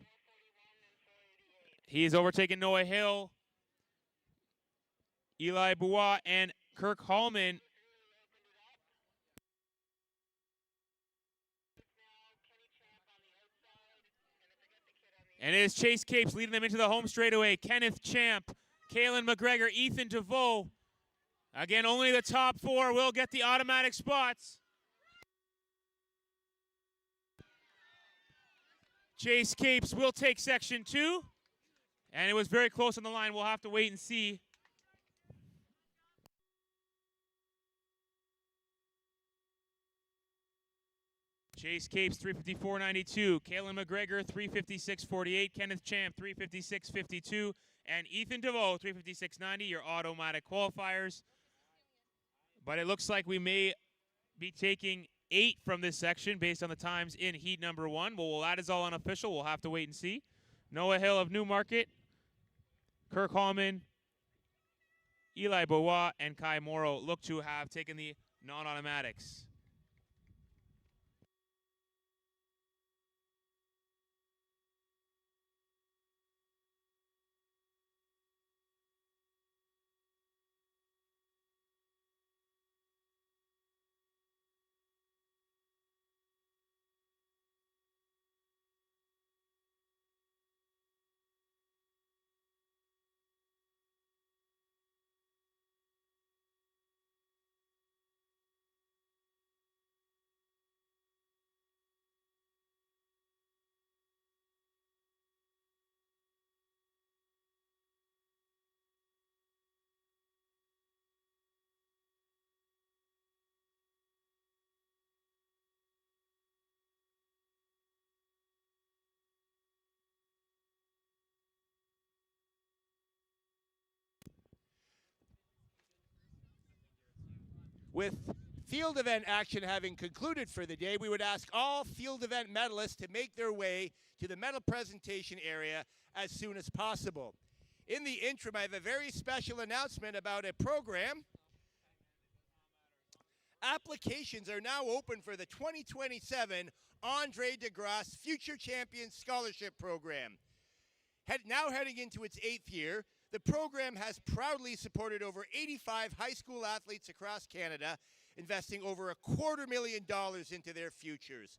He's overtaken Noah Hill, Eli Bois, and Kirk Hallman. And it is Chase Capes leading them into the home straightaway. Kenneth Champ, Kaylin McGregor, Ethan DeVoe. Again, only the top 4 will get the automatic spots. Chase Capes will take section 2. And it was very close on the line. We'll have to wait and see. Chase Capes, 354.92. Kaylin McGregor, 356.48. Kenneth Champ, 356.52. And Ethan DeVoe, 356.90, your automatic qualifiers. But it looks like we may be taking 8 from this section based on the times in heat number 1. Well, that is all unofficial. We'll have to wait and see. Noah Hill of Newmarket, Kirk Hallman, Eli Bois, and Kai Morrow look to have taken the non-automatics. With field event action having concluded for the day, we would ask all field event medalists to make their way to the medal presentation area as soon as possible. In the interim, I have a very special announcement about a program. Applications are now open for the 2027 Andre DeGrasse Future Champions Scholarship Program. Now heading into its 8th year, the program has proudly supported over 85 high school athletes across Canada, investing over $250,000 into their futures.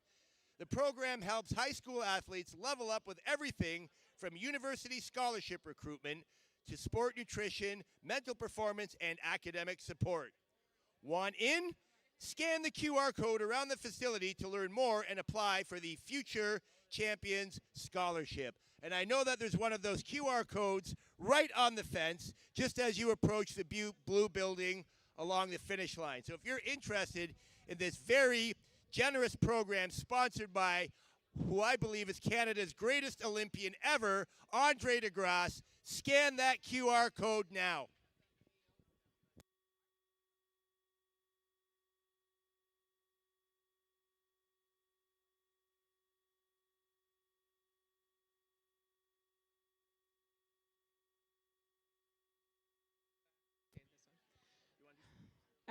The program helps high school athletes level up with everything from university scholarship recruitment to sport nutrition, mental performance, and academic support. Want in? Scan the QR code around the facility to learn more and apply for the Future Champions Scholarship. And I know that there's one of those QR codes right on the fence just as you approach the blue building along the finish line. So if you're interested in this very generous program sponsored by who I believe is Canada's greatest Olympian ever, Andre DeGrasse, scan that QR code now.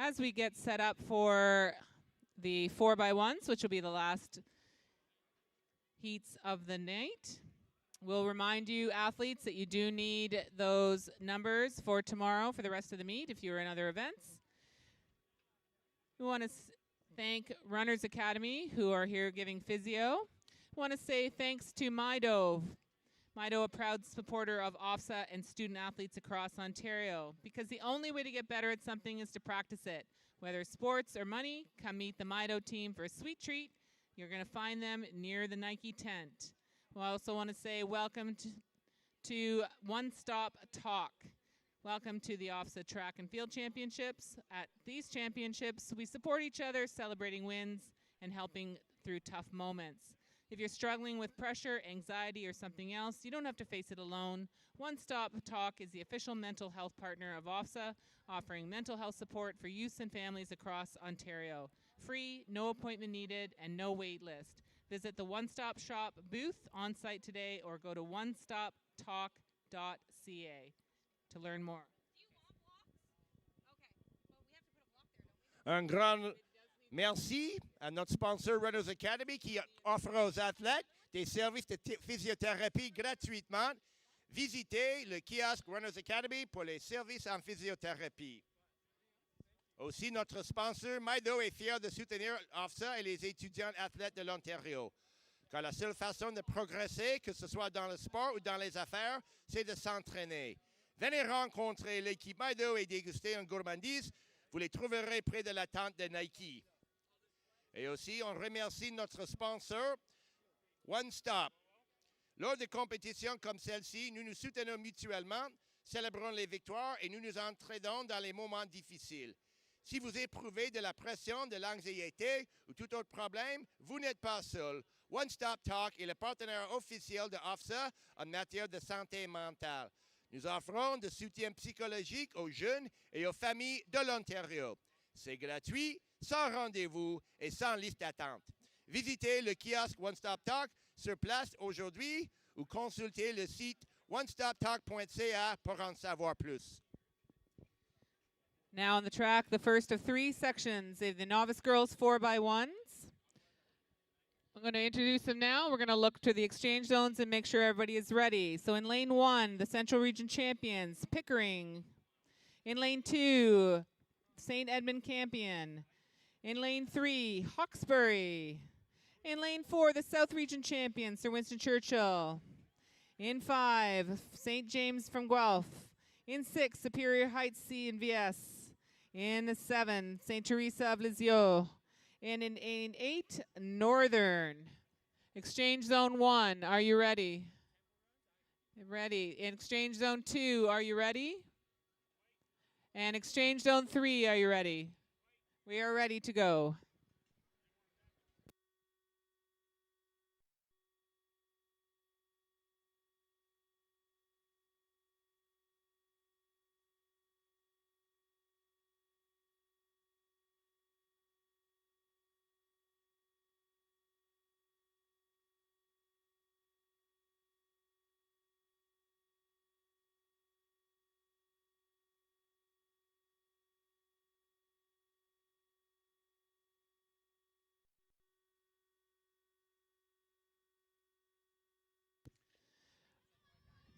As we get set up for the 4x1s, which will be the last heats of the night, we'll remind you, athletes, that you do need those numbers for tomorrow for the rest of the meet if you're in other events. We want to thank Runners Academy, who are here giving physio. We want to say thanks to Mido, a proud supporter of OFSAA and student athletes across Ontario, because the only way to get better at something is to practice it. Whether sports or money, come meet the Mido team for a sweet treat. You're going to find them near the Nike tent. We also want to say welcome to One Stop Talk. Welcome to the OFSAA Track and Field Championships. At these championships, we support each other, celebrating wins and helping through tough moments. If you're struggling with pressure, anxiety, or something else, you don't have to face it alone. One Stop Talk is the official mental health partner of OFSAA, offering mental health support for youths and families across Ontario. Free, no appointment needed, and no wait list. Visit the One Stop Shop booth on site today or go to onestoptalk.ca to learn more. Do you want blocks? Okay. Well, we have to put a block there, don't Un grand merci à notre sponsor Runners Academy qui offre aux athlètes des services de physiothérapie gratuitement. Visitez le kiosque Runners Academy pour les services en physiothérapie. Aussi, notre sponsor Maido est fier de soutenir OFSAA et les étudiants athlètes de l'Ontario. Car la seule façon de progresser, que ce soit dans le sport ou dans les affaires, c'est de s'entraîner. Venez rencontrer l'équipe Maido et déguster une gourmandise. Vous les trouverez près de la tente de Nike. Et aussi, on remercie notre sponsor, One Stop. Lors de compétitions comme celle-ci, nous nous soutenons mutuellement, célébrons les victoires et nous nous entraidons dans les moments difficiles. Si vous éprouvez de la pression, de l'anxiété ou tout autre problème, vous n'êtes pas seul. One Stop Talk est le partenaire officiel de OFSAA en matière de santé mentale. Nous offrons de soutien psychologique aux jeunes et aux familles de l'Ontario. C'est gratuit, sans rendez-vous et sans liste d'attente. Visitez le kiosque One Stop Talk sur place aujourd'hui ou consultez le site onestoptalk.ca pour en savoir plus. Now on the track, the first of 3 sections of the novice girls 4x1s. I'm going to introduce them now. We're going to look to the exchange zones and make sure everybody is ready. So in lane 1, the Central Region champions, Pickering. In lane 2, St. Edmund Campion. In lane 3, Hawkesbury. In lane 4, the South Region champions, Sir Winston Churchill. In 5, St. James from Guelph. In 6, Superior Heights C and VS. In 7, St. Teresa of Lisieux. And in 8, Northern. Exchange Zone 1, are you ready? Ready. In Exchange Zone 2, are you ready? And Exchange Zone 3, are you ready? We are ready to go.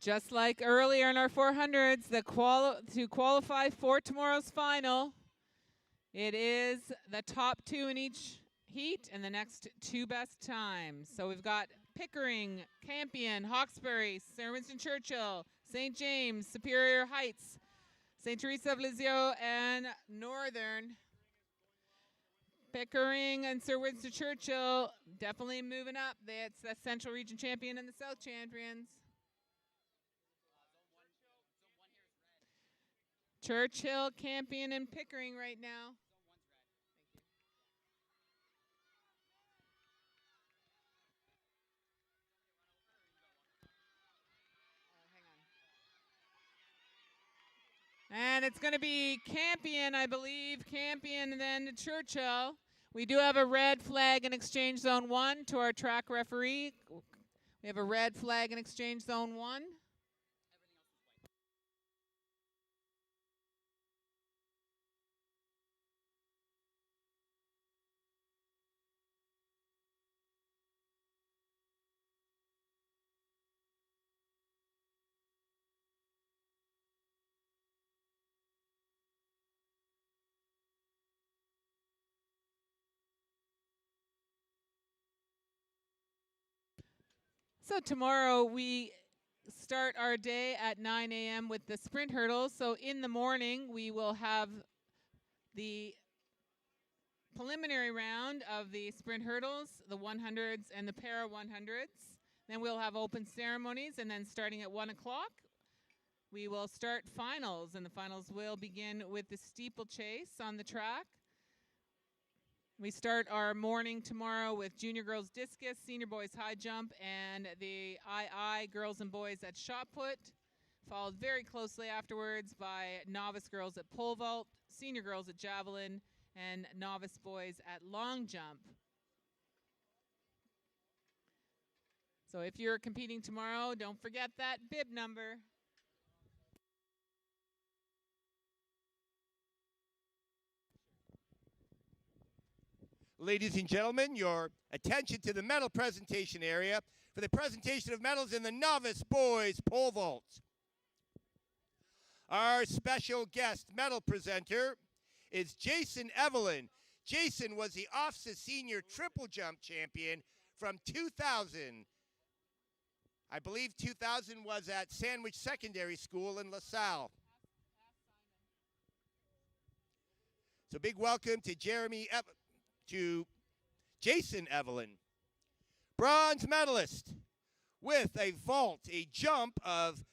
Just like earlier in our 400s, to qualify for tomorrow's final, it is the top 2 in each heat and the next 2 best times. So we've got Pickering, Campion, Hawkesbury, Sir Winston Churchill, St. James, Superior Heights, St. Teresa of Lisieux, and Northern. Pickering and Sir Winston Churchill definitely moving up. It's the Central Region champion and the South champions. Churchill, Campion, and Pickering right now. And it's going to be Campion, I believe. Campion and then Churchill. We do have a red flag in Exchange Zone 1 to our track referee. We have a red flag in Exchange Zone 1. So tomorrow we start our day at 9 a.m. with the sprint hurdles. So in the morning we will have the preliminary round of the sprint hurdles, the 100s and the para 100s. Then we'll have open ceremonies, and then starting at 1 o'clock we will start finals, and the finals will begin with the steeplechase on the track. We start our morning tomorrow with junior girls discus, senior boys high jump, and the II girls and boys at shot put, followed very closely afterwards by novice girls at pole vault, senior girls at javelin, and novice boys at long jump. So if you're competing tomorrow, don't forget that bib number. Ladies and gentlemen, your attention to the medal presentation area for the presentation of medals in the novice boys pole vault. Our special guest medal presenter is Jason Evelyn. Jason was the OFSAA senior triple jump champion from 2000. I believe 2000 was at Sandwich Secondary School in LaSalle. So big welcome to Jason Evelyn, bronze medalist with a vault, a jump of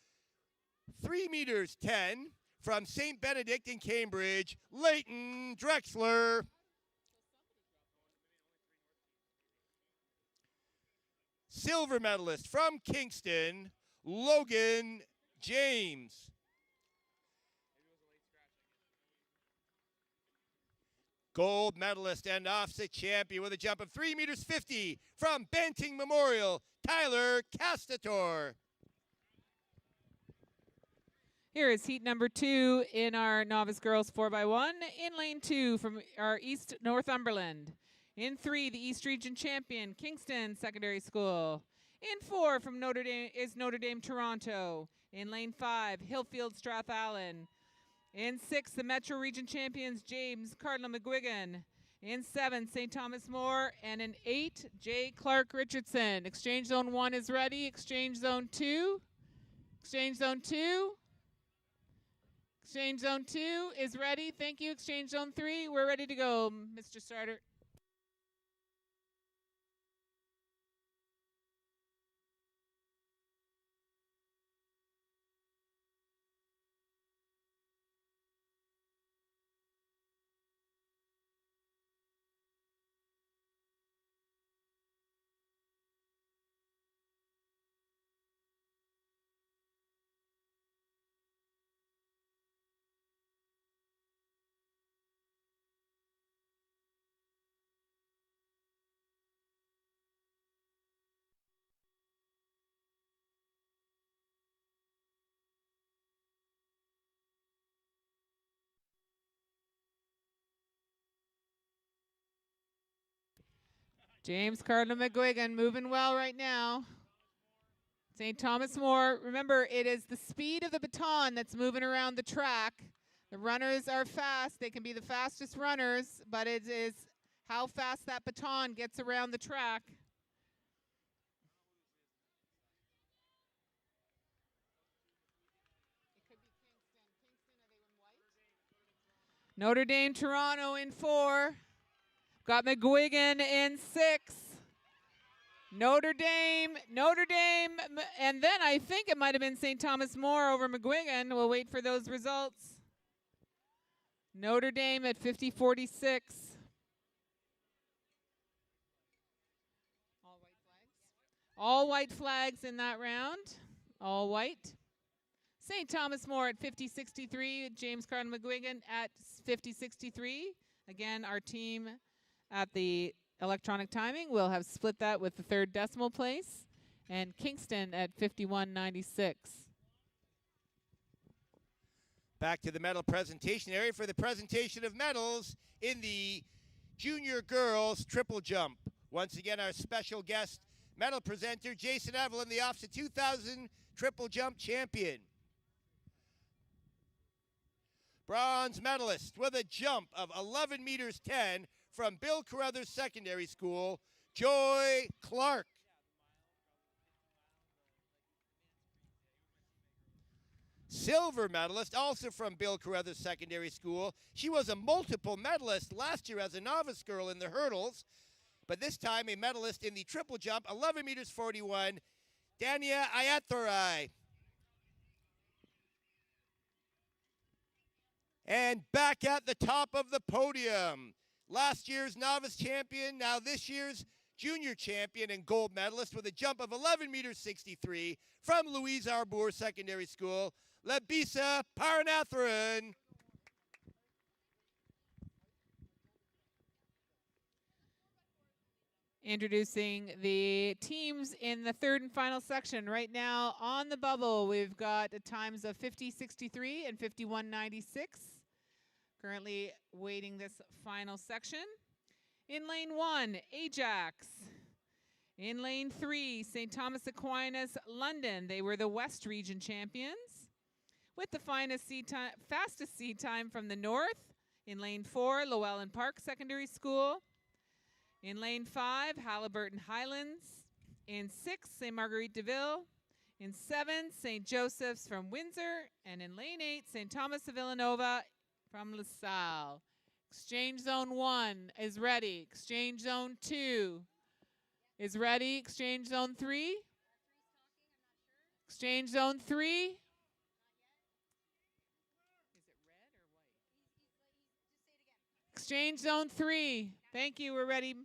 3 meters 10 from St. Benedict in Cambridge, Leighton Drexler. Silver medalist from Kingston, Logan James. Gold medalist and OFSAA champion with a jump of 3 meters 50 from Banting Memorial, Tyler Castator. Here is heat number 2 in our novice girls 4x1 in lane 2 from our East Northumberland. In 3, the East Region champion, Kingston Secondary School. In 4 from Notre Dame Toronto. In lane 5, Hillfield Strathallan. In 6, the Metro Region champions, James Cardinal McGuigan. In 7, St. Thomas More. And in 8, J. Clark Richardson. Exchange Zone 1 is ready. Exchange Zone 2. Exchange Zone 2. Exchange Zone 2 is ready. Thank you. Exchange Zone 3, we're ready to go, Mr. Starter. James Cardinal McGuigan moving well right now. St. Thomas More, remember it is the speed of the baton that's moving around the track. The runners are fast, they can be the fastest runners, but it is how fast that baton gets around the track. It could be Kingston. Kingston, are they in white? Notre Dame Toronto in 4. Got McGuigan in 6. Notre Dame, and then I think it might have been St. Thomas More over McGuigan. We'll wait for those results. Notre Dame at 50-46. All white flags? All white flags in that round. All white. St. Thomas More at 50-63. James Cardinal McGuigan at 50-63. Again, our team at the electronic timing will have split that with the 3rd decimal place. And Kingston at 51-96. Back to the medal presentation area for the presentation of medals in the junior girls triple jump. Once again, our special guest medal presenter, Jason Evelyn, the OFSAA 2000 triple jump champion. Bronze medalist with a jump of 11 meters 10 from Bill Carruthers Secondary School, Joy Clark. Silver medalist, also from Bill Carruthers Secondary School. She was a multiple medalist last year as a novice girl in the hurdles, but this time a medalist in the triple jump, 11 meters 41, Dania Ayathorai. And back at the top of the podium, last year's novice champion, now this year's junior champion and gold medalist with a jump of 11 meters 63 from Louise Arbour Secondary School, Labisa Paranatharan. Introducing the teams in the 3rd and final section. Right now on the bubble, we've got times of 50-63 and 51-96. Currently waiting this final section. In lane 1, Ajax. In lane 3, St. Thomas Aquinas, London. They were the West Region champions. With the fastest seed time from the north. In lane 4, Llewellyn Park Secondary School. In lane 5, Halliburton Highlands. In 6, St. Marguerite de Ville. In 7, St. Joseph's from Windsor. And in lane 8, St. Thomas of Villanova from LaSalle. Exchange zone 1 is ready. Exchange zone 2 is ready. Exchange zone 3. Exchange zone 3. Is it red or white? Just say it again. Exchange zone 3. Thank you. We're ready.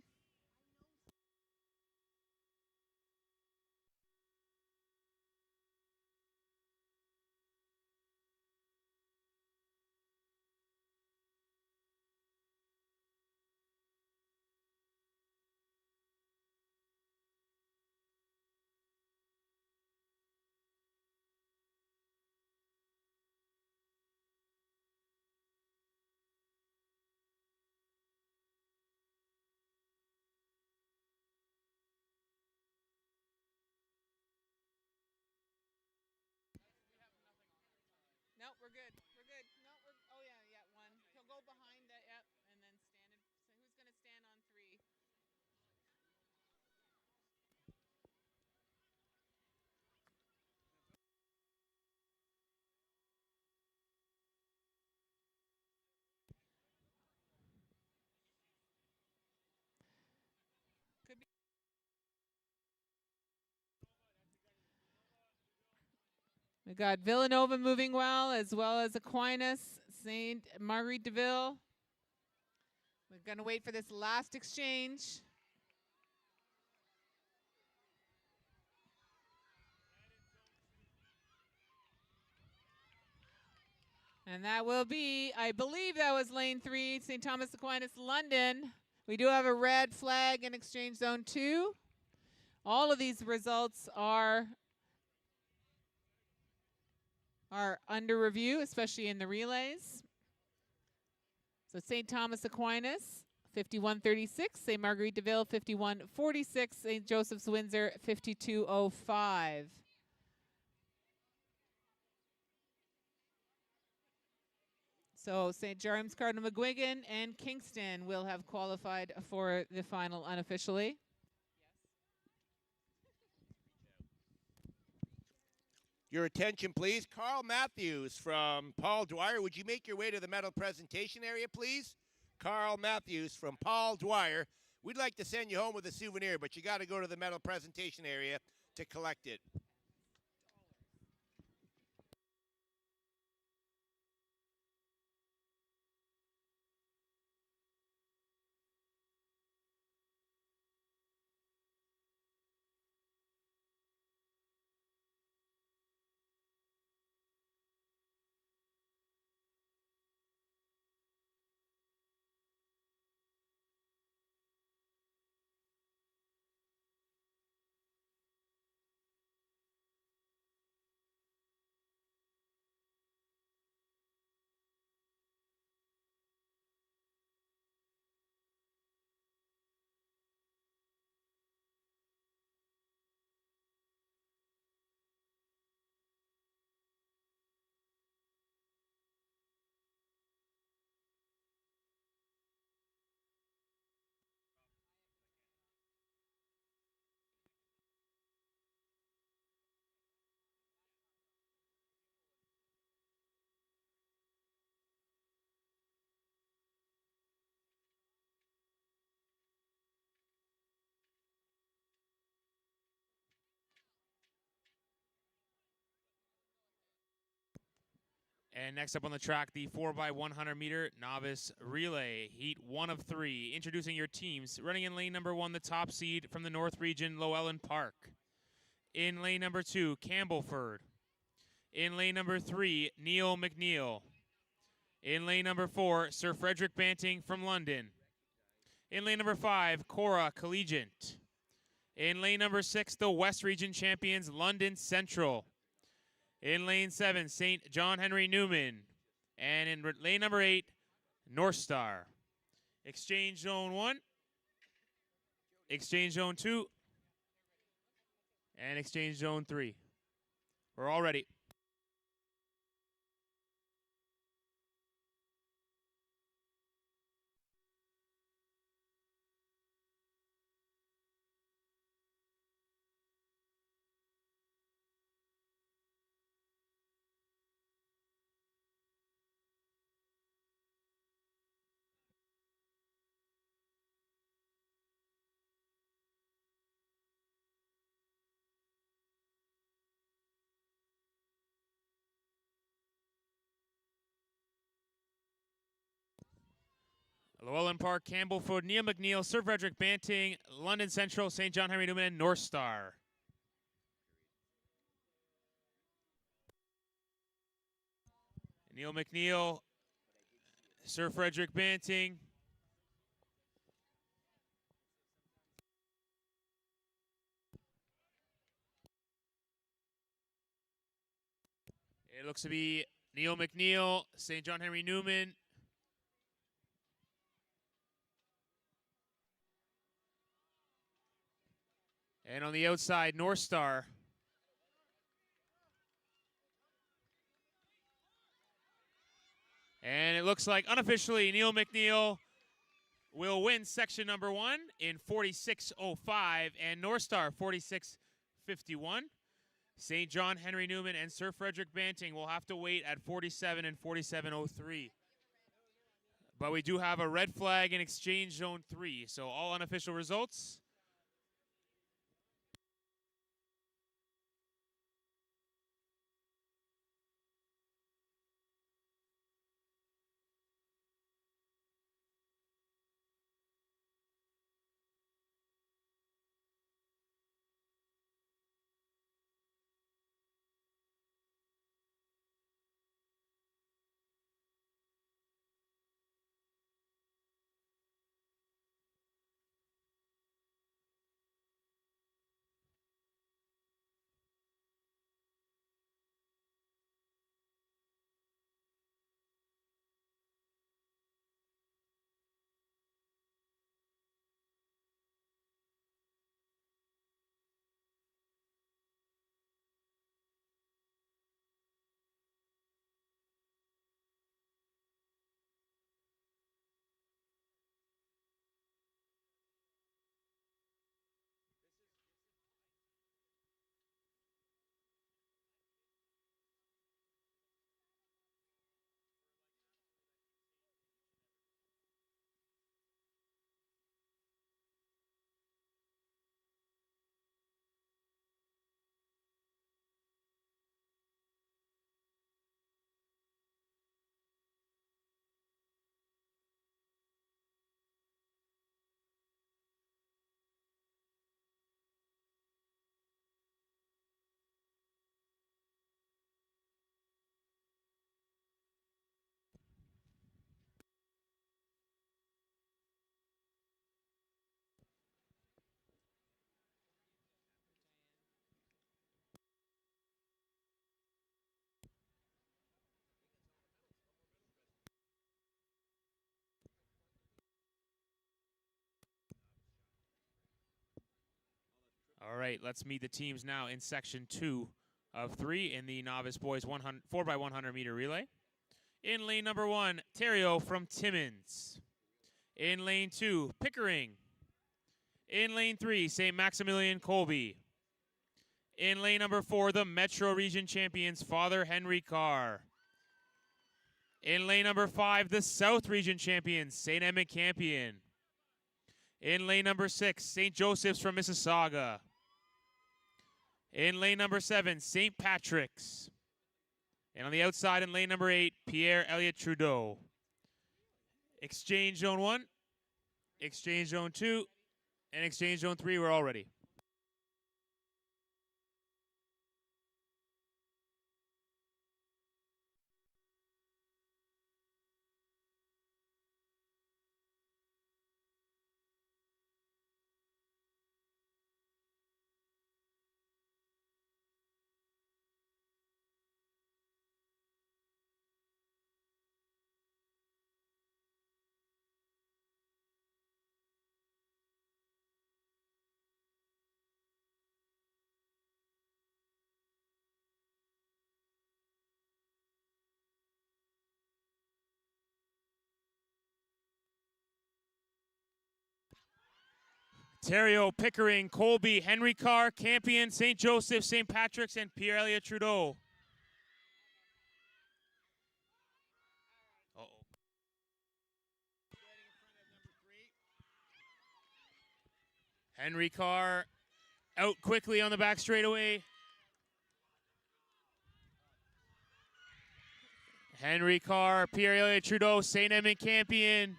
No, we're good. We're good. No, oh yeah, 1. He'll go behind that, yep, and then stand. So who's going to stand on 3? Could be. We got Villanova moving well as Aquinas, St. Marguerite de Ville. We're going to wait for this last exchange. And that will be, I believe that was lane 3, St. Thomas Aquinas, London. We do have a red flag in exchange zone 2. All of these results are under review, especially in the relays. So St. Thomas Aquinas, 51:36. St. Marguerite de Ville, 51:46. St. Joseph's Windsor, 52:05. So St. James Cardinal McGuigan and Kingston will have qualified for the final unofficially. Your attention, please. Carl Matthews from Paul Dwyer. Would you make your way to the medal presentation area, please? Carl Matthews from Paul Dwyer. We'd like to send you home with a souvenir, but you got to go to the medal presentation area to collect it. And next up on the track, the 4x100 meter novice relay, heat 1 of 3. Introducing your teams. Running in lane number 1, the top seed from the North Region, Llewellyn Park. In lane number 2, Campbellford. In lane number 3, Neil McNeil. In lane number 4, Sir Frederick Banting from London. In lane number 5, Cora Collegiate. In lane number 6, the West Region champions, London Central. In lane 7, St. John Henry Newman. And in lane number 8, North Star. Exchange zone 1 Exchange zone 2, and exchange zone 3. We're all ready. Llewellyn Park, Campbellford, Neil McNeil, Sir Frederick Banting, London Central, St. John Henry Newman, and North Star. Neil McNeil, Sir Frederick Banting. It looks to be Neil McNeil, St. John Henry Newman. And on the outside, North Star. And it looks like unofficially Neil McNeil will win section number 1 in 46.05 and North Star 46.51. St. John Henry Newman and Sir Frederick Banting will have to wait at 47 and 47.03. But we do have a red flag in exchange zone 3, so all unofficial results. All right, let's meet the teams now in section 2 of 3 in the novice boys 4x100 meter relay. In lane number 1, Terrio from Timmins. In lane 2, Pickering. In lane 3, St. Maximilian Colby. In lane number 4, the Metro Region champions, Father Henry Carr. In lane number 5, the South Region champions, St. Edmund Campion. In lane number 6, St. Joseph's from Mississauga. In lane number 7, St. Patrick's. And on the outside in lane number 8, Pierre Elliott Trudeau. Exchange zone 1, exchange zone 2, and exchange zone 3, we're all ready. Ontario, Pickering, Colby, Henry Carr, Campion, St. Joseph, St. Patrick's, and Pierre-Elliott Trudeau. Uh-oh. Henry Carr out quickly on the back straightaway. Henry Carr, Pierre-Elliott Trudeau, St. Edmund Campion.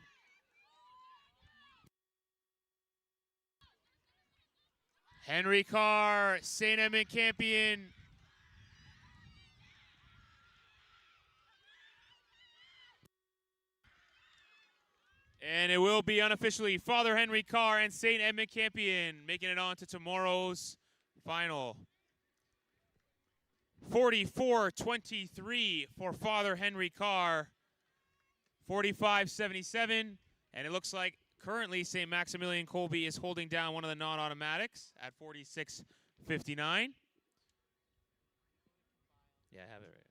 Henry Carr, St. Edmund Campion. And it will be unofficially Father Henry Carr and St. Edmund Campion making it on to tomorrow's final. 44-23 for Father Henry Carr. 45-77. And it looks like currently St. Maximilian Colby is holding down one of the non-automatics at 46-59. Yeah, I have it right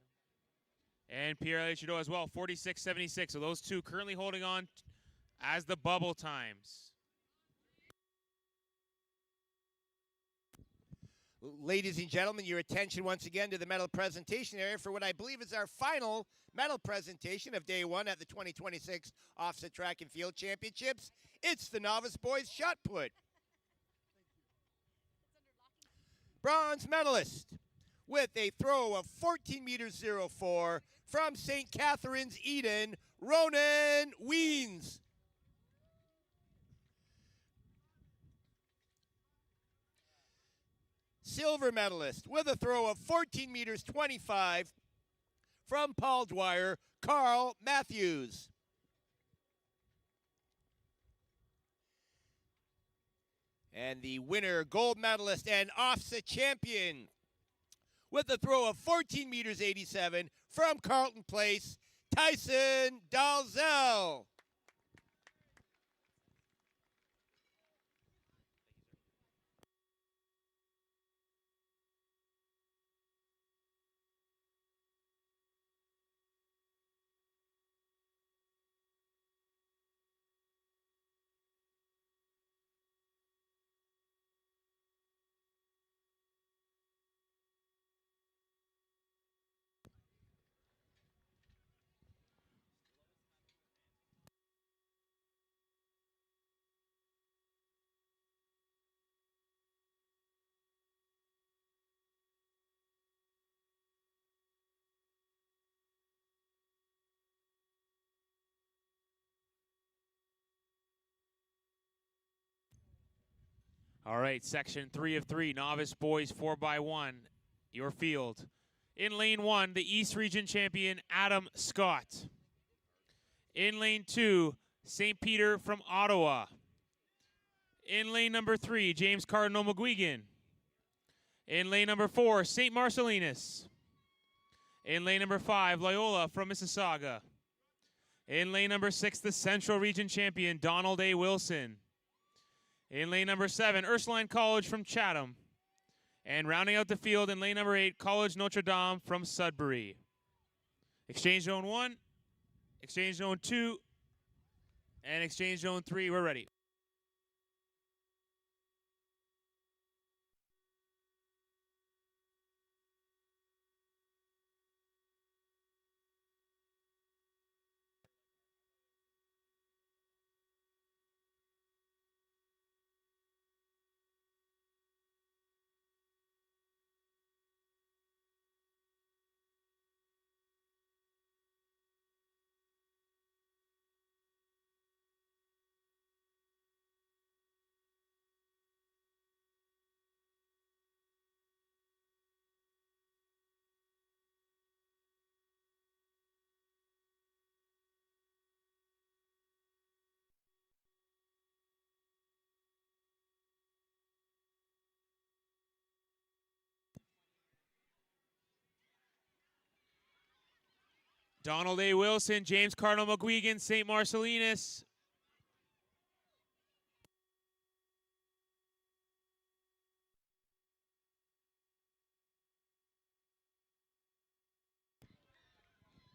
now. And Pierre-Elliott Trudeau as well, 46-76. So those two currently holding on as the bubble times. Ladies and gentlemen, your attention once again to the medal presentation area for what I believe is our final medal presentation of day one at the 2026 OFSAA Track and Field Championships. It's the novice boys shot put. Bronze medalist with a throw of 14 meters 04 from St. Catharines, Eden, Ronan Weens. Silver medalist with a throw of 14 meters 25 from Paul Dwyer, Carl Matthews. And the winner, gold medalist and OFSAA champion with a throw of 14 meters 87 from Carlton Place, Tyson Dalzell. All right, section 3 of 3, novice boys 4x1, your field. In lane 1, the East Region champion, Adam Scott. In lane 2, St. Peter from Ottawa. In lane number 3, James Cardinal McGuigan. In lane number 4, St. Marcellinus. In lane number 5, Loyola from Mississauga. In lane number 6, the Central Region champion, Donald A. Wilson. In lane number 7, Ursuline College from Chatham. And rounding out the field in lane number 8, College Notre Dame from Sudbury. Exchange Zone 1, Exchange Zone 2, and Exchange Zone 3, we're ready. Donald A. Wilson, James Cardinal McGuigan, St. Marcellinus.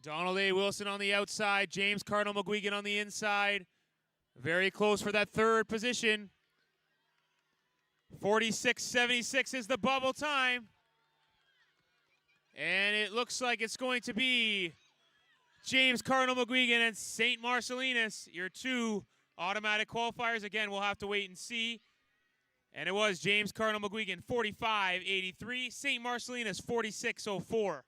Donald A. Wilson on the outside, James Cardinal McGuigan on the inside. Very close for that third position. 46.76 is the bubble time. And it looks like it's going to be James Cardinal McGuigan and St. Marcellinus, your two automatic qualifiers. Again, we'll have to wait and see. And it was James Cardinal McGuigan, 45.83. St. Marcellinus, 46.04.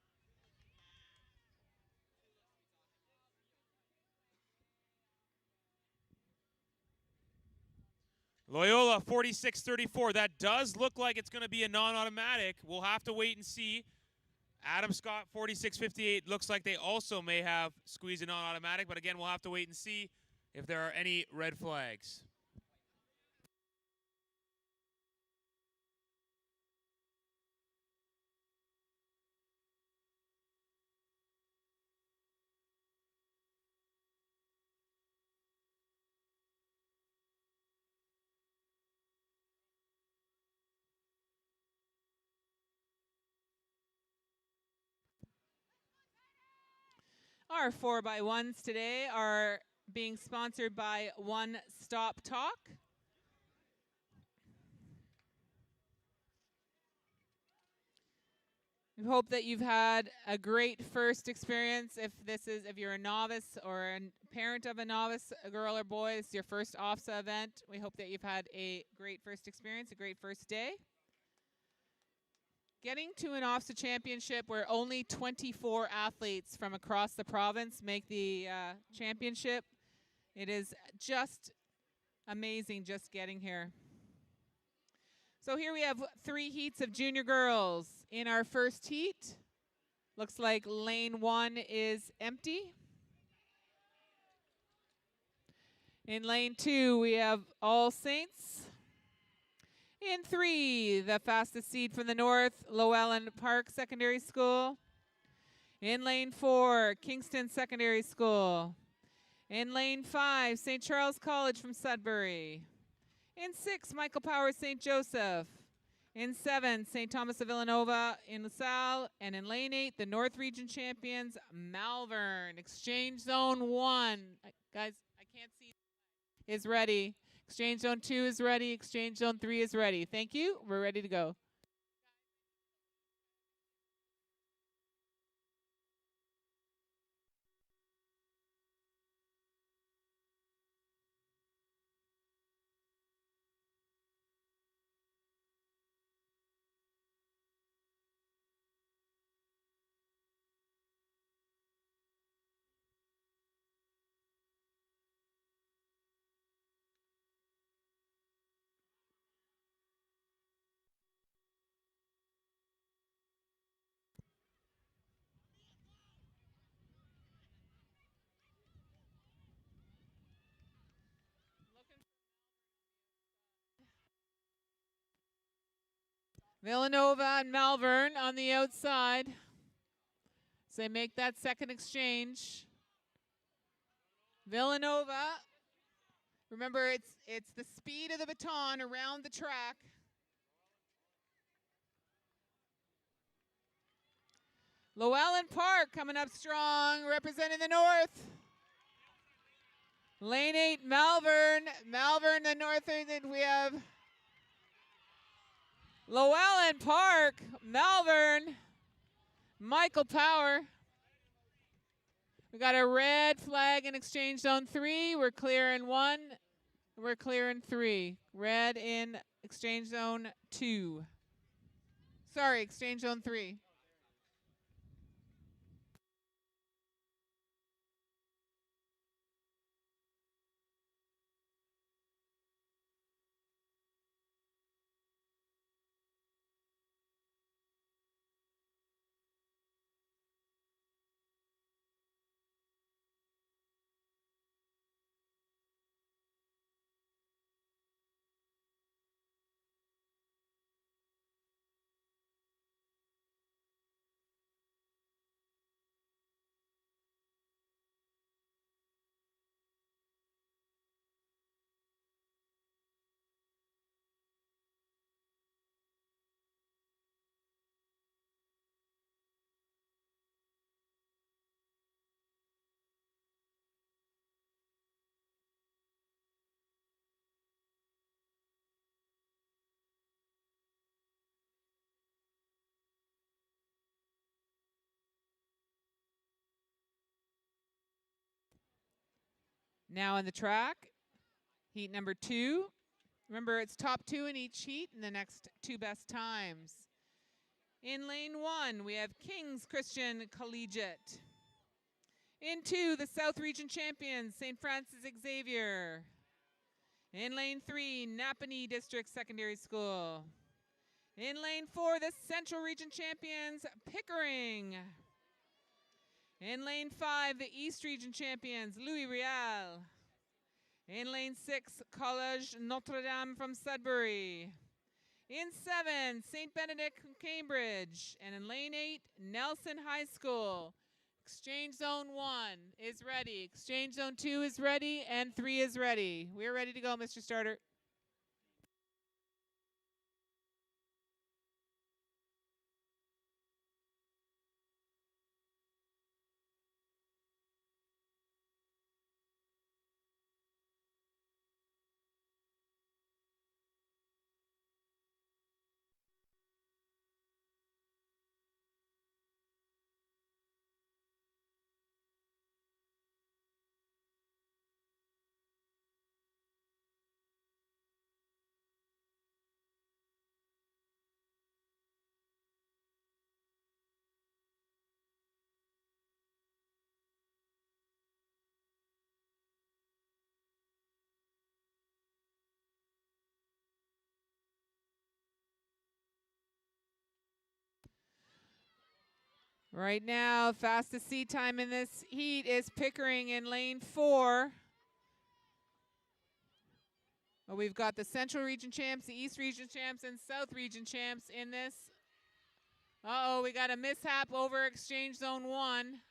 Loyola, 46.34. That does look like it's going to be a non-automatic. We'll have to wait and see. Adam Scott, 46.58. Looks like they also may have squeezed a non-automatic, but again, we'll have to wait and see if there are any red flags. Our 4x1s today are being sponsored by One Stop Talk. We hope that you've had a great first experience. If you're a novice or a parent of a novice, a girl or boy, it's your first OFSAA event. We hope that you've had a great first experience, a great first day. Getting to an OFSAA championship where only 24 athletes from across the province make the championship, it is just amazing just getting here. So here we have 3 heats of junior girls. In our first heat, looks like lane 1 is empty. In lane 2, we have All Saints. In 3, the fastest seed from the north, Llewellyn Park Secondary School. In lane 4, Kingston Secondary School. In lane 5, St. Charles College from Sudbury. In 6, Michael Power St. Joseph. In 7, St. Thomas of Villanova in LaSalle. And in lane 8, the North Region champions, Malvern. Exchange Zone 1. Guys, I can't see. Is ready. Exchange Zone 2 is ready. Exchange Zone 3 is ready. Thank you. We're ready to go. Villanova and Malvern on the outside. So they make that second exchange. Villanova, remember it's the speed of the baton around the track. Llewellyn Park coming up strong, representing the north. Lane 8, Malvern. Malvern, the north end, we have Llewellyn Park, Malvern, Michael Power. We got a red flag in Exchange Zone 3. We're clear in 1. We're clear in 3. Red in Exchange Zone 2. Sorry, Exchange Zone 3. Now on the track, heat number 2. Remember, it's top 2 in each heat and the next 2 best times. In lane 1, we have King's Christian Collegiate. In 2, the South Region champions, St. Francis Xavier. In lane 3, Napanee District Secondary School. In lane 4, the Central Region champions, Pickering. In lane 5, the East Region champions, Louis Riel. In lane 6, College Notre Dame from Sudbury. In 7, St. Benedict from Cambridge. And in lane 8, Nelson High School. Exchange Zone 1 is ready. Exchange Zone 2 is ready. And 3 is ready. We're ready to go, Mr. Starter. Right now, fastest seat time in this heat is Pickering in lane 4. Well, we've got the Central Region champs, the East Region champs, and South Region champs in this. Uh-oh, we got a mishap over Exchange Zone 1.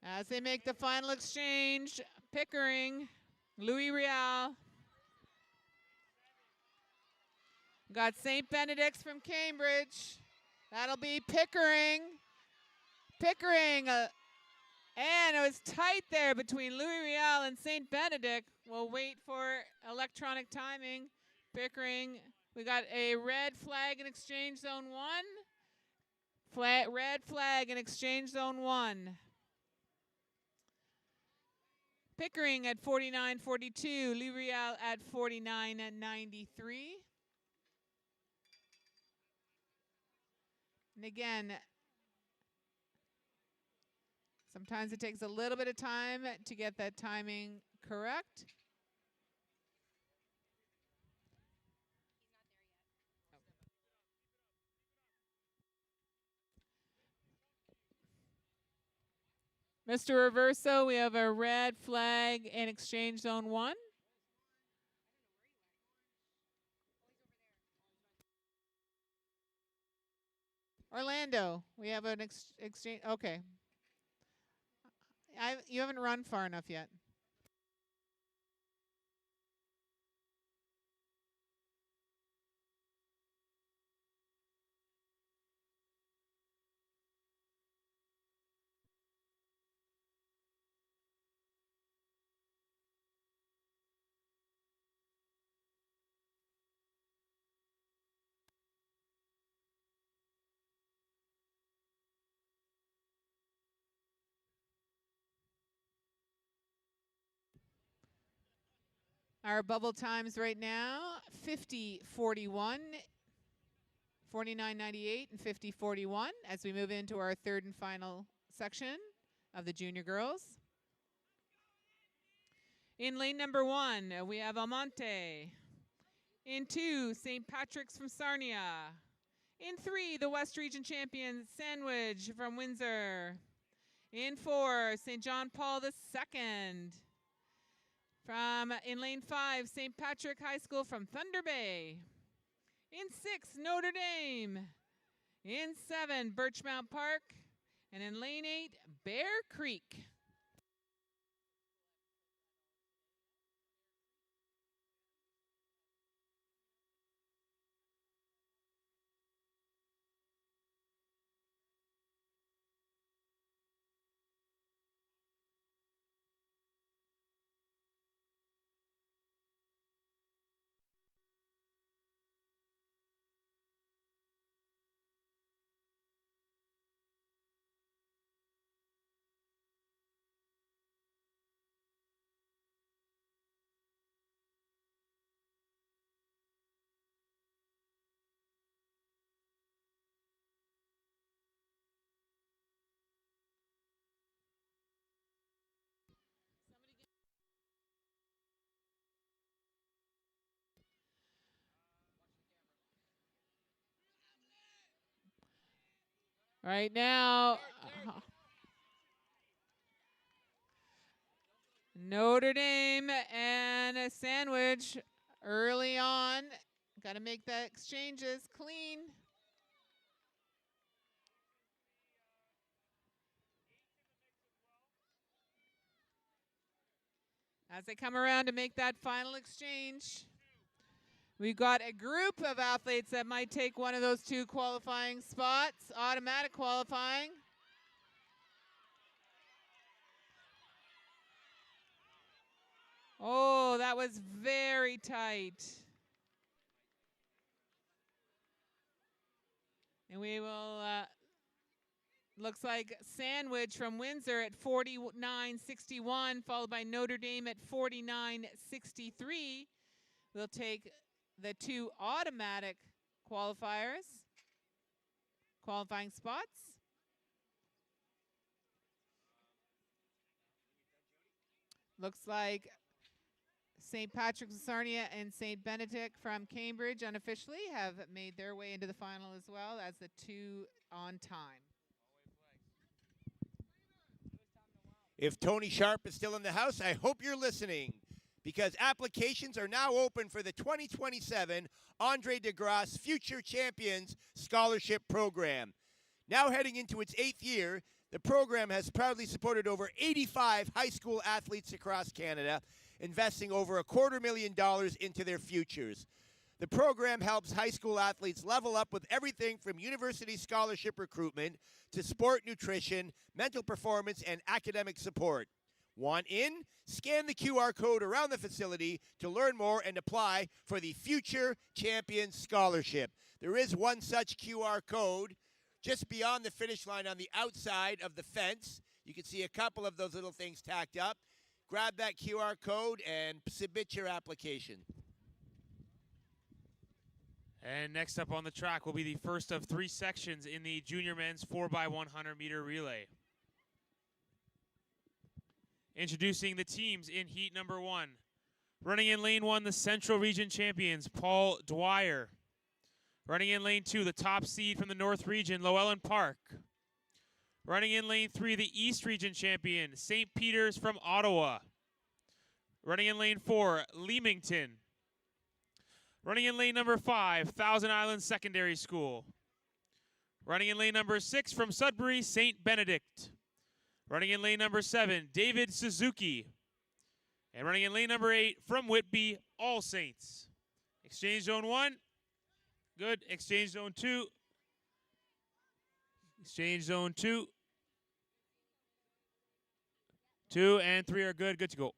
As they make the final exchange, Pickering, Louis Riel. Got St. Benedict's from Cambridge. That'll be Pickering. Pickering, and it was tight there between Louis Riel and St. Benedict. We'll wait for electronic timing. Pickering, we got a red flag in Exchange Zone 1. Red flag in Exchange Zone 1. Pickering at 49.42, Louis Riel at 49.93. And again, sometimes it takes a little bit of time to get that timing correct. Mr. Reverso, we have a red flag in Exchange Zone 1. Orlando, we have an exchange. Okay. You haven't run far enough yet. Our bubble times right now, 50.41, 49.98, and 50.41 as we move into our third and final section of the junior girls. In lane number 1, we have Almonte. In 2, St. Patrick's from Sarnia. In 3, the West Region champions, Sandwich from Windsor. In 4, St. John Paul II. In lane 5, St. Patrick High School from Thunder Bay. In 6, Notre Dame. In 7, Birchmount Park. And in lane 8, Bear Creek. Right now, Notre Dame and Sandwich early on. Got to make the exchanges clean. As they come around to make that final exchange, we've got a group of athletes that might take one of those 2 qualifying spots, automatic qualifying. Oh, that was very tight. And we will, looks like Sandwich from Windsor at 49.61, followed by Notre Dame at 49.63. We'll take the 2 automatic qualifiing spots. Looks like St. Patrick's of Sarnia and St. Benedict from Cambridge unofficially have made their way into the final as well as the 2 on time. If Tony Sharp is still in the house, I hope you're listening, because applications are now open for the 2027 Andre DeGrasse Future Champions Scholarship Program. Now heading into its 8th year, the program has proudly supported over 85 high school athletes across Canada, investing over $250,000 into their futures. The program helps high school athletes level up with everything from university scholarship recruitment to sport nutrition, mental performance, and academic support. Want in? Scan the QR code around the facility to learn more and apply for the Future Champions Scholarship. There is one such QR code just beyond the finish line on the outside of the fence. You can see a couple of those little things tacked up. Grab that QR code and submit your application. And next up on the track will be the first of 3 sections in the junior men's 4x100 meter relay. Introducing the teams in heat number 1. Running in lane 1, the Central Region champions, Paul Dwyer. Running in lane 2, the top seed from the North Region, Llewellyn Park. Running in lane 3, the East Region champion, St. Peter's from Ottawa. Running in lane 4, Leamington. Running in lane number 5, Thousand Islands Secondary School. Running in lane number 6 from Sudbury, St. Benedict. Running in lane number 7, David Suzuki. And running in lane number 8 from Whitby, All Saints. Exchange zone 1. Good. Exchange zone 2. Exchange zone 2. 2 and 3 are good. Good to go.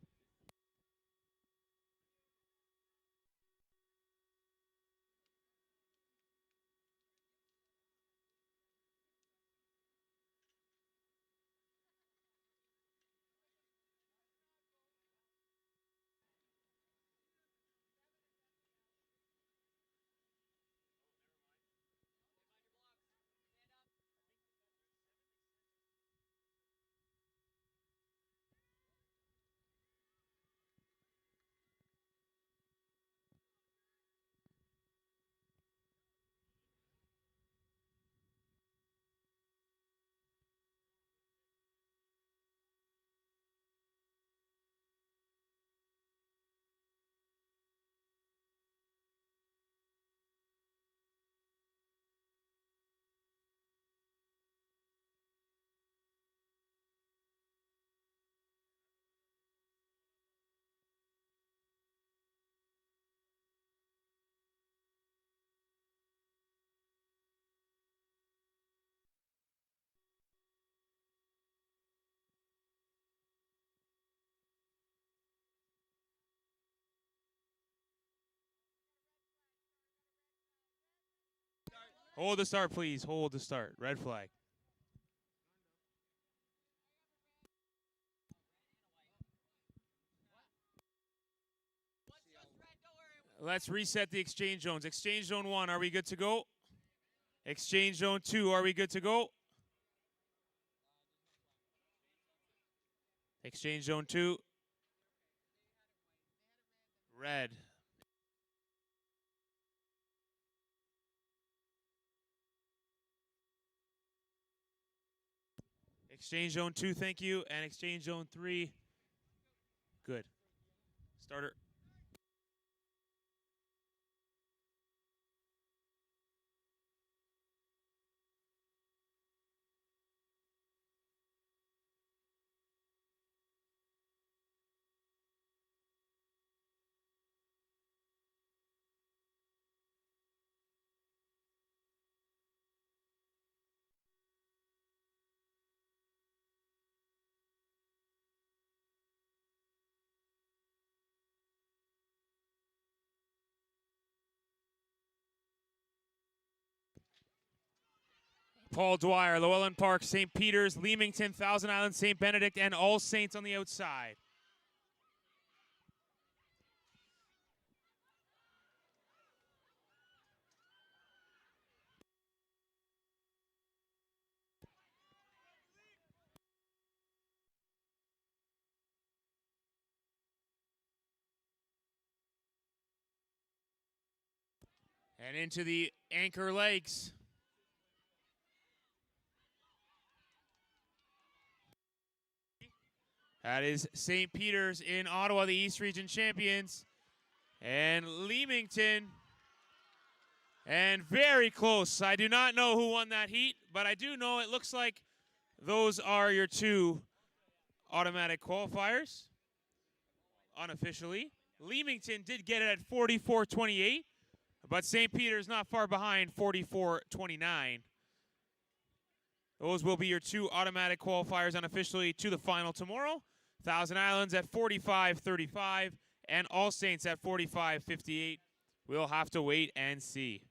Hold the start, please. Hold the start. Red flag. Let's reset the exchange zones. Exchange zone 1, are we good to go? Exchange zone 2, are we good to go? Exchange zone 2. Red. Exchange zone 2, thank you. And exchange zone 3, good. Starter. Paul Dwyer, Llewellyn Park, St. Peter's, Leamington, Thousand Island, St. Benedict, and All Saints on the outside. And into the anchor legs. That is St. Peter's in Ottawa, the East Region champions. And Leamington. And very close. I do not know who won that heat, but I do know it looks like those are your two automatic qualifiers. Unofficially. Leamington did get it at 44-28, but St. Peter's not far behind, 44-29. Those will be your two automatic qualifiers unofficially to the final tomorrow. Thousand Islands at 45-35 and All Saints at 45-58. We'll have to wait and see.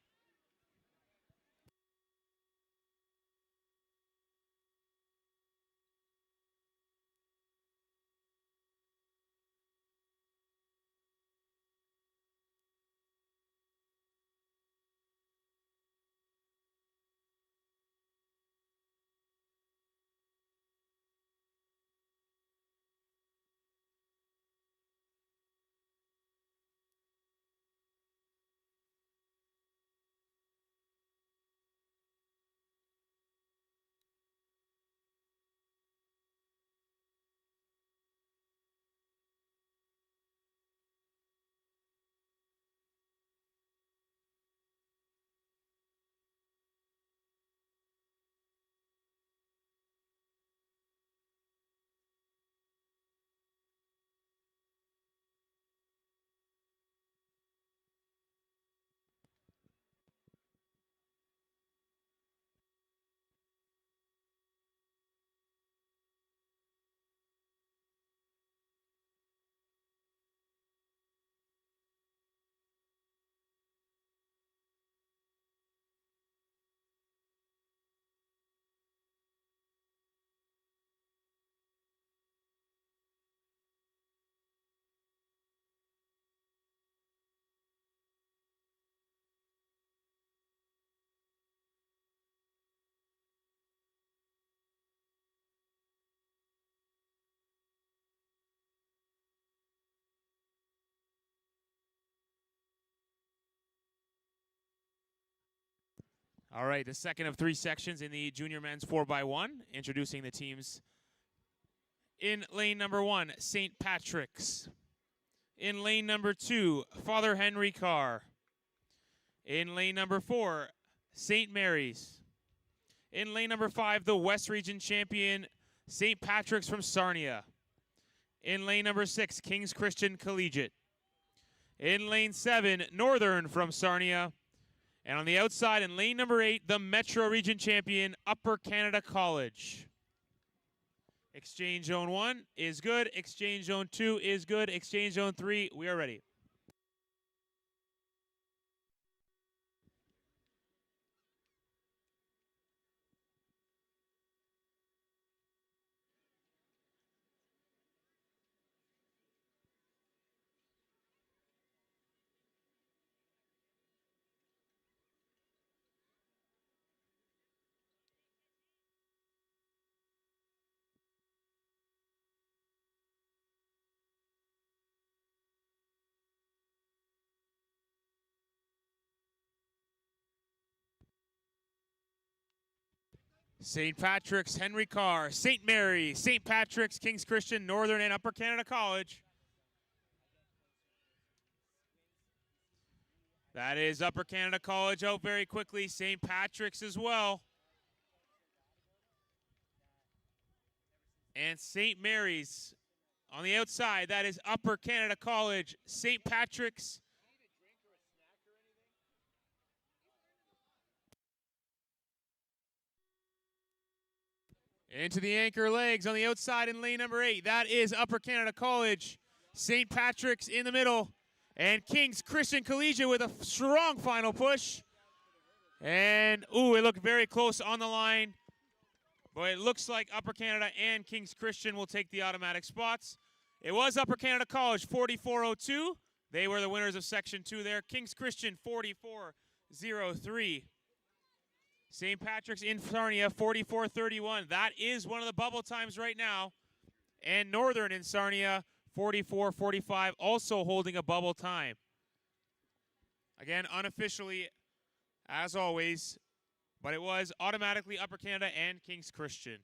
All right, the second of three sections in the junior men's 4x1, introducing the teams. In lane number 1, St. Patrick's. In lane number 2, Father Henry Carr. In lane number 4, St. Mary's. In lane number 5, the West Region champion, St. Patrick's from Sarnia. In lane number 6, King's Christian Collegiate. In lane 7, Northern from Sarnia. And on the outside, in lane number 8, the Metro Region champion, Upper Canada College. Exchange Zone 1 is good. Exchange Zone 2 is good. Exchange Zone 3, we are ready. St. Patrick's, Henry Carr. St. Mary, St. Patrick's, King's Christian, Northern, and Upper Canada College. That is Upper Canada College out very quickly. St. Patrick's as well. And St. Mary's on the outside. That is Upper Canada College. St. Patrick's. Into the anchor legs on the outside in lane number 8. That is Upper Canada College. St. Patrick's in the middle. And King's Christian Collegiate with a strong final push. And, ooh, it looked very close on the line. But it looks like Upper Canada and King's Christian will take the automatic spots. It was Upper Canada College 44.02. They were the winners of Section 2 there. King's Christian 44.03. St. Patrick's in Sarnia 44.31. That is one of the bubble times right now. And Northern in Sarnia 44.45, also holding a bubble time. Again, unofficially, as always, but it was automatically Upper Canada and King's Christian.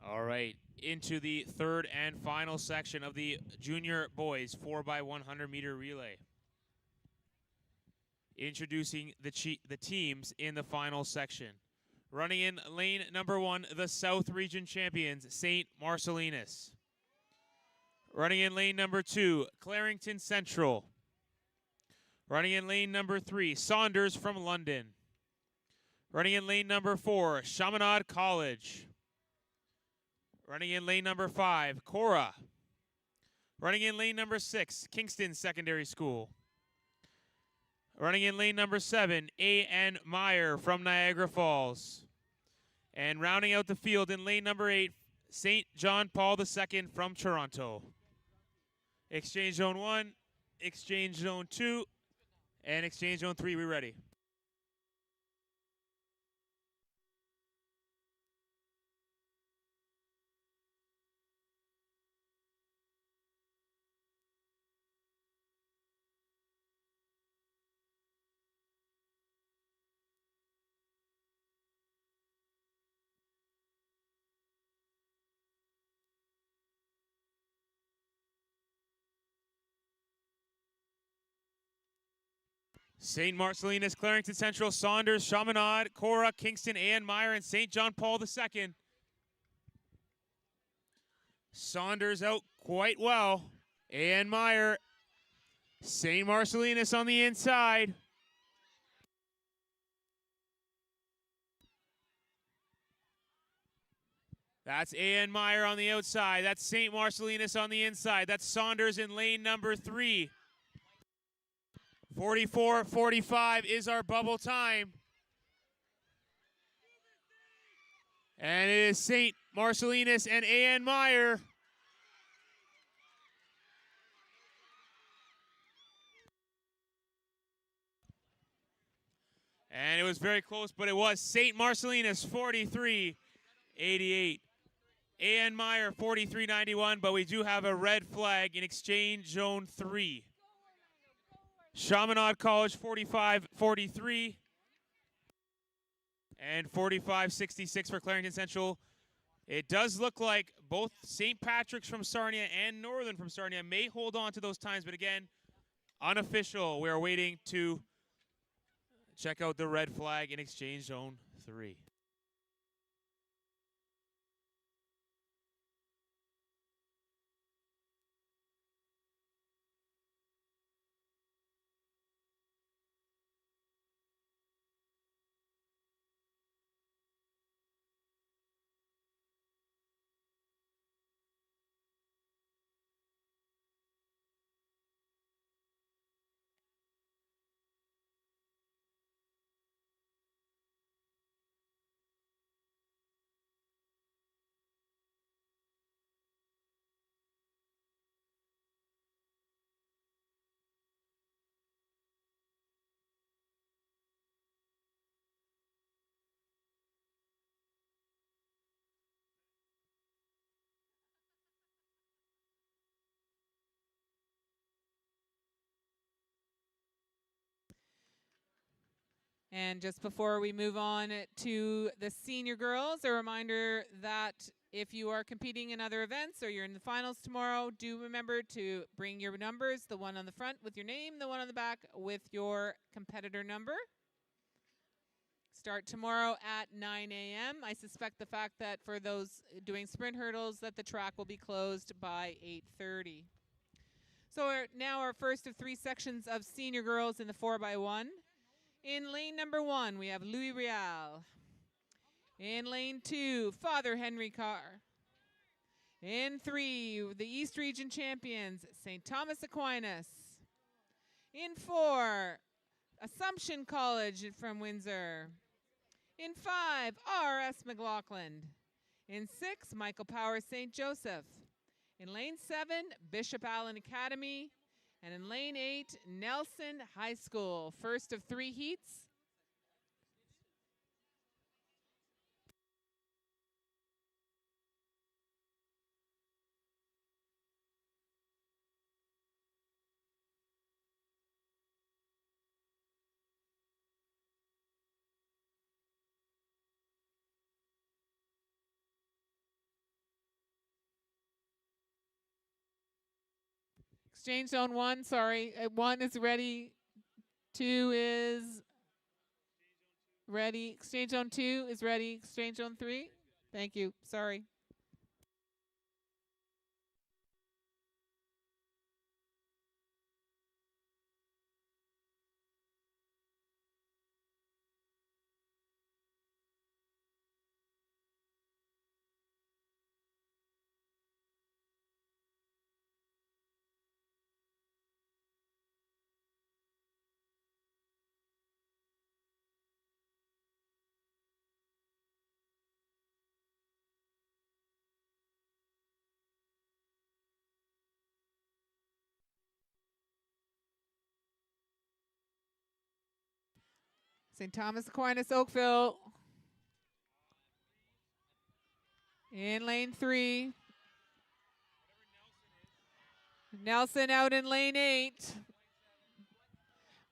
All right, into the third and final section of the junior boys 4x100 meter relay. Introducing the teams in the final section. Running in lane number 1, the South Region champions, St. Marcellinus. Running in lane number 2, Clarington Central. Running in lane number 3, Saunders from London. Running in lane number 4, Chaminade College. Running in lane number 5, Cora. Running in lane number 6, Kingston Secondary School. Running in lane number 7, A.N. Meyer from Niagara Falls. And rounding out the field in lane number 8, St. John Paul II from Toronto. Exchange Zone 1, Exchange Zone 2, and Exchange Zone 3, we're ready. St. Marcellinus, Clarington Central, Saunders, Chaminade, Cora, Kingston, A.N. Meyer, and St. John Paul II. Saunders out quite well. A.N. Meyer, St. Marcellinus on the inside. That's A.N. Meyer on the outside. That's St. Marcellinus on the inside. That's Saunders in lane number 3. 44-45 is our bubble time. And it is St. Marcellinus and A.N. Meyer. And it was very close, but it was St. Marcellinus 43-88. A.N. Meyer, 43.91, but we do have a red flag in exchange zone 3. Chaminade College, 45.43. And 45.66 for Clarington Central. It does look like both St. Patrick's from Sarnia and Northern from Sarnia may hold on to those times, but again, unofficial. We are waiting to check out the red flag in exchange zone 3. And just before we move on to the senior girls, a reminder that if you are competing in other events or you're in the finals tomorrow, do remember to bring your numbers, the one on the front with your name, the one on the back with your competitor number. Start tomorrow at 9 a.m. I suspect the fact that for those doing sprint hurdles that the track will be closed by 8:30. So now our first of 3 sections of senior girls in the 4x1. In lane number 1, we have Louis Real. In lane 2, Father Henry Carr. In 3, the East Region champions, St. Thomas Aquinas. In 4, Assumption College from Windsor. In 5, R.S. McLaughlin. In 6, Michael Power St. Joseph. In lane 7, Bishop Allen Academy. And in lane 8, Nelson High School. First of 3 heats. Exchange zone 1, sorry. 1 is ready. 2 is ready. Exchange zone 2 is ready. Exchange zone 3. Thank you. Sorry. St. Thomas Aquinas, Oakville. In lane 3. Nelson out in lane 8.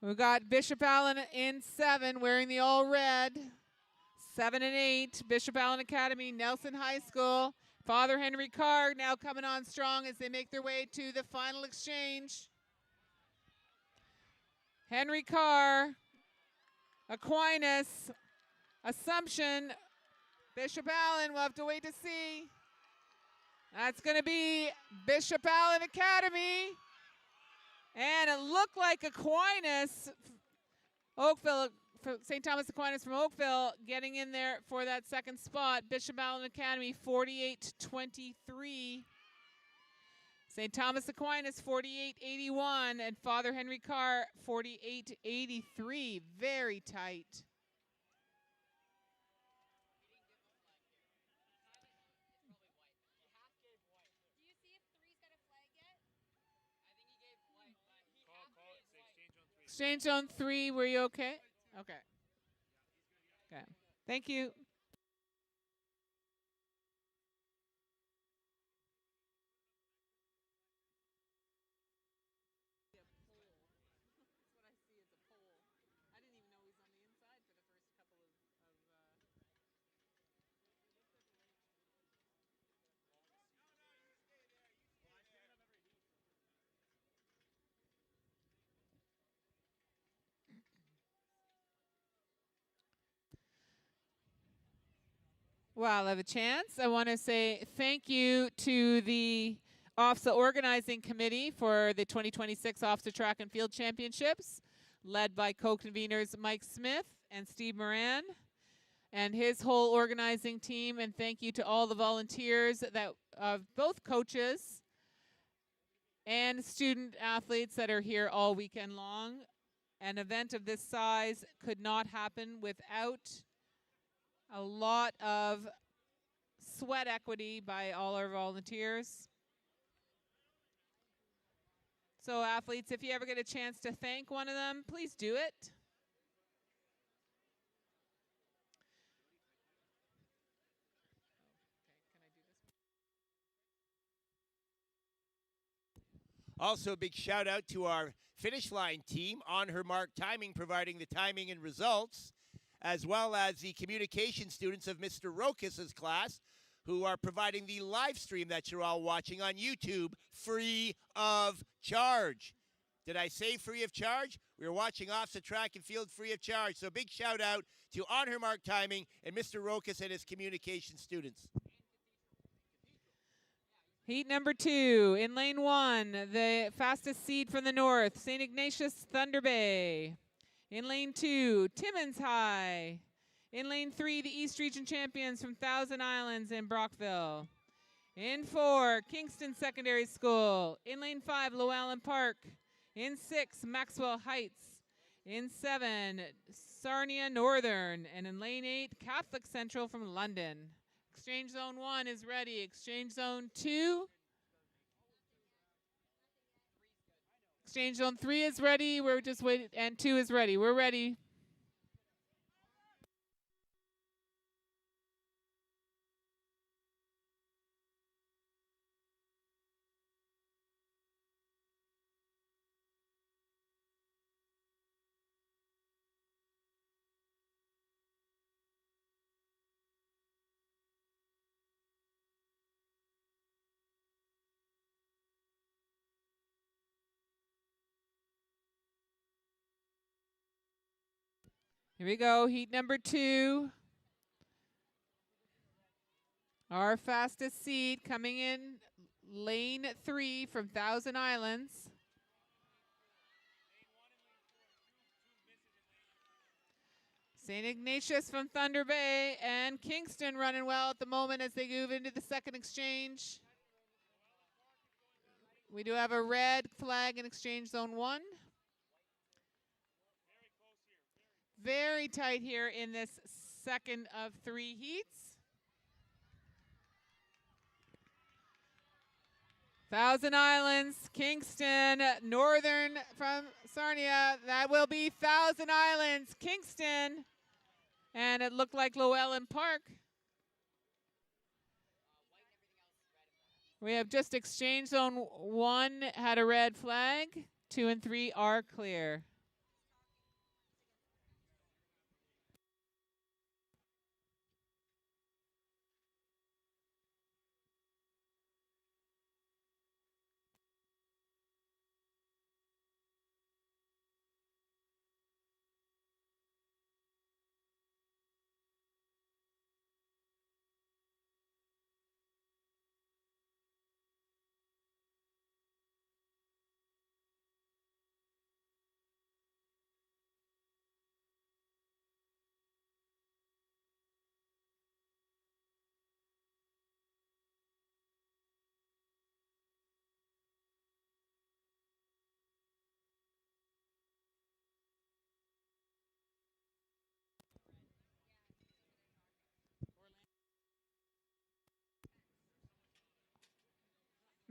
We've got Bishop Allen in 7, wearing the all red. 7 and 8, Bishop Allen Academy, Nelson High School. Father Henry Carr now coming on strong as they make their way to the final exchange. Henry Carr, Aquinas, Assumption, Bishop Allen, we'll have to wait to see. That's going to be Bishop Allen Academy. And it looked like Aquinas, Oakville, St. Thomas Aquinas from Oakville getting in there for that second spot. Bishop Allen Academy 48-23. St. Thomas Aquinas 48-81 and Father Henry Carr 48-83. Very tight. Exchange zone 3, were you okay? Okay. Okay. Thank you. While I have a chance, I want to say thank you to the OFSAA Organizing Committee for the 2026 OFSAA Track and Field Championships, led by co-conveners Mike Smith and Steve Moran and his whole organizing team. And thank you to all the volunteers that of both coaches and student athletes that are here all weekend long. An event of this size could not happen without a lot of sweat equity by all our volunteers. So athletes, if you ever get a chance to thank one of them, please do it. Also, a big shout out to our finish line team, On Her Mark Timing, providing the timing and results, as well as the communication students of Mr. Rokas' class, who are providing the live stream that you're all watching on YouTube free of charge. Did I say free of charge? We are watching OFSAA Track and Field free of charge. So big shout out to On Her Mark Timing and Mr. Rokas and his communication students. Heat number 2, in lane 1, the fastest seed from the north, St. Ignatius Thunder Bay. In lane 2, Timmins High. In lane 3, the East Region champions from Thousand Islands in Brockville. In 4, Kingston Secondary School. In lane 5, Llewellyn Park. In 6, Maxwell Heights. In 7, Sarnia Northern. And in lane 8, Catholic Central from London. Exchange Zone 1 is ready. Exchange Zone 2. Exchange Zone 3 is ready. We're just waiting. And 2 is ready. We're ready. Here we go, heat number 2. Our fastest seed coming in lane 3 from Thousand Islands. St. Ignatius from Thunder Bay and Kingston running well at the moment as they move into the second exchange. We do have a red flag in Exchange Zone 1. Very tight here in this second of 3 heats. Thousand Islands, Kingston, Northern from Sarnia. That will be Thousand Islands, Kingston. And it looked like Llewellyn Park. We have just Exchange Zone 1 had a red flag. 2 and 3 are clear.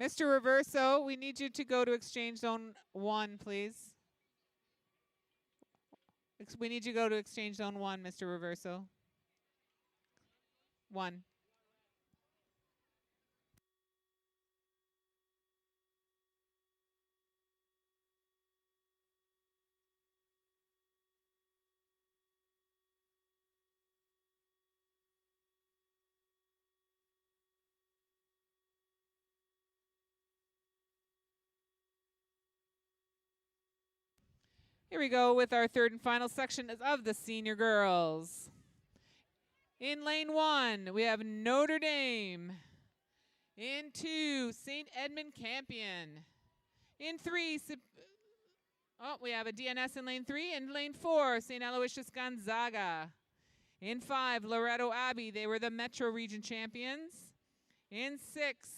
Mr. Reverso, we need you to go to Exchange Zone 1, please. We need you to go to Exchange Zone 1, Mr. Reverso. 1. Here we go with our third and final section of the senior girls. In lane 1, we have Notre Dame. In 2, St. Edmund Campion. In 3, we have a DNS in lane 3. In lane 4, St. Aloysius Gonzaga. In 5, Loretto Abbey. They were the Metro Region champions. In 6,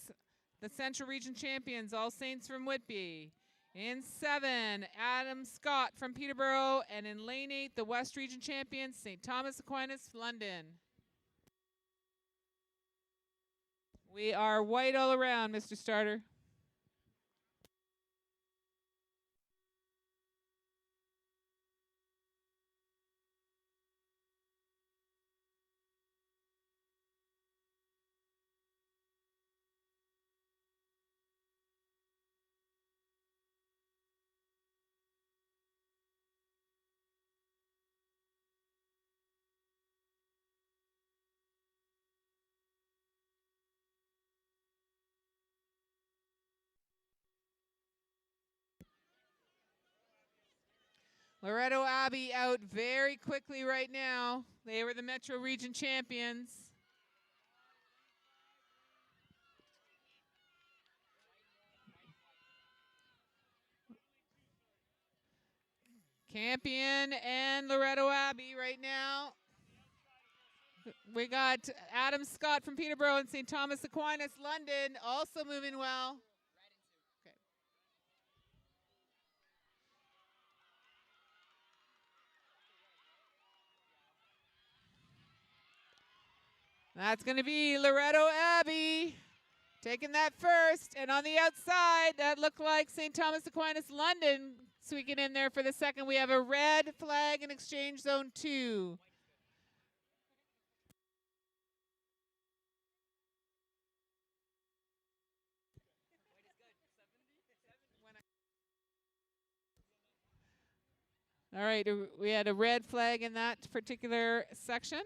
the Central Region champions, All Saints from Whitby. In 7, Adam Scott from Peterborough. And in lane 8, the West Region champions, St. Thomas Aquinas, London. We are white all around, Mr. Starter. Loretto Abbey out very quickly right now. They were the Metro Region champions. Campion and Loretto Abbey right now. We got Adam Scott from Peterborough and St. Thomas Aquinas, London, also moving well. Okay. That's going to be Loretto Abbey taking that first. And on the outside, that looked like St. Thomas Aquinas, London squeaking in there for the second. We have a red flag in exchange zone 2. All right, we had a red flag in that particular section.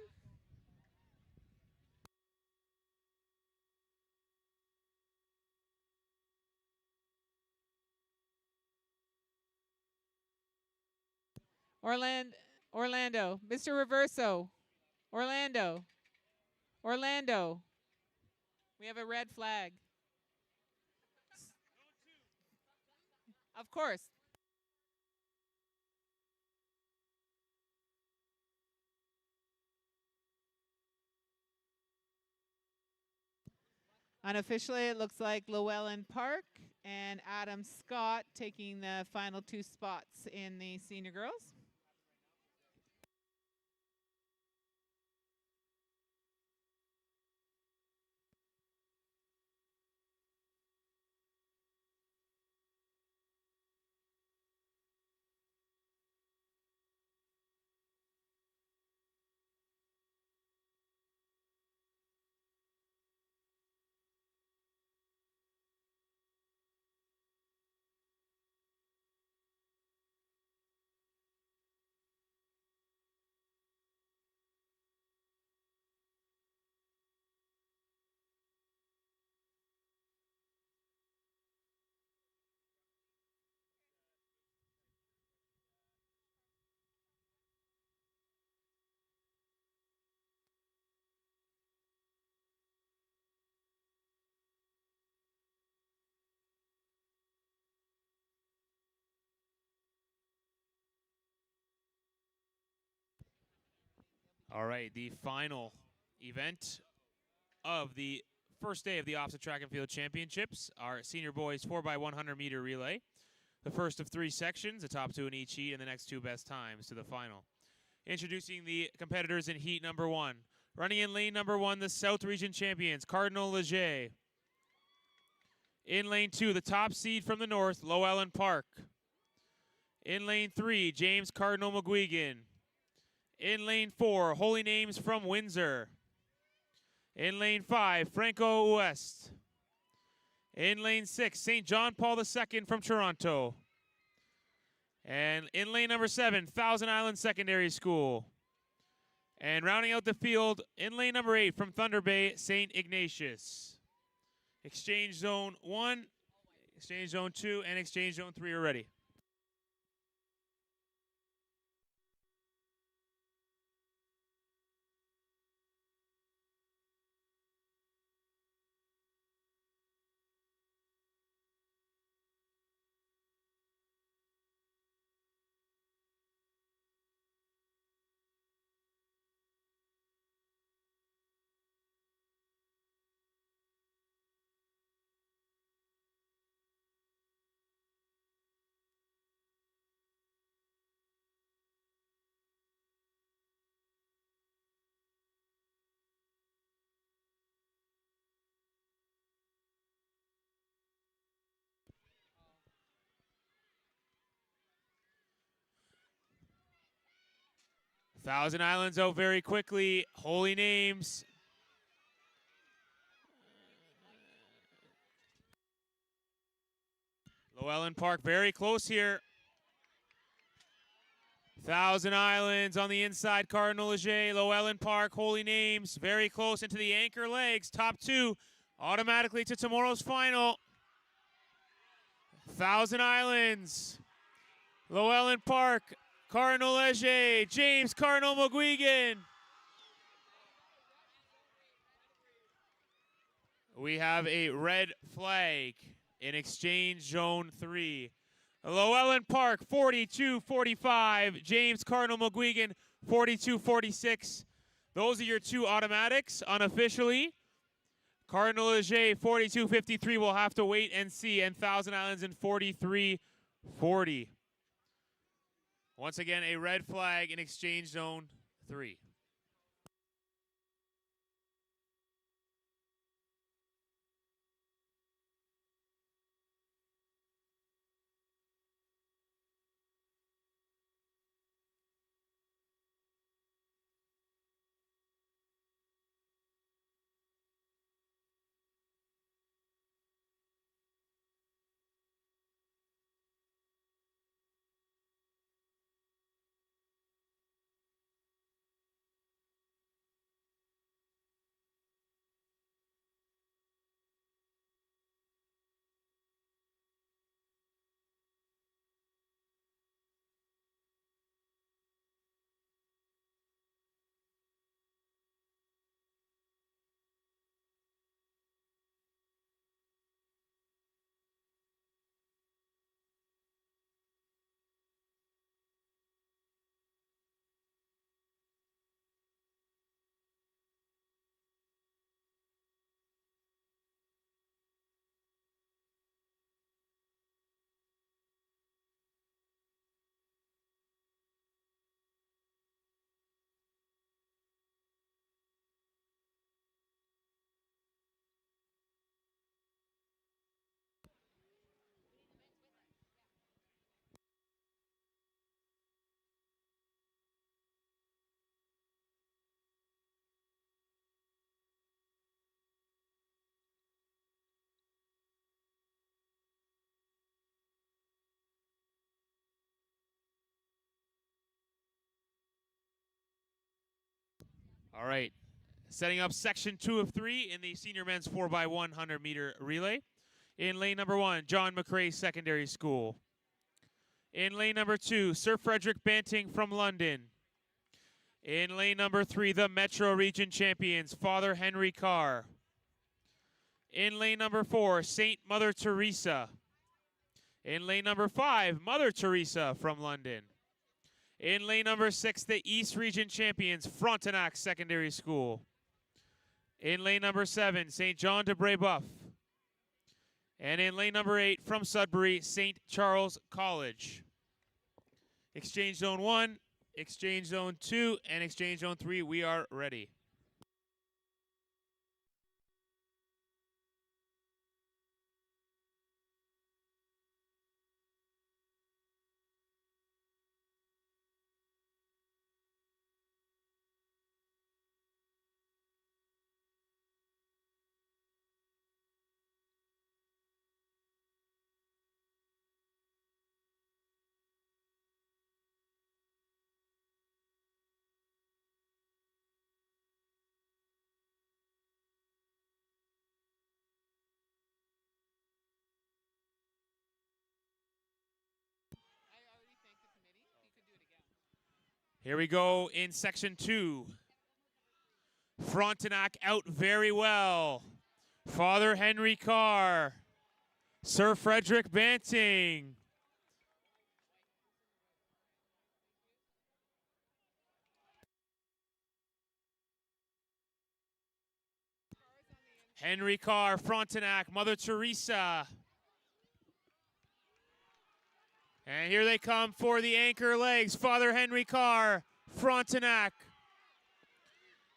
Orlando, Mr. Reverso, Orlando. We have a red flag. Of course. Unofficially, it looks like Llewellyn Park and Adam Scott taking the final 2 spots in the senior girls. All right, the final event of the first day of the OFSAA Track and Field Championships, our senior boys 4x100 meter relay. The first of 3 sections, the top 2 in each heat, and the next 2 best times to the final. Introducing the competitors in heat number 1. Running in lane number 1, the South Region champions, Cardinal Leger. In lane 2, the top seed from the north, Llewellyn Park. In lane 3, James Cardinal McGuigan. In lane 4, Holy Names from Windsor. In lane 5, Franco West. In lane 6, St. John Paul II from Toronto. And in lane number 7, Thousand Island Secondary School. And rounding out the field, in lane number 8 from Thunder Bay, St. Ignatius. Exchange Zone 1, Exchange Zone 2, and Exchange Zone 3 are ready. Thousand Islands out very quickly. Holy Names. Llewellyn Park very close here. Thousand Islands on the inside. Cardinal Leger. Llewellyn Park. Holy Names very close into the anchor legs. Top two automatically to tomorrow's final. Thousand Islands. Llewellyn Park. Cardinal Leger. James Cardinal McGuigan. We have a red flag in exchange zone 3. Llewellyn Park 42-45. James Cardinal McGuigan 42-46. Those are your two automatics unofficially. Cardinal Leger 42-53. We'll have to wait and see. And Thousand Islands in 43-40. Once again, a red flag in exchange zone 3. All right. Setting up section 2 of 3 in the senior men's 4x100 meter relay. In lane number 1, John McRae Secondary School. In lane number 2, Sir Frederick Banting from London. In lane number 3, the Metro Region champions, Father Henry Carr. In lane number 4, St. Mother Teresa. In lane number 5, Mother Teresa from London. In lane number 6, the East Region champions, Frontenac Secondary School. In lane number 7, St. John de Brébeuf. And in lane number 8, from Sudbury, St. Charles College. Exchange Zone 1, Exchange Zone 2, and Exchange Zone 3, we are ready. Here we go in section 2. Frontenac out very well. Father Henry Carr. Sir Frederick Banting. Henry Carr, Frontenac, Mother Teresa. And here they come for the anchor legs. Father Henry Carr, Frontenac,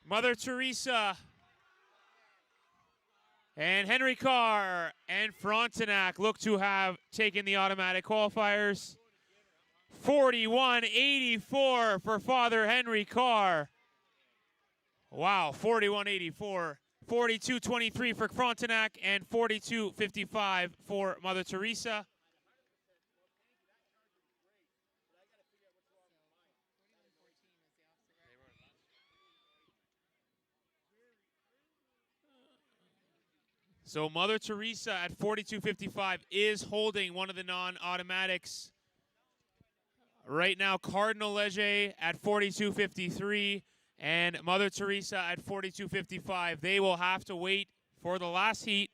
Mother Teresa, and Henry Carr and Frontenac look to have taken the automatic qualifiers. 41.84 for Father Henry Carr. Wow, 41.84. 42.23 for Frontenac and 42.55 for Mother Teresa. So Mother Teresa at 42.55 is holding one of the non-automatics. Right now, Cardinal Leger at 42.53 and Mother Teresa at 42.55. They will have to wait for the last heat.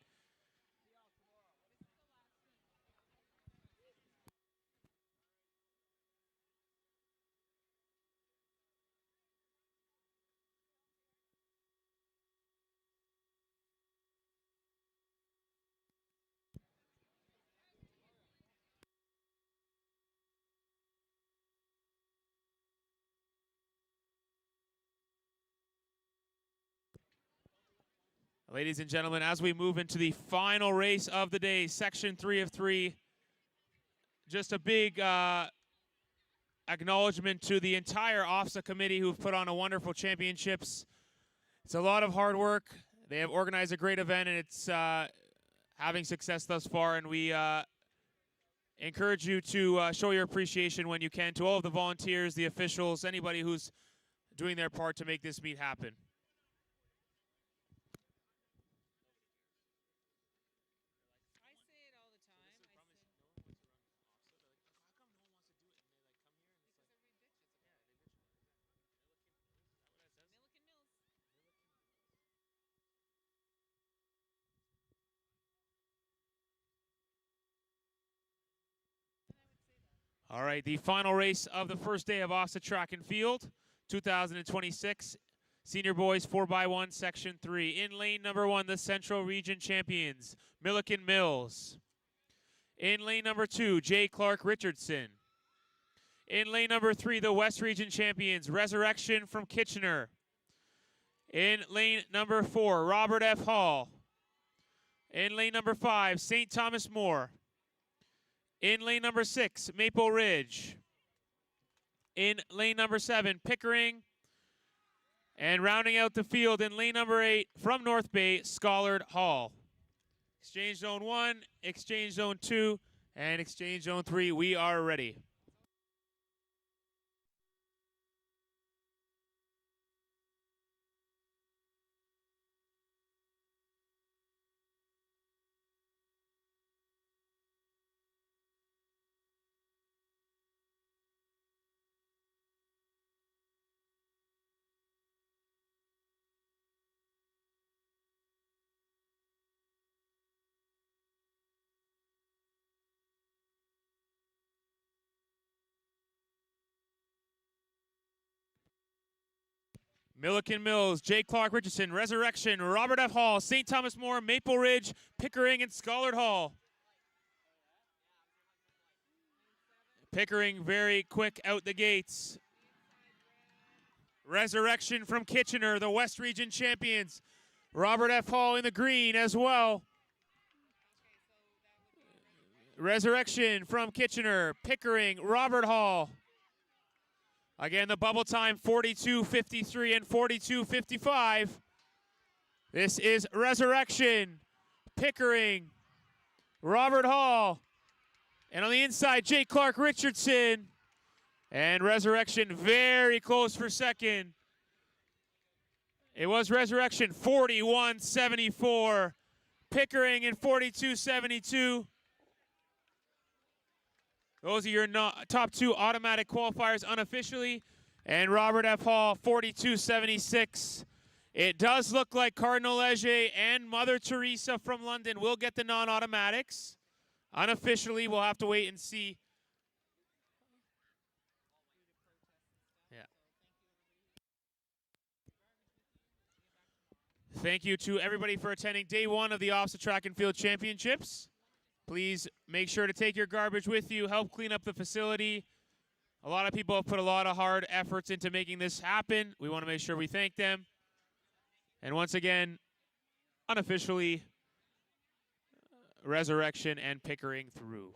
Ladies and gentlemen, as we move into the final race of the day, Section 3 of 3, just a big acknowledgement to the entire OFSAA committee who've put on a wonderful championships. It's a lot of hard work. They have organized a great event, and it's having success thus far, and we encourage you to show your appreciation when you can to all of the volunteers, the officials, anybody who's doing their part to make this meet happen. All right, the final race of the first day of OFSAA Track and Field, 2026, Senior Boys 4x1, Section 3. In lane number 1, the Central Region champions, Milliken Mills. In lane number 2, J. Clark Richardson. In lane number 3, the West Region champions, Resurrection from Kitchener. In lane number 4, Robert F. Hall. In lane number 5, St. Thomas More. In lane number 6, Maple Ridge. In lane number 7, Pickering. And rounding out the field in lane number 8, from North Bay, Schollard Hall. Exchange Zone 1, Exchange Zone 2, and Exchange Zone 3, we are ready. Milliken Mills, J. Clark Richardson, Resurrection, Robert F. Hall, St. Thomas More, Maple Ridge, Pickering, and Schollard Hall. Pickering very quick out the gates. Resurrection from Kitchener, the West Region champions. Robert F. Hall in the green as well. Resurrection from Kitchener, Pickering, Robert Hall. Again, the bubble time, 42.53 and 42.55. This is Resurrection, Pickering, Robert Hall. And on the inside, J. Clark Richardson. And Resurrection very close for second. It was Resurrection, 41.74. Pickering in 42.72. Those are your top 2 automatic qualifiers unofficially. And Robert F. Hall, 42.76. It does look like Cardinal Leger and Mother Teresa from London will get the non-automatics. Unofficially, we'll have to wait and see. Yeah. Thank you to everybody for attending day 1 of the OFSAA Track and Field Championships. Please make sure to take your garbage with you. Help clean up the facility. A lot of people have put a lot of hard efforts into making this happen. We want to make sure we thank them. And once again, unofficially, Resurrection and Pickering through.